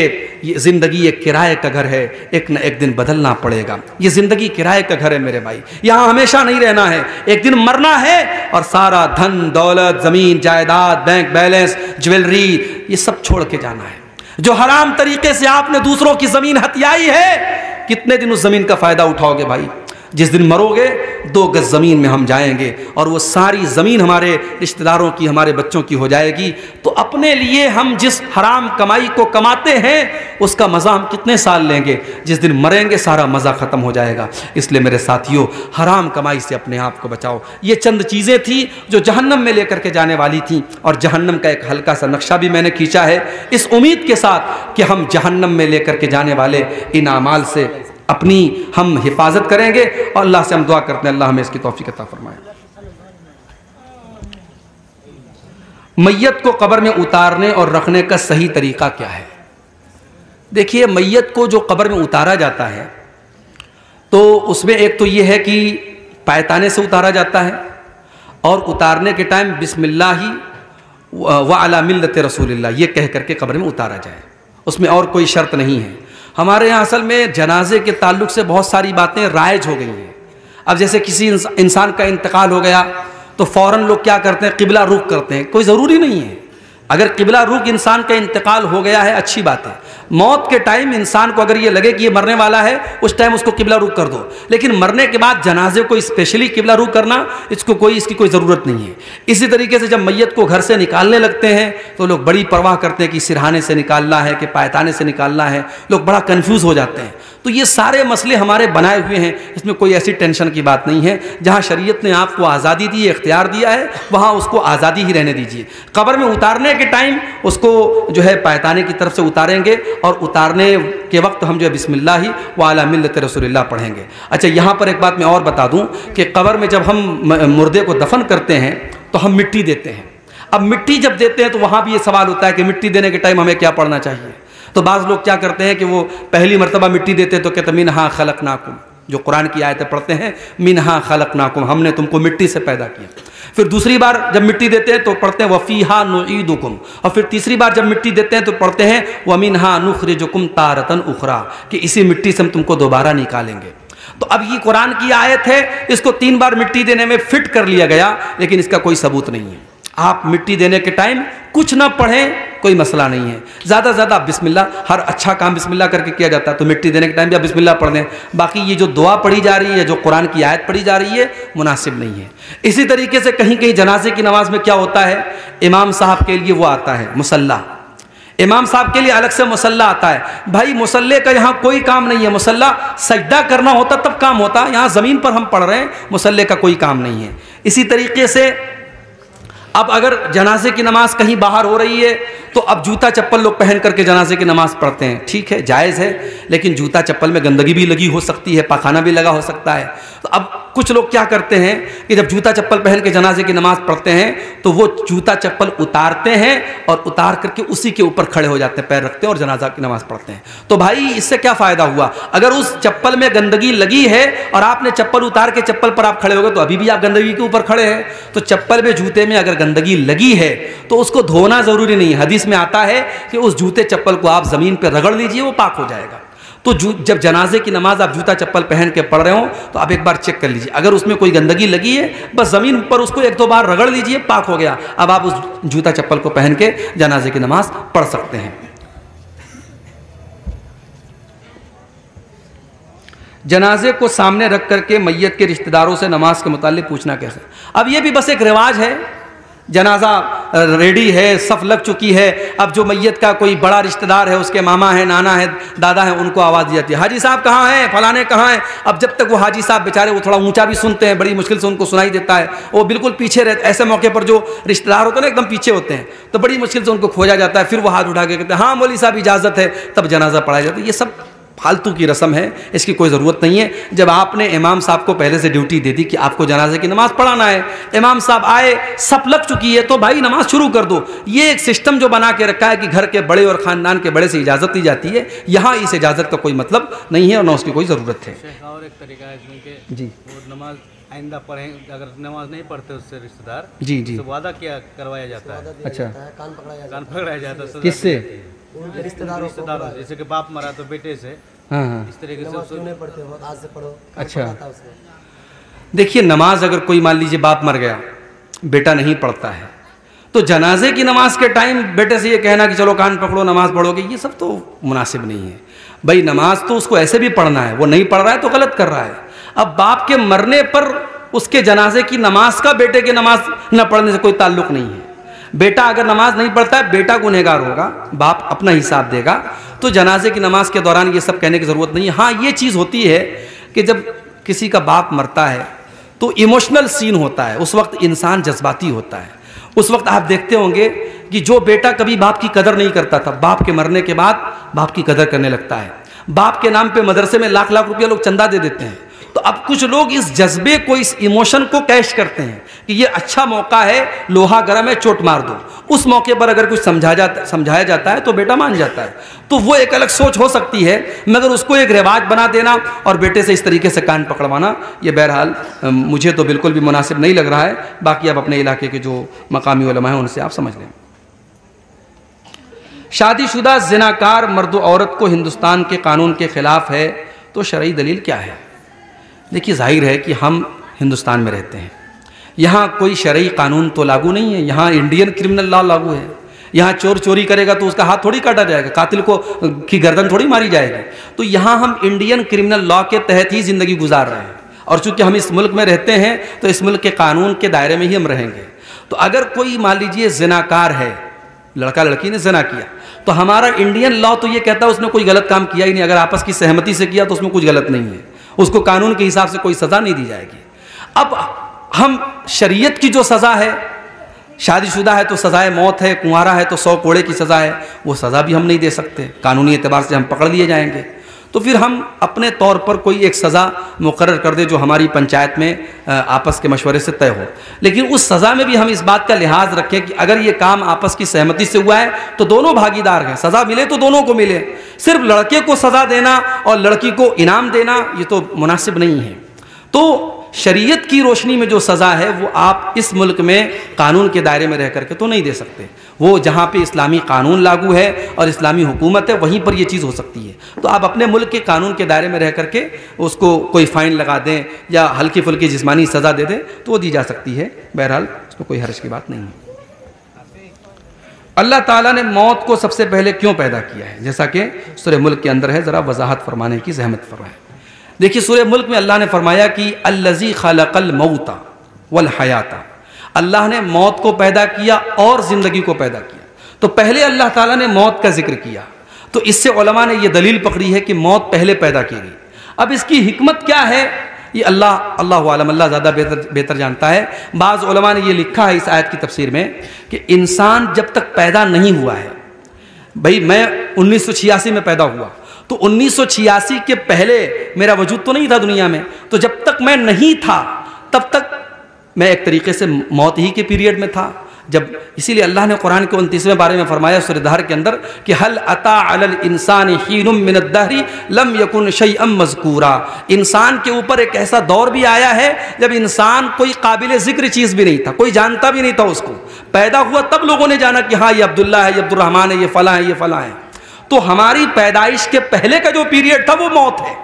ये ज़िंदगी एक किराए का घर है, एक न एक दिन बदलना पड़ेगा। ये ज़िंदगी किराए का घर है मेरे भाई, यहाँ हमेशा नहीं रहना है, एक दिन मरना है और सारा धन दौलत, ज़मीन जायदाद, बैंक बैलेंस, ज्वेलरी, ये सब छोड़ के जाना है। जो हराम तरीके से आपने दूसरों की ज़मीन हथियाई है, कितने दिन उस ज़मीन का फ़ायदा उठाओगे भाई? जिस दिन मरोगे 2 गज ज़मीन में हम जाएंगे और वो सारी ज़मीन हमारे रिश्तेदारों की, हमारे बच्चों की हो जाएगी। तो अपने लिए हम जिस हराम कमाई को कमाते हैं उसका मज़ा हम कितने साल लेंगे? जिस दिन मरेंगे सारा मज़ा ख़त्म हो जाएगा। इसलिए मेरे साथियों, हराम कमाई से अपने आप को बचाओ। ये चंद चीज़ें थी जो जहन्नम में लेकर के जाने वाली थी, और जहन्नम का एक हल्का सा नक्शा भी मैंने खींचा है इस उम्मीद के साथ कि हम जहन्नम में लेकर के जाने वाले इन अमाल से अपनी हम हिफाजत करेंगे, और अल्लाह से हम दुआ करते हैं अल्लाह हमें इसकी तौफीक अता फरमाए। मैयत को कब्र में उतारने और रखने का सही तरीका क्या है? देखिए, मैयत को जो कब्र में उतारा जाता है तो उसमें एक तो ये है कि पायताने से उतारा जाता है, और उतारने के टाइम बिस्मिल्लाहि व अला मिल्लत रसूलिल्लाह ये कह करके कब्र में उतारा जाए, उसमें और कोई शर्त नहीं है। हमारे यहाँ असल में जनाजे के ताल्लुक से बहुत सारी बातें राइज हो गई हैं। अब जैसे किसी इंसान का इंतकाल हो गया तो फ़ौरन लोग क्या करते हैं, किबला रुख करते हैं। कोई ज़रूरी नहीं है, अगर किबला रुख इंसान का इंतकाल हो गया है अच्छी बात है। मौत के टाइम इंसान को अगर ये लगे कि ये मरने वाला है, उस टाइम उसको किबला रुख कर दो, लेकिन मरने के बाद जनाजे को स्पेशली किबला रुख करना इसकी कोई ज़रूरत नहीं है। इसी तरीके से जब मैयत को घर से निकालने लगते हैं तो लोग बड़ी परवाह करते हैं कि सिरहाने से निकालना है कि पायताने से निकालना है, लोग बड़ा कन्फ्यूज़ हो जाते हैं। तो ये सारे मसले हमारे बनाए हुए हैं, इसमें कोई ऐसी टेंशन की बात नहीं है। जहाँ शरीयत ने आपको आज़ादी दी है, इख्तियार दिया है, वहाँ उसको आज़ादी ही रहने दीजिए। कब्र में उतारने के टाइम उसको जो है पायताने की तरफ से उतारेंगे, और उतारने के वक्त हम जो है बिस्मिल्लाहि व अला मिल्लत रसूलिल्लाह पढ़ेंगे। अच्छा, यहाँ पर एक बात मैं और बता दूँ कि कब्र में जब हम मुर्दे को दफन करते हैं तो हम मिट्टी देते हैं। अब मिट्टी जब देते हैं तो वहाँ भी ये सवाल होता है कि मिट्टी देने के टाइम हमें क्या पढ़ना चाहिए। तो बाज़ लोग क्या करते हैं कि वो पहली मरतबा मिट्टी देते हैं तो कहते मिन्हा खलकनाकुम, जो कुरान की आयतें पढ़ते हैं, मिन्हा खलकनाकुम, हमने तुमको मिट्टी से पैदा किया। फिर दूसरी बार जब मिट्टी देते हैं तो पढ़ते हैं वफ़ीहा नुईदुकुम, और फिर तीसरी बार जब मिट्टी देते हैं तो पढ़ते हैं वमिन्हा नुखरिजुकुम तारतन उखरा, कि इसी मिट्टी से हम तुमको दोबारा निकालेंगे। तो अब ये कुरान की आयत है, इसको 3 बार मिट्टी देने में फिट कर लिया गया, लेकिन इसका कोई सबूत नहीं है। आप मिट्टी देने के टाइम कुछ ना पढ़ें कोई मसला नहीं है, ज़्यादा से ज़्यादा बिस्मिल्लाह, हर अच्छा काम बिस्मिल्लाह करके किया जाता है, तो मिट्टी देने के टाइम भी आप बिस्मिल्लाह पढ़ दें। बाकी ये जो दुआ पढ़ी जा रही है, जो कुरान की आयत पढ़ी जा रही है, मुनासिब नहीं है। इसी तरीके से कहीं कहीं जनाजे की नमाज में क्या होता है, इमाम साहब के लिए वो आता है मुसल्ला, इमाम साहब के लिए अलग से मुसल्ला आता है। भाई मुसल्ले का यहाँ कोई काम नहीं है, मुसल्ला सजदा करना होता तब काम होता, यहाँ ज़मीन पर हम पढ़ रहे हैं, मुसल्ले का कोई काम नहीं है। इसी तरीके से अब अगर जनाजे की नमाज कहीं बाहर हो रही है तो अब जूता चप्पल लोग पहन करके जनाजे की नमाज पढ़ते हैं, ठीक है, जायज़ है, लेकिन जूता चप्पल में गंदगी भी लगी हो सकती है, पाखाना भी लगा हो सकता है। तो अब कुछ लोग क्या करते हैं कि जब जूता चप्पल पहन के जनाजे की नमाज पढ़ते हैं तो वो जूता चप्पल उतारते हैं और उतार करके उसी के ऊपर खड़े हो जाते हैं, पैर रखते हैं और जनाजा की नमाज पढ़ते हैं। तो भाई इससे क्या फ़ायदा हुआ? अगर उस चप्पल में गंदगी लगी है और आपने चप्पल उतार के चप्पल पर आप खड़े हो गए तो अभी भी आप गंदगी के ऊपर खड़े हैं। तो चप्पल में, जूते में अगर गंदगी लगी है तो उसको धोना ज़रूरी नहीं है। हदीस में आता है कि उस जूते चप्पल को आप ज़मीन पर रगड़ लीजिए, वो पाक हो जाएगा। तो जब जनाजे की नमाज आप जूता चप्पल पहन के पढ़ रहे हो तो आप एक बार चेक कर लीजिए, अगर उसमें कोई गंदगी लगी है बस ज़मीन पर उसको एक दो बार रगड़ लीजिए, पाक हो गया। अब आप उस जूता चप्पल को पहन के जनाजे की नमाज पढ़ सकते हैं। जनाजे को सामने रख करके मैयत के रिश्तेदारों से नमाज के मुताल्लिक पूछना कैसे? अब ये भी बस एक रिवाज है, जनाजा रेडी है, सफ लग चुकी है, अब जो मैयत का कोई बड़ा रिश्तेदार है, उसके मामा है, नाना है, दादा है, उनको आवाज़ दी जाती है, हाजी साहब कहाँ हैं, फलाने कहाँ हैं। अब जब तक वो हाजी साहब बेचारे वो थोड़ा ऊंचा भी सुनते हैं, बड़ी मुश्किल से उनको सुनाई देता है, वो बिल्कुल पीछे रहते, ऐसे मौके पर जो रिश्तेदार होते हैं ना एकदम पीछे होते हैं, तो बड़ी मुश्किल से उनको खोजा जाता है। फिर वो हाथ उठा के कहते हैं हाँ मौलवी साहब इजाज़त है, तब जनाजा पढ़ाया जाता है। ये सब फालतू की रस्म है, इसकी कोई ज़रूरत नहीं है। जब आपने इमाम साहब को पहले से ड्यूटी दे दी कि आपको जनाजे की नमाज़ पढ़ाना है, इमाम साहब आए, सब लग चुकी है, तो भाई नमाज शुरू कर दो। ये एक सिस्टम जो बना के रखा है कि घर के बड़े और ख़ानदान के बड़े से इजाज़त दी जाती है, यहाँ इस इजाज़त का कोई मतलब नहीं है और ना उसकी कोई ज़रूरत है। और एक तरीका है इसमें कि जी वो नमाज आइंदा पढ़ें, अगर नमाज नहीं पढ़ते उससे रिश्तेदार, जी जी, तो वादा क्या करवाया जाता है, अच्छा, कान पकड़ाया जाता है। किससे? रिश्तेदारों, जैसे कि बाप मरा तो बेटे से, हाँ हाँ, इस तरीके से नहीं पढ़ते हो, आज से पढ़ो। अच्छा, देखिए नमाज अगर कोई मान लीजिए बाप मर गया, बेटा नहीं पढ़ता है, तो जनाजे की नमाज के टाइम बेटे से ये कहना कि चलो कान पकड़ो नमाज पढ़ोगे, ये सब तो मुनासिब नहीं है। भाई नमाज तो उसको ऐसे भी पढ़ना है, वो नहीं पढ़ रहा है तो गलत कर रहा है। अब बाप के मरने पर उसके जनाजे की नमाज का बेटे के नमाज न पढ़ने से कोई ताल्लुक नहीं है। बेटा अगर नमाज नहीं पढ़ता है, बेटा गुनहगार होगा, बाप अपना हिसाब देगा। तो जनाजे की नमाज के दौरान ये सब कहने की ज़रूरत नहीं है। हाँ ये चीज़ होती है कि जब किसी का बाप मरता है तो इमोशनल सीन होता है, उस वक्त इंसान जज्बाती होता है। उस वक्त आप देखते होंगे कि जो बेटा कभी बाप की कदर नहीं करता था, बाप के मरने के बाद बाप की कदर करने लगता है। बाप के नाम पे मदरसे में लाख लाख रुपया लोग चंदा दे देते हैं। तो अब कुछ लोग इस जज्बे को, इस इमोशन को कैश करते हैं कि ये अच्छा मौका है, लोहा गर्म है, चोट मार दो। उस मौके पर अगर कुछ समझाया जाता है तो बेटा मान जाता है। तो वो एक अलग सोच हो सकती है, मगर उसको एक रिवाज बना देना और बेटे से इस तरीके से कान पकड़वाना, ये बहरहाल मुझे तो बिल्कुल भी मुनासिब नहीं लग रहा है। बाकी आप अपने इलाके के जो मकामी उलमा हैं उनसे आप समझ लें। शादीशुदा ज़िनाकार मर्द औरत को हिंदुस्तान के कानून के ख़िलाफ़ है, तो शरई दलील क्या है? देखिए जाहिर है कि हम हिंदुस्तान में रहते हैं, यहाँ कोई शरई कानून तो लागू नहीं है, यहाँ इंडियन क्रिमिनल लॉ लागू है। यहाँ चोर चोरी करेगा तो उसका हाथ थोड़ी काटा जाएगा, कातिल को की गर्दन थोड़ी मारी जाएगी। तो यहाँ हम इंडियन क्रिमिनल लॉ के तहत ही ज़िंदगी गुजार रहे हैं, और चूँकि हम इस मुल्क में रहते हैं तो इस मुल्क के कानून के दायरे में ही हम रहेंगे। तो अगर कोई मान लीजिए ज़िनाकार है, लड़का लड़की ने ज़िना किया, तो हमारा इंडियन लॉ तो ये कहता है उसने कोई गलत काम किया ही नहीं। अगर आपस की सहमति से किया तो उसमें कुछ गलत नहीं है, उसको कानून के हिसाब से कोई सज़ा नहीं दी जाएगी। अब हम शरीयत की जो सज़ा है, शादीशुदा है तो सज़ाए मौत है, कुंवारा है तो 100 कोड़े की सज़ा है, वो सज़ा भी हम नहीं दे सकते, कानूनी एतबार से हम पकड़ लिए जाएंगे। तो फिर हम अपने तौर पर कोई एक सज़ा मुकर्रर कर दे जो हमारी पंचायत में आपस के मशवरे से तय हो। लेकिन उस सज़ा में भी हम इस बात का लिहाज रखें कि अगर ये काम आपस की सहमति से हुआ है तो दोनों भागीदार हैं, सज़ा मिले तो दोनों को मिले। सिर्फ लड़के को सज़ा देना और लड़की को इनाम देना ये तो मुनासिब नहीं है। तो शरीयत की रोशनी में जो सज़ा है वो आप इस मुल्क में कानून के दायरे में रह करके तो नहीं दे सकते। वो जहाँ पे इस्लामी कानून लागू है और इस्लामी हुकूमत है वहीं पर ये चीज़ हो सकती है। तो आप अपने मुल्क के कानून के दायरे में रह करके उसको कोई फ़ाइन लगा दें या हल्की फुल्की जिस्मानी सज़ा दे दें तो वो दी जा सकती है। बहरहाल उसमें कोई हर्ज की बात नहीं है। अल्लाह ताला ने मौत को सबसे पहले क्यों पैदा किया है, जैसा कि सूरह मुल्क के अंदर है, ज़रा वजाहत फरमाने की ज़हमत फरमाए। देखिए सूरह मुल्क में अल्लाह ने फरमाया कि अल्लज़ी खलक़ल मौता वल हयाता, अल्लाह ने मौत को पैदा किया और ज़िंदगी को पैदा किया। तो पहले अल्लाह ताला ने मौत का जिक्र किया, तो इससे उलमा ने यह दलील पकड़ी है कि मौत पहले पैदा की गई। अब इसकी हिकमत क्या है ये अल्लाह आलम, अल्लाह ज़्यादा बेहतर जानता है। बाज़ उलमा ने यह लिखा है इस आयत की तफसीर में कि इंसान जब तक पैदा नहीं हुआ है, भाई मैं 1986 में पैदा हुआ तो 1986 के पहले मेरा वजूद तो नहीं था दुनिया में, तो जब तक मैं नहीं था तब तक मैं एक तरीके से मौत ही के पीरियड में था। जब इसीलिए अल्लाह ने कुरान के 29वें बारे में फरमाया सूरह दहर के अंदर कि हल अता अलल इंसान हीनुम मिनद दहरी लम यकुन शैअम मज़कूरा, इंसान के ऊपर एक ऐसा दौर भी आया है जब इंसान कोई काबिल ज़िक्र चीज़ भी नहीं था, कोई जानता भी नहीं था उसको। पैदा हुआ तब लोगों ने जाना कि हाँ ये अब्दुल्ला है, ये अब्दुर्रहमान है, ये फ़लाँ है, ये फ़लाँ है। तो हमारी पैदाइश के पहले का जो पीरियड था वो मौत है,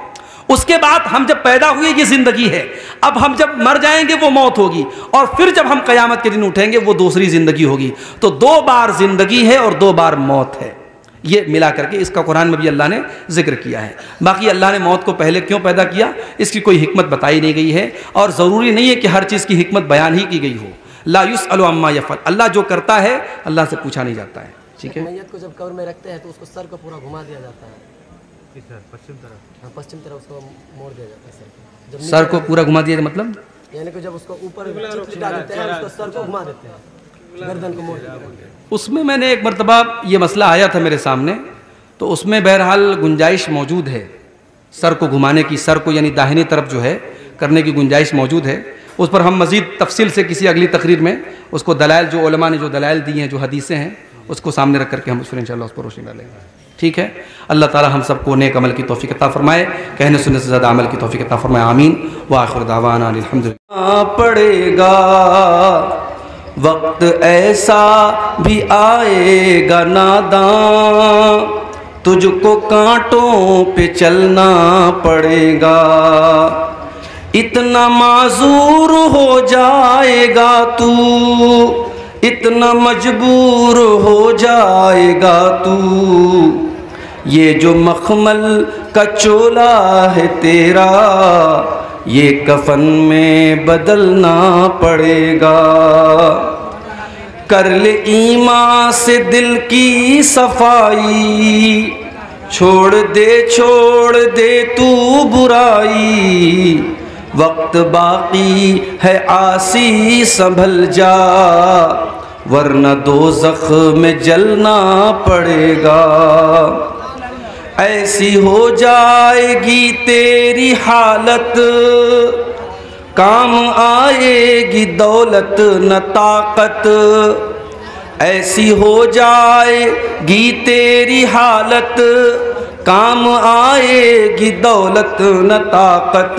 उसके बाद हम जब पैदा हुए ये जिंदगी है, अब हम जब मर जाएंगे वो मौत होगी, और फिर जब हम कयामत के दिन उठेंगे वो दूसरी जिंदगी होगी। तो 2 बार जिंदगी है और 2 बार मौत है, ये मिला करके इसका कुरान में भी अल्लाह ने जिक्र किया है। बाकी अल्लाह ने मौत को पहले क्यों पैदा किया इसकी कोई हिकमत बताई नहीं गई है, और ज़रूरी नहीं है कि हर चीज़ की हिकमत बयान ही की गई हो। ला युसअलु अम्मा यफ़अल, अल्लाह जो करता है अल्लाह से पूछा नहीं जाता है। ठीक है, मैयत को जब कब्र में रखते हैं तो उसको सर को पूरा घुमा दिया जाता है, पश्चिम तरफ। हाँ, पश्चिम तरफ उसको मोड़ दिया जाता है सर को। जब सर को पूरा घुमा दिया मतलब यानी कि जब उसको ऊपर चिपचिपा देते हैं उसको सर को घुमा देते हैं, गर्दन को मोड़ देते हैं। उसमें मैंने एक मरतबा ये मसला आया था मेरे सामने, तो उसमें बहरहाल गुंजाइश मौजूद है सर को घुमाने की, सर को यानी दाहिनी तरफ जो है करने की गुंजाइश मौजूद है। उस पर हम मज़ीद तफसील से किसी अगली तकरीर में उसको दलाइल जो उलमा ने जो दलाइल दी हैं, जो हदीसें हैं, उसको सामने रख करके हम फिर इंशाअल्लाह उस पर रोशनी डालेंगे। ठीक है, अल्लाह ताला हम सबको नेक अमल की तौफीक अता फरमाए, कहने सुनने से ज़्यादा अमल की तौफीक अता फरमाए, आमीन। व आखिर दावाना अल्हम्दुलिल्लाह। पड़ेगा वक्त ऐसा भी आएगा नादां, तुझको कांटों पे चलना पड़ेगा, इतना माजूर हो जाएगा तू, इतना मजबूर हो जाएगा तू, ये जो मखमल का चोला है तेरा ये कफन में बदलना पड़ेगा। कर ले ईमान से दिल की सफाई, छोड़ दे तू बुराई, वक्त बाकी है आसी संभल जा, वरना दोज़ख में जलना पड़ेगा। ऐसी हो जाएगी तेरी हालत, काम आएगी दौलत न ताकत, ऐसी हो जाएगी तेरी हालत, काम आएगी दौलत न ताकत,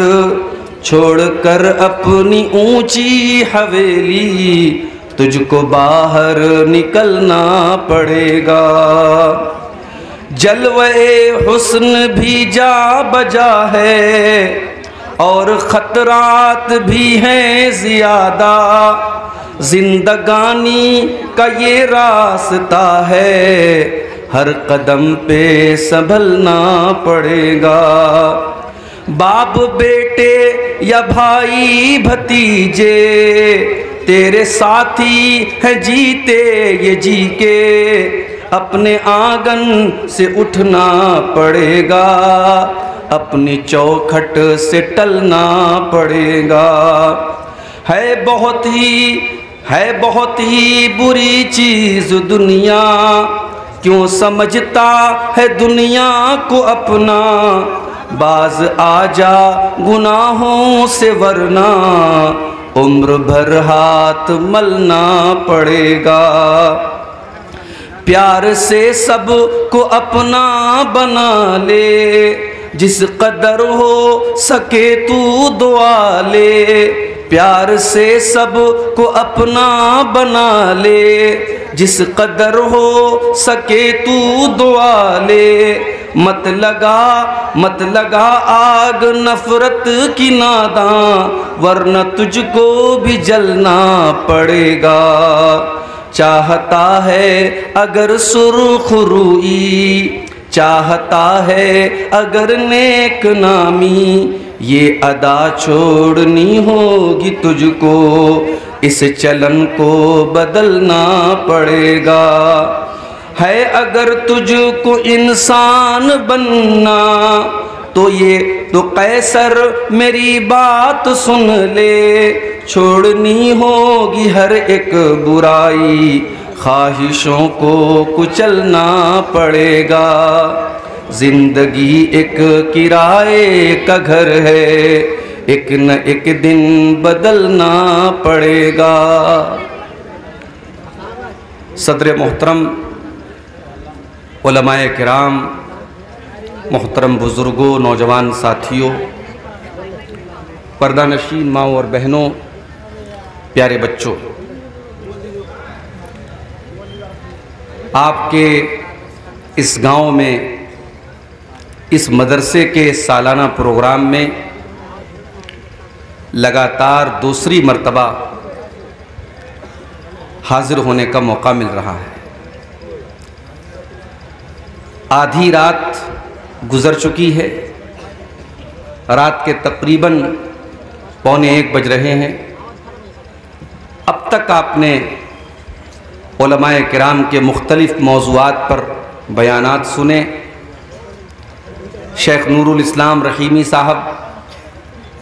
छोड़कर अपनी ऊंची हवेली तुझको बाहर निकलना पड़ेगा। जलवे हुस्न भी जा बजा है और खतरात भी हैं ज़्यादा, जिंदगानी का ये रास्ता है, हर कदम पे संभलना पड़ेगा। बाप बेटे या भाई भतीजे तेरे साथी हैं जीते ये जी के, अपने आंगन से उठना पड़ेगा, अपनी चौखट से टलना पड़ेगा। है बहुत ही बुरी चीज़ दुनिया, क्यों समझता है दुनिया को अपना, बाज आजा गुनाहों से वरना उम्र भर हाथ मलना पड़ेगा। प्यार से सब को अपना बना ले, जिस कदर हो सके तू दुआ ले, प्यार से सब को अपना बना ले, जिस कदर हो सके तू दुआ ले। मत लगा आग नफरत की नादां, वरना तुझको भी जलना पड़ेगा। चाहता है अगर सुरखरुई, चाहता है अगर नेक नामी, ये अदा छोड़नी होगी तुझको, इस चलन को बदलना पड़ेगा। है अगर तुझको इंसान बनना, तो ये तो कैसर मेरी बात सुन ले, छोड़नी होगी हर एक बुराई, ख्वाहिशों को कुचलना पड़ेगा। जिंदगी एक किराए का घर है, एक न एक दिन बदलना पड़ेगा। सदर मोहतरम उलमाए किराम, मोहतरम बुज़ुर्गों, नौजवान साथियों, पर्दानशीन माँ और बहनों, प्यारे बच्चों, आपके इस गांव में इस मदरसे के सालाना प्रोग्राम में लगातार दूसरी मर्तबा हाजिर होने का मौका मिल रहा है। आधी रात गुज़र चुकी है, रात के तकरीबन 12:45 बज रहे हैं। अब तक आपने उलमाए किराम के मुख्तलिफ मौज़ूआत पर बयानात सुने। शेख नूरुल इस्लाम रहीमी साहब,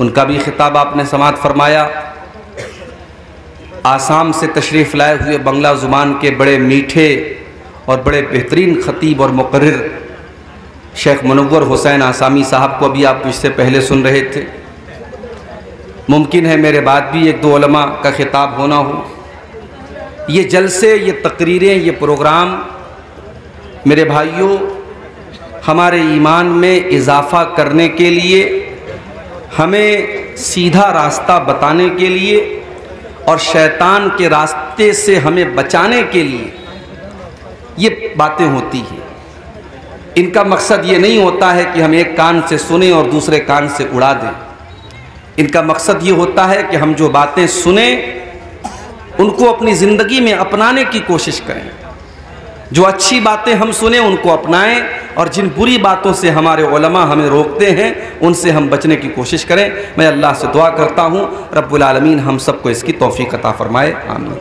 उनका भी खिताब आपने समाअत फरमाया। आसाम से तशरीफ़ लाए हुए बंगला ज़ुबान के बड़े मीठे और बड़े बेहतरीन ख़तीब और मुक़र्रिर शेख मुनव्वर हुसैन आसामी साहब को अभी आप इससे पहले सुन रहे थे। मुमकिन है मेरे बाद भी एक दो उलमा का खिताब होना हो। ये जलसे, ये तकरीरें, ये प्रोग्राम मेरे भाइयों हमारे ईमान में इजाफ़ा करने के लिए, हमें सीधा रास्ता बताने के लिए और शैतान के रास्ते से हमें बचाने के लिए ये बातें होती हैं। इनका मकसद ये नहीं होता है कि हम एक कान से सुने और दूसरे कान से उड़ा दें। इनका मकसद ये होता है कि हम जो बातें सुने उनको अपनी ज़िंदगी में अपनाने की कोशिश करें। जो अच्छी बातें हम सुने उनको अपनाएं और जिन बुरी बातों से हमारे उलमा हमें रोकते हैं उनसे हम बचने की कोशिश करें। मैं अल्लाह से दुआ करता हूँ रब्बुल आलमीन हम सबको इसकी तौफीक अता फरमाए। आमीन।